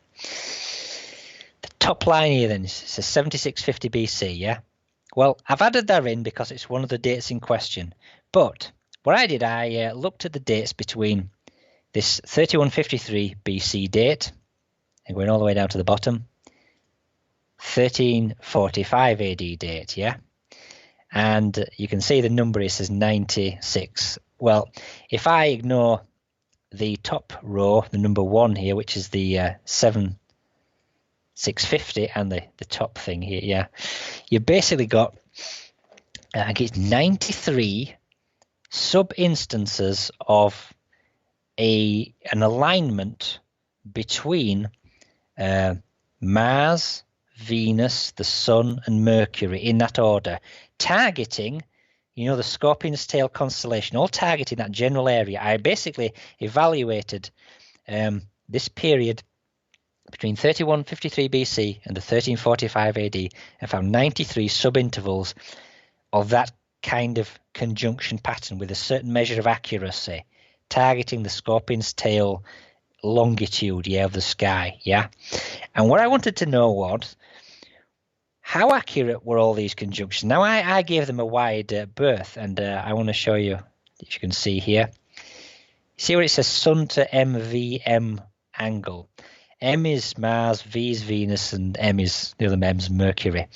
The top line here then says 7650 BC, Well, I've added that in because it's one of the dates in question. But what I did, I looked at the dates between this 3153 BC date, and going all the way down to the bottom, 1345 AD date, And you can see the number here says 96. Well, if I ignore the top row, the number 1 here, which is the 7650, and the top thing here, you basically got, I guess, 93 sub-instances of an alignment between Mars, Venus, the Sun, and Mercury in that order, targeting, the Scorpion's Tail constellation, all targeting that general area. I basically evaluated this period between 3153 BC and the 1345 AD and found 93 subintervals of that kind of conjunction pattern with a certain measure of accuracy, targeting the Scorpion's Tail longitude, of the sky, And what I wanted to know was, how accurate were all these conjunctions? Now, I gave them a wide berth, and I want to show you, if you can see here. See where it says Sun to MVM angle. M is Mars, V is Venus, and M is, the other M's Mercury.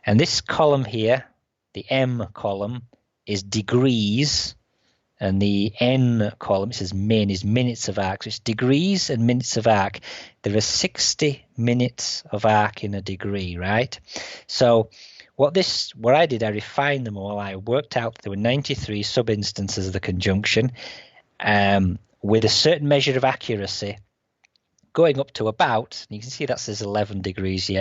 And this column here, the M column, is degrees, and the N column, it says min, is minutes of arc. So it's degrees and minutes of arc. There are 60 minutes of arc in a degree, right? So what I did, I refined them all. I worked out that there were 93 sub-instances of the conjunction with a certain measure of accuracy, going up to about, you can see that says 11 degrees,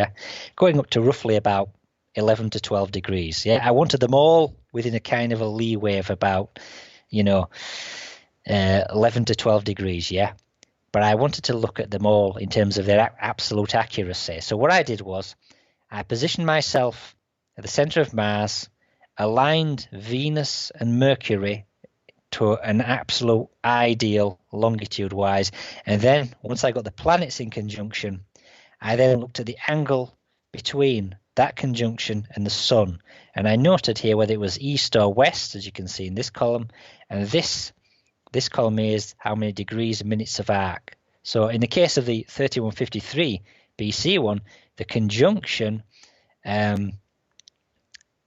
going up to roughly about 11 to 12 degrees. I wanted them all within a kind of a leeway of about 11 to 12 degrees, But I wanted to look at them all in terms of their absolute accuracy. So what I did was I positioned myself at the center of Mars, aligned Venus and Mercury to an absolute ideal longitude-wise. And then once I got the planets in conjunction, I then looked at the angle between that conjunction and the sun. And I noted here whether it was east or west, as you can see in this column. And this column is how many degrees and minutes of arc. So in the case of the 3153 BC one, the conjunction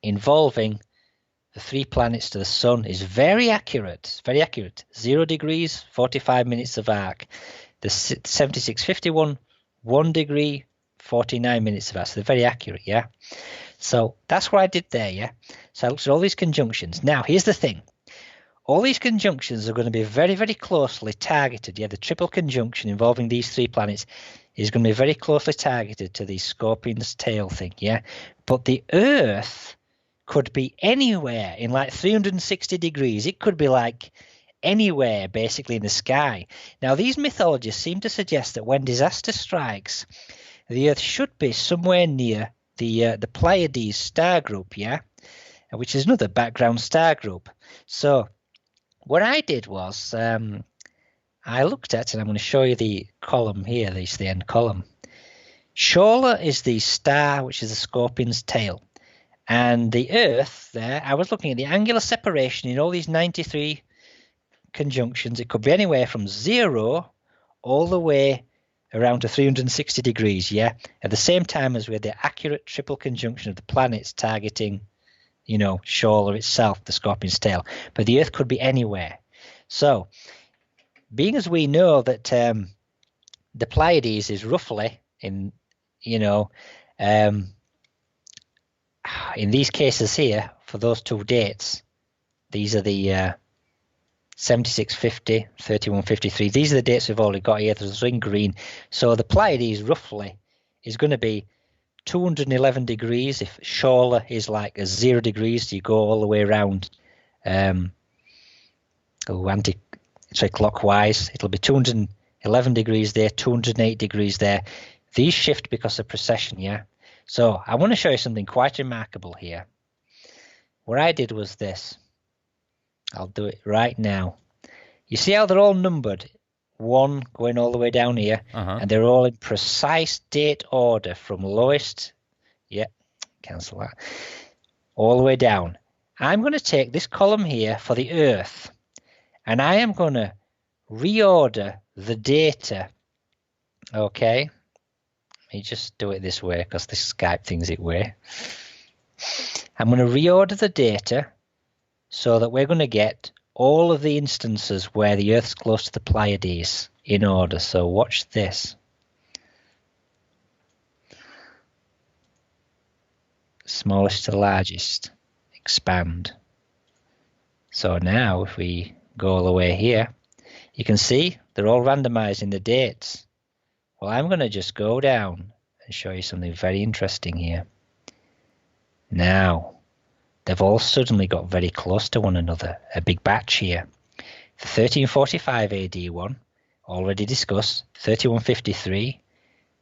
involving the 3 planets to the sun is very accurate. Very accurate. 0 degrees, 45 minutes of arc. The 7651, 1 degree, 49 minutes of arc. So they're very accurate, yeah? So that's what I did there, yeah? So I looked at all these conjunctions. Now, here's the thing. All these conjunctions are going to be very, very closely targeted. Yeah, the triple conjunction involving these 3 planets is going to be very closely targeted to the scorpion's tail thing, yeah? But the Earth could be anywhere in like 360 degrees. It could be like anywhere basically in the sky. Now, these mythologies seem to suggest that when disaster strikes, the Earth should be somewhere near the Pleiades star group, yeah, which is another background star group. So what I did was I looked at, and I'm going to show you the column here, this is the end column. Shola is the star, which is the scorpion's tail. And the Earth there, I was looking at the angular separation in all these 93 conjunctions. It could be anywhere from 0 all the way around to 360 degrees, yeah? At the same time as we had the accurate triple conjunction of the planets targeting, you know, Shola itself, the scorpion's tail. But the Earth could be anywhere. So, being as we know that the Pleiades is roughly in, you know, in these cases here, for those 2 dates, these are the 7650, 3153. These are the dates we've already got here. There's in green. So the Pleiades roughly is going to be 211 degrees. If Shola is like a 0 degrees, you go all the way around anti-clockwise. It'll be 211 degrees there, 208 degrees there. These shift because of precession, yeah? So I want to show you something quite remarkable here. What I did was this. I'll do it right now. You see how they're all numbered? 1 going all the way down here. And they're all in precise date order from lowest. Yeah, cancel that. All the way down. I'm going to take this column here for the Earth. And I am going to reorder the data. Okay. Let me just do it this way because this Skype thing's it way. I'm going to reorder the data so that we're going to get all of the instances where the Earth's close to the Pleiades in order. So watch this. Smallest to largest. Expand. So now if we go all the way here, you can see they're all randomized in the dates. Well, I'm going to just go down and show you something very interesting here. Now, they've all suddenly got very close to one another, a big batch here. The 1345 AD one, already discussed, 3153,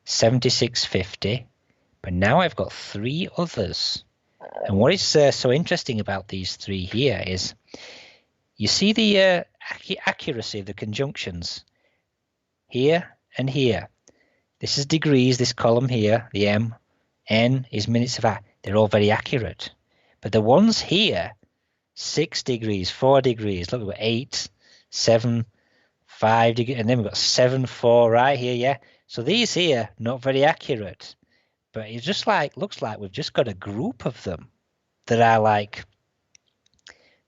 7650, but now I've got 3 others. And what is so interesting about these 3 here is, you see the accuracy of the conjunctions here and here. This is degrees, this column here, the M. N is minutes of hour. They're all very accurate. But the ones here, 6 degrees, 4 degrees, look, we've got 8, 7, 5 degrees, and then we've got 7, 4 right here, yeah? So these here, not very accurate. But it's just like, looks like we've just got a group of them that are like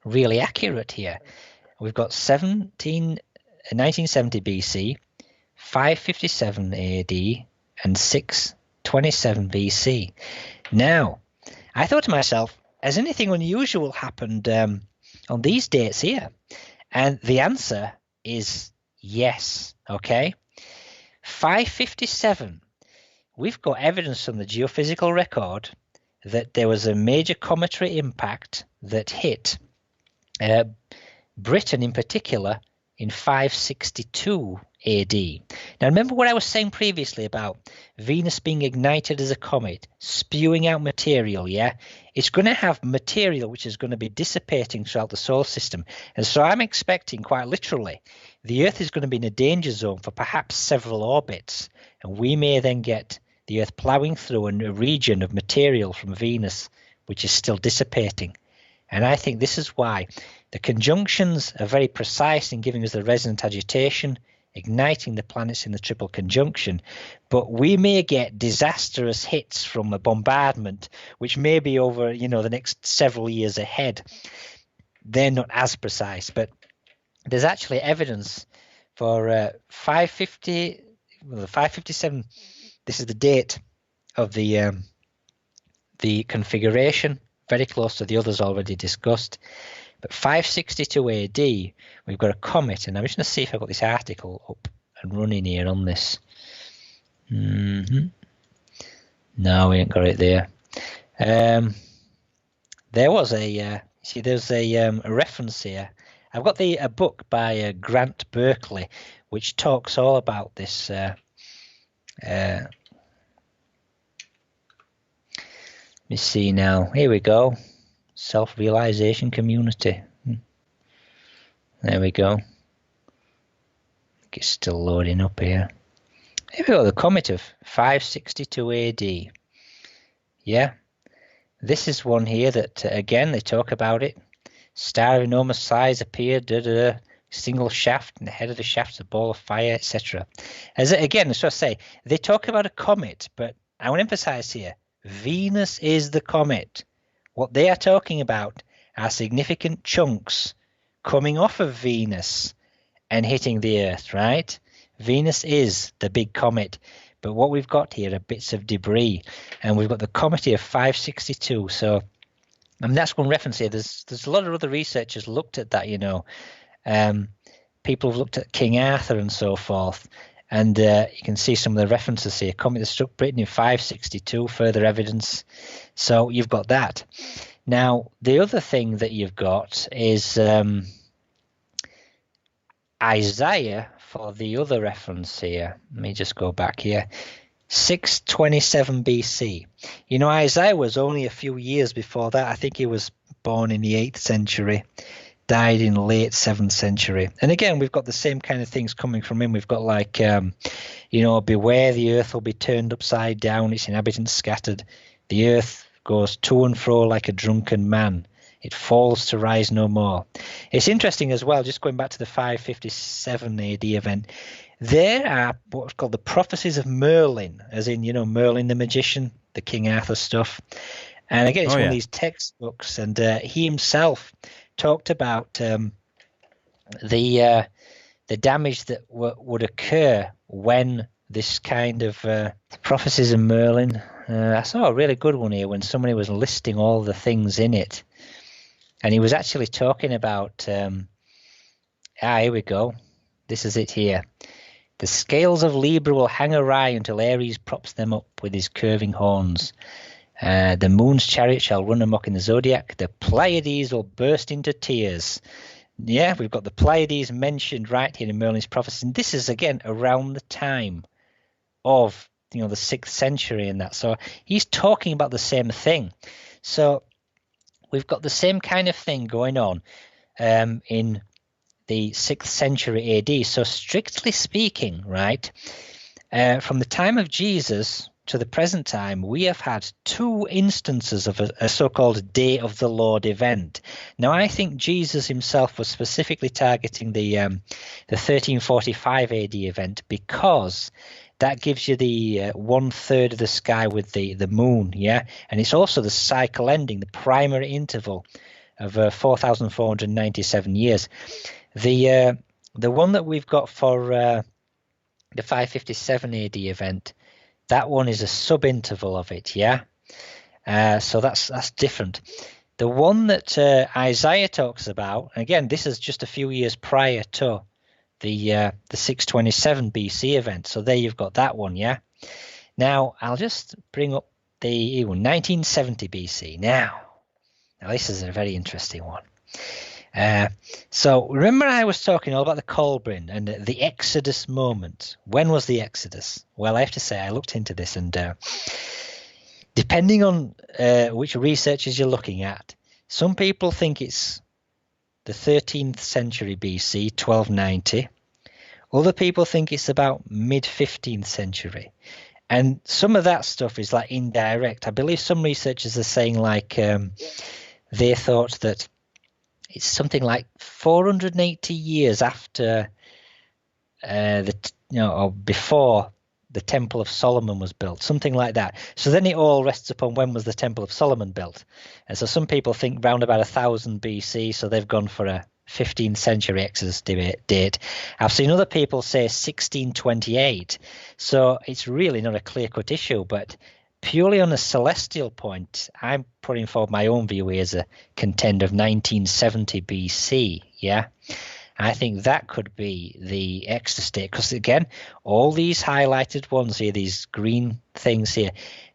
really accurate here. We've got 1970 BC, 557 AD, and 627 BC. Now, I thought to myself, has anything unusual happened on these dates here? And the answer is yes, okay? 557, we've got evidence from the geophysical record that there was a major cometary impact that hit Britain in particular in 562 AD. Now, remember what I was saying previously about Venus being ignited as a comet, spewing out material, yeah? It's going to have material which is going to be dissipating throughout the solar system. And so I'm expecting, quite literally, the Earth is going to be in a danger zone for perhaps several orbits. And we may then get the Earth ploughing through a region of material from Venus which is still dissipating. And I think this is why the conjunctions are very precise in giving us the resonant agitation, igniting the planets in the triple conjunction, but we may get disastrous hits from a bombardment, which may be over, the next several years ahead. They're not as precise, but there's actually evidence for 557. This is the date of the configuration, very close to the others already discussed. But 562 AD, we've got a comet, and I'm just going to see if I've got this article up and running here on this. No, we ain't got it there. There was there's a reference here. I've got a book by Grant Berkeley, which talks all about this. Let me see now. Here we go. Self-realization community. There we go. It's still loading up here. Here we go. The comet of 562 AD. Yeah. This is one here that, again, they talk about it. Star of enormous size appeared. Single shaft, and the head of the shaft is a ball of fire, etc. Again, as I say, they talk about a comet, but I want to emphasize here, Venus is the comet. What they are talking about are significant chunks coming off of Venus and hitting the Earth, right? Venus is the big comet, but what we've got here are bits of debris, and we've got the comet here 562. So, that's one reference here. There's a lot of other researchers looked at that, people have looked at King Arthur and so forth, and you can see some of the references here. Comet that struck Britain in 562, further evidence. So you've got that. Now, the other thing that you've got is Isaiah for the other reference here. Let me just go back here. 627 BC. Isaiah was only a few years before that. I think he was born in the 8th century. Died in late 7th century. And again, we've got the same kind of things coming from him. We've got beware the earth will be turned upside down, its inhabitants scattered. The earth goes to and fro like a drunken man. It falls to rise no more. It's interesting as well, just going back to the 557 AD event, there are what's called the prophecies of Merlin, as in, Merlin the magician, the King Arthur stuff. And again, it's one of these textbooks, and he himself talked about the damage that would occur when this kind of prophecies of Merlin. I saw a really good one here when somebody was listing all the things in it, and he was actually talking about. Here we go. This is it here. The scales of Libra will hang awry until Aries props them up with his curving horns. The moon's chariot shall run amok in the zodiac. The Pleiades will burst into tears. Yeah, we've got the Pleiades mentioned right here in Merlin's prophecy. And this is, again, around the time of, the 6th century and that. So he's talking about the same thing. So we've got the same kind of thing going on in the 6th century AD. So strictly speaking, right, from the time of Jesus to the present time, we have had 2 instances of a so-called Day of the Lord event. Now, I think Jesus himself was specifically targeting the 1345 AD event because that gives you the 1/3 of the sky with the moon, yeah? And it's also the cycle ending, the primary interval of 4,497 years. The one that we've got for the 557 AD event, that one is a sub-interval of it, yeah? So that's different. The one that Isaiah talks about, and again, this is just a few years prior to the 627 BC event. So there you've got that one, yeah? Now, I'll just bring up the 1970 BC. Now this is a very interesting one. So remember I was talking all about the Kolbrin and the Exodus moment. When was the Exodus? Well, I have to say I looked into this, and depending on which researchers you're looking at, some people think it's the 13th century BC, 1290. Other people think it's about mid-15th century. And some of that stuff is like indirect. I believe some researchers are saying like they thought that it's something like 480 years after or before the Temple of Solomon was built, something like that. So then it all rests upon when was the Temple of Solomon built. And so some people think round about 1000 BC, so they've gone for a 15th century Exodus date. I've seen other people say 1628. So it's really not a clear-cut issue, but purely on a celestial point, I'm putting forward my own view here as a contender of 1970 BC, yeah? I think that could be the Exodus date, because again, all these highlighted ones here, these green things here,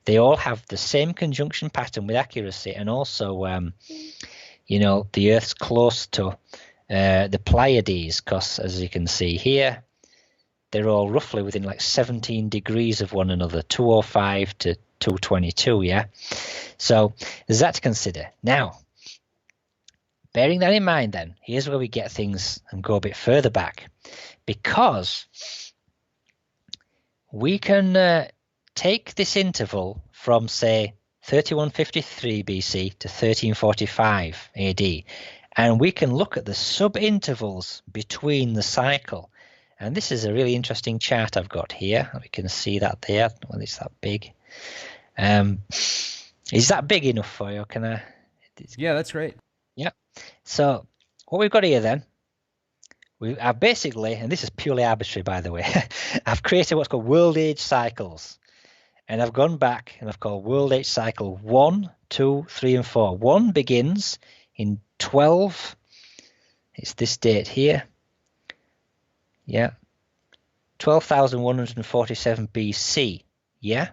they all have the same conjunction pattern with accuracy, and also, the Earth's close to the Pleiades, because as you can see here, they're all roughly within like 17 degrees of one another, 205 to 222, yeah? So there's that to consider. Now, bearing that in mind then, here's where we get things and go a bit further back, because we can take this interval from, say, 3153 BC to 1345 AD, and we can look at the sub-intervals between the cycle. And this is a really interesting chart I've got here. We can see that there. Well, it's that big. Is that big enough for you? Can I? Yeah, that's great. Yeah. So what we've got here then, I've basically, and this is purely arbitrary by the way, I've created what's called world age cycles. And I've gone back and I've called world age cycle 1, 2, 3, and 4. 1 begins in 12. It's this date here. Yeah. 12,147 BC. Yeah.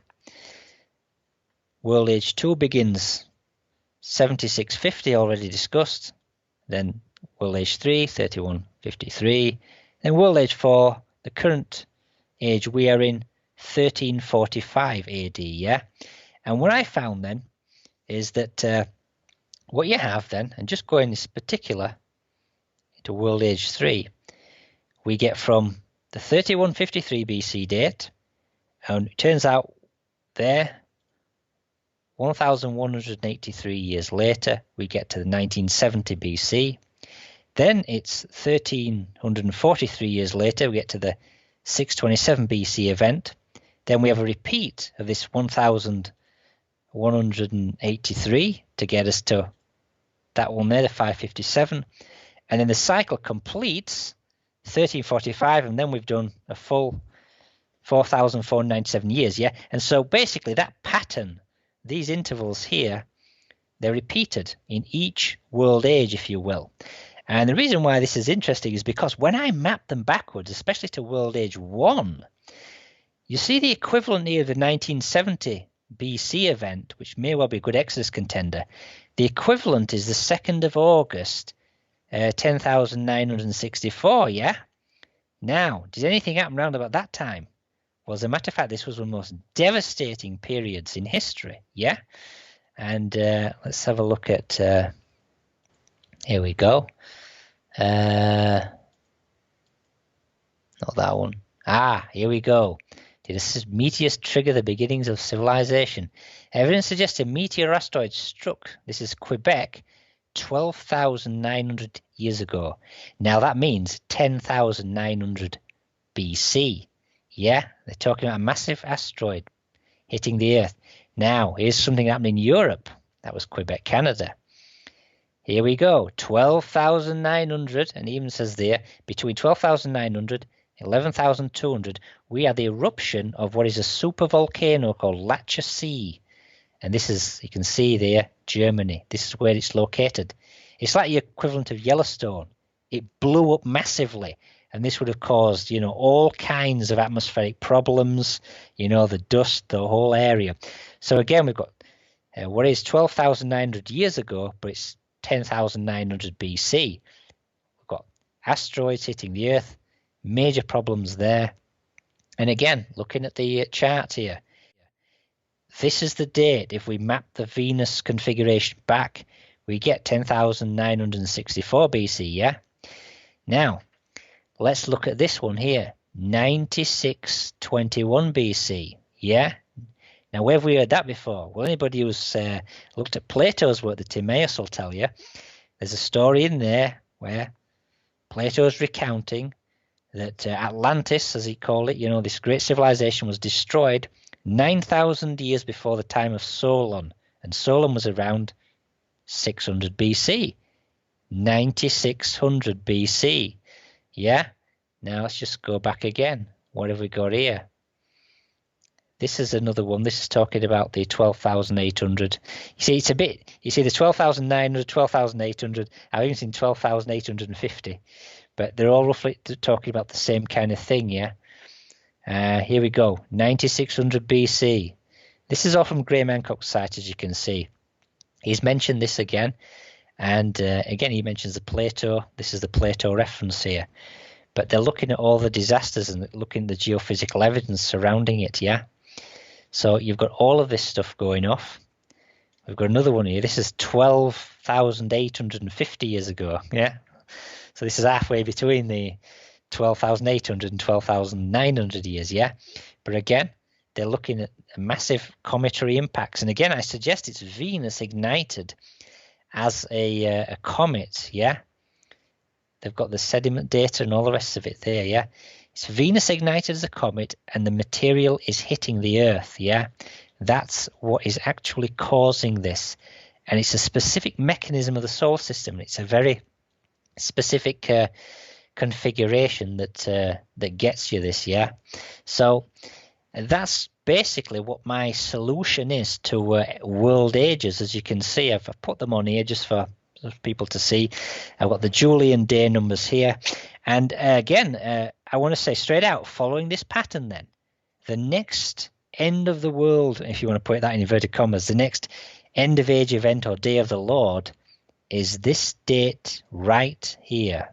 World age 2 begins 7650, already discussed. Then world age 3, 3153. Then world age 4, the current age we are in, 1345 AD, yeah? And what I found then is that what you have then, and just going this particular into world age 3, we get from the 3153 BC date, and it turns out there, 1183 years later, we get to the 1970 BC. Then it's 1343 years later, we get to the 627 BC event. Then we have a repeat of this 1183 to get us to that one there, the 557. And then the cycle completes 1345, and then we've done a full 4,497 years, yeah? And so basically that pattern, these intervals here, they're repeated in each world age, if you will. And the reason why this is interesting is because when I map them backwards, especially to world age 1, you see the equivalent here of the 1970 BC event, which may well be a good Exodus contender. The equivalent is the 2nd of August, 10,964, yeah? Now, did anything happen around about that time? Well, as a matter of fact, this was one of the most devastating periods in history, yeah? And let's have a look at, here we go. Not that one. Here we go. Did a meteor trigger the beginnings of civilization? Evidence suggests a meteor asteroid struck, this is Quebec, 12,900 years ago. Now that means 10,900 BC. Yeah, they're talking about a massive asteroid hitting the Earth. Now, here's something happening in Europe. That was Quebec, Canada. Here we go, 12,900, and it even says there, between 12,900 11,200, we had the eruption of what is a supervolcano called Lacher C. And this is, you can see there, Germany. This is where it's located. It's like the equivalent of Yellowstone. It blew up massively, and this would have caused, all kinds of atmospheric problems, the dust, the whole area. So again, we've got what is 12,900 years ago, but it's 10,900 BC. We've got asteroids hitting the Earth, major problems there. And again, looking at the chart here, this is the date. If we map the Venus configuration back, we get 10,964 BC, yeah? Now, let's look at this one here, 9621 BC, yeah? Now, where have we heard that before? Well, anybody who's looked at Plato's work, the Timaeus will tell you, there's a story in there where Plato's recounting that Atlantis, as he called it, this great civilization was destroyed 9,000 years before the time of Solon. And Solon was around 600 BC. 9600 BC. Yeah? Now let's just go back again. What have we got here? This is another one. This is talking about the 12,800. You see, it's a bit, the 12,900, 12,800. I've even seen 12,850. But they're all roughly talking about the same kind of thing, yeah? Here we go, 9600 BC. This is all from Graham Hancock's site, as you can see. He's mentioned this again. And again, he mentions the Plato. This is the Plato reference here. But they're looking at all the disasters and looking at the geophysical evidence surrounding it, yeah? So you've got all of this stuff going off. We've got another one here. This is 12,850 years ago, yeah? So this is halfway between the 12,800 and 12,900 years, yeah? But again, they're looking at massive cometary impacts. And again, I suggest it's Venus ignited as a comet, yeah? They've got the sediment data and all the rest of it there, yeah? It's Venus ignited as a comet and the material is hitting the Earth, yeah? That's what is actually causing this. And it's a specific mechanism of the solar system. It's a very specific configuration that gets you this, yeah? So that's basically what my solution is to world ages. As you can see, I've put them on here just for people to see. I've got the Julian day numbers here. And again, I want to say straight out, following this pattern then, the next end of the world, if you want to put that in inverted commas, the next end of age event or day of the Lord is this date right here.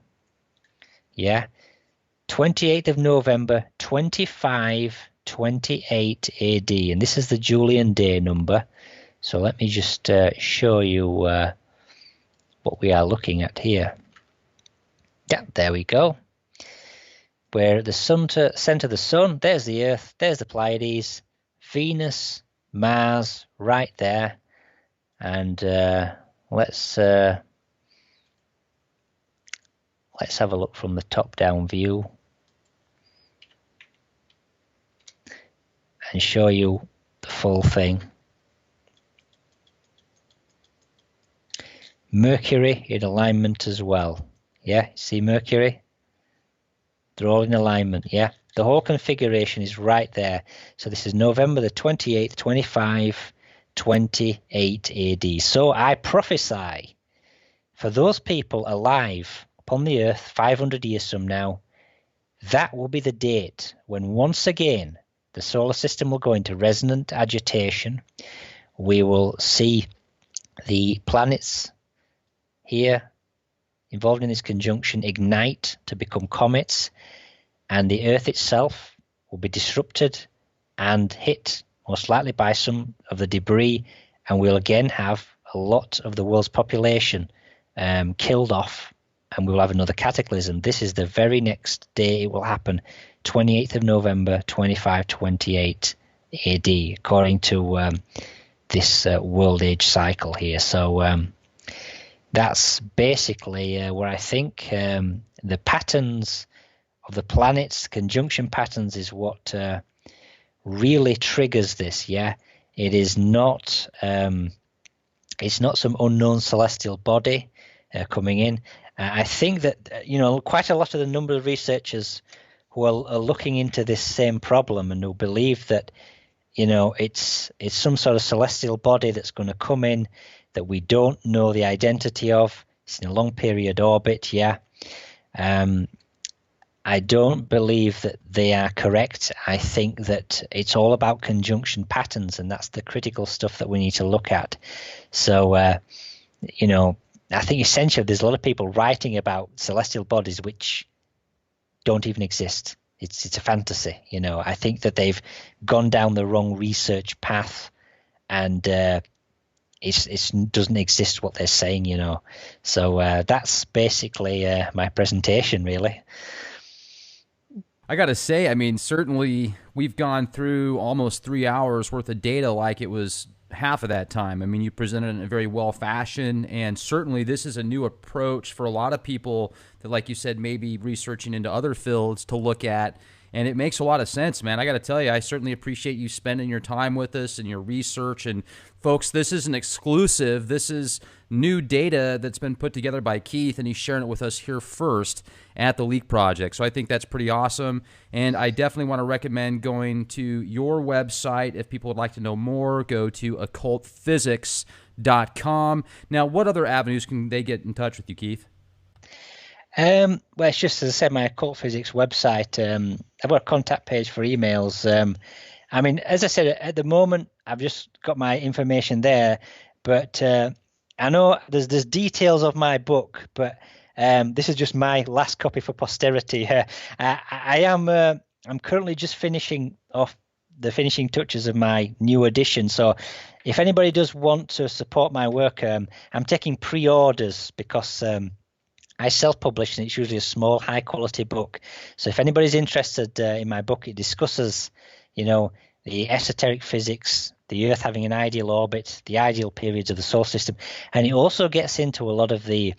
Yeah, 28th of November, 2528 AD. And this is the Julian day number. So let me just show you what we are looking at here. Yeah, there we go. Where the center of the sun, there's the Earth, there's the Pleiades, Venus, Mars, right there. And let's have a look from the top-down view and show you the full thing. Mercury in alignment as well. Yeah, see Mercury? They're all in alignment, yeah? The whole configuration is right there. So this is November the 28th, 2528 AD. So I prophesy for those people alive upon the Earth 500 years from now, that will be the date when once again the solar system will go into resonant agitation. We will see the planets here involved in this conjunction ignite to become comets, and the Earth itself will be disrupted and hit most likely by some of the debris, and we'll again have a lot of the world's population killed off, and we'll have another cataclysm. This is the very next day it will happen, 28th of November 2528 AD, according to this world age cycle here. So that's basically where I think the patterns of the planets, conjunction patterns, is what really triggers this. Yeah, it is not. It's not some unknown celestial body coming in. I think that quite a lot of the number of researchers who are looking into this same problem and who believe that it's some sort of celestial body that's going to come in that we don't know the identity of. It's in a long period orbit, yeah. I don't believe that they are correct. I think that it's all about conjunction patterns, and that's the critical stuff that we need to look at. So, I think essentially there's a lot of people writing about celestial bodies which don't even exist. It's a fantasy, you know. I think that they've gone down the wrong research path, and it doesn't exist what they're saying, you know. So that's basically my presentation, really. I got to say, I mean, certainly we've gone through almost 3 hours worth of data like it was half of that time. I mean, you presented it in a very well fashion, and certainly this is a new approach for a lot of people that, like you said, maybe researching into other fields to look at. And it makes a lot of sense, man. I got to tell you, I certainly appreciate you spending your time with us and your research. And folks, this is an exclusive. This is new data that's been put together by Keith, and he's sharing it with us here first at the Leak Project. So I think that's pretty awesome. And I definitely want to recommend going to your website. If people would like to know more, go to occultphysics.com. Now, what other avenues can they get in touch with you, Keith? Well, it's just, as I said, my occult physics website. I've got a contact page for emails. I mean, as I said, at the moment, I've just got my information there, but I know there's details of my book, but this is just my last copy for posterity. I'm currently just finishing off the finishing touches of my new edition. So if anybody does want to support my work, I'm taking pre-orders because I self-publish, and it's usually a small, high-quality book. So if anybody's interested in my book, it discusses, you know, the esoteric physics, the Earth having an ideal orbit, the ideal periods of the solar system, and it also gets into a lot of the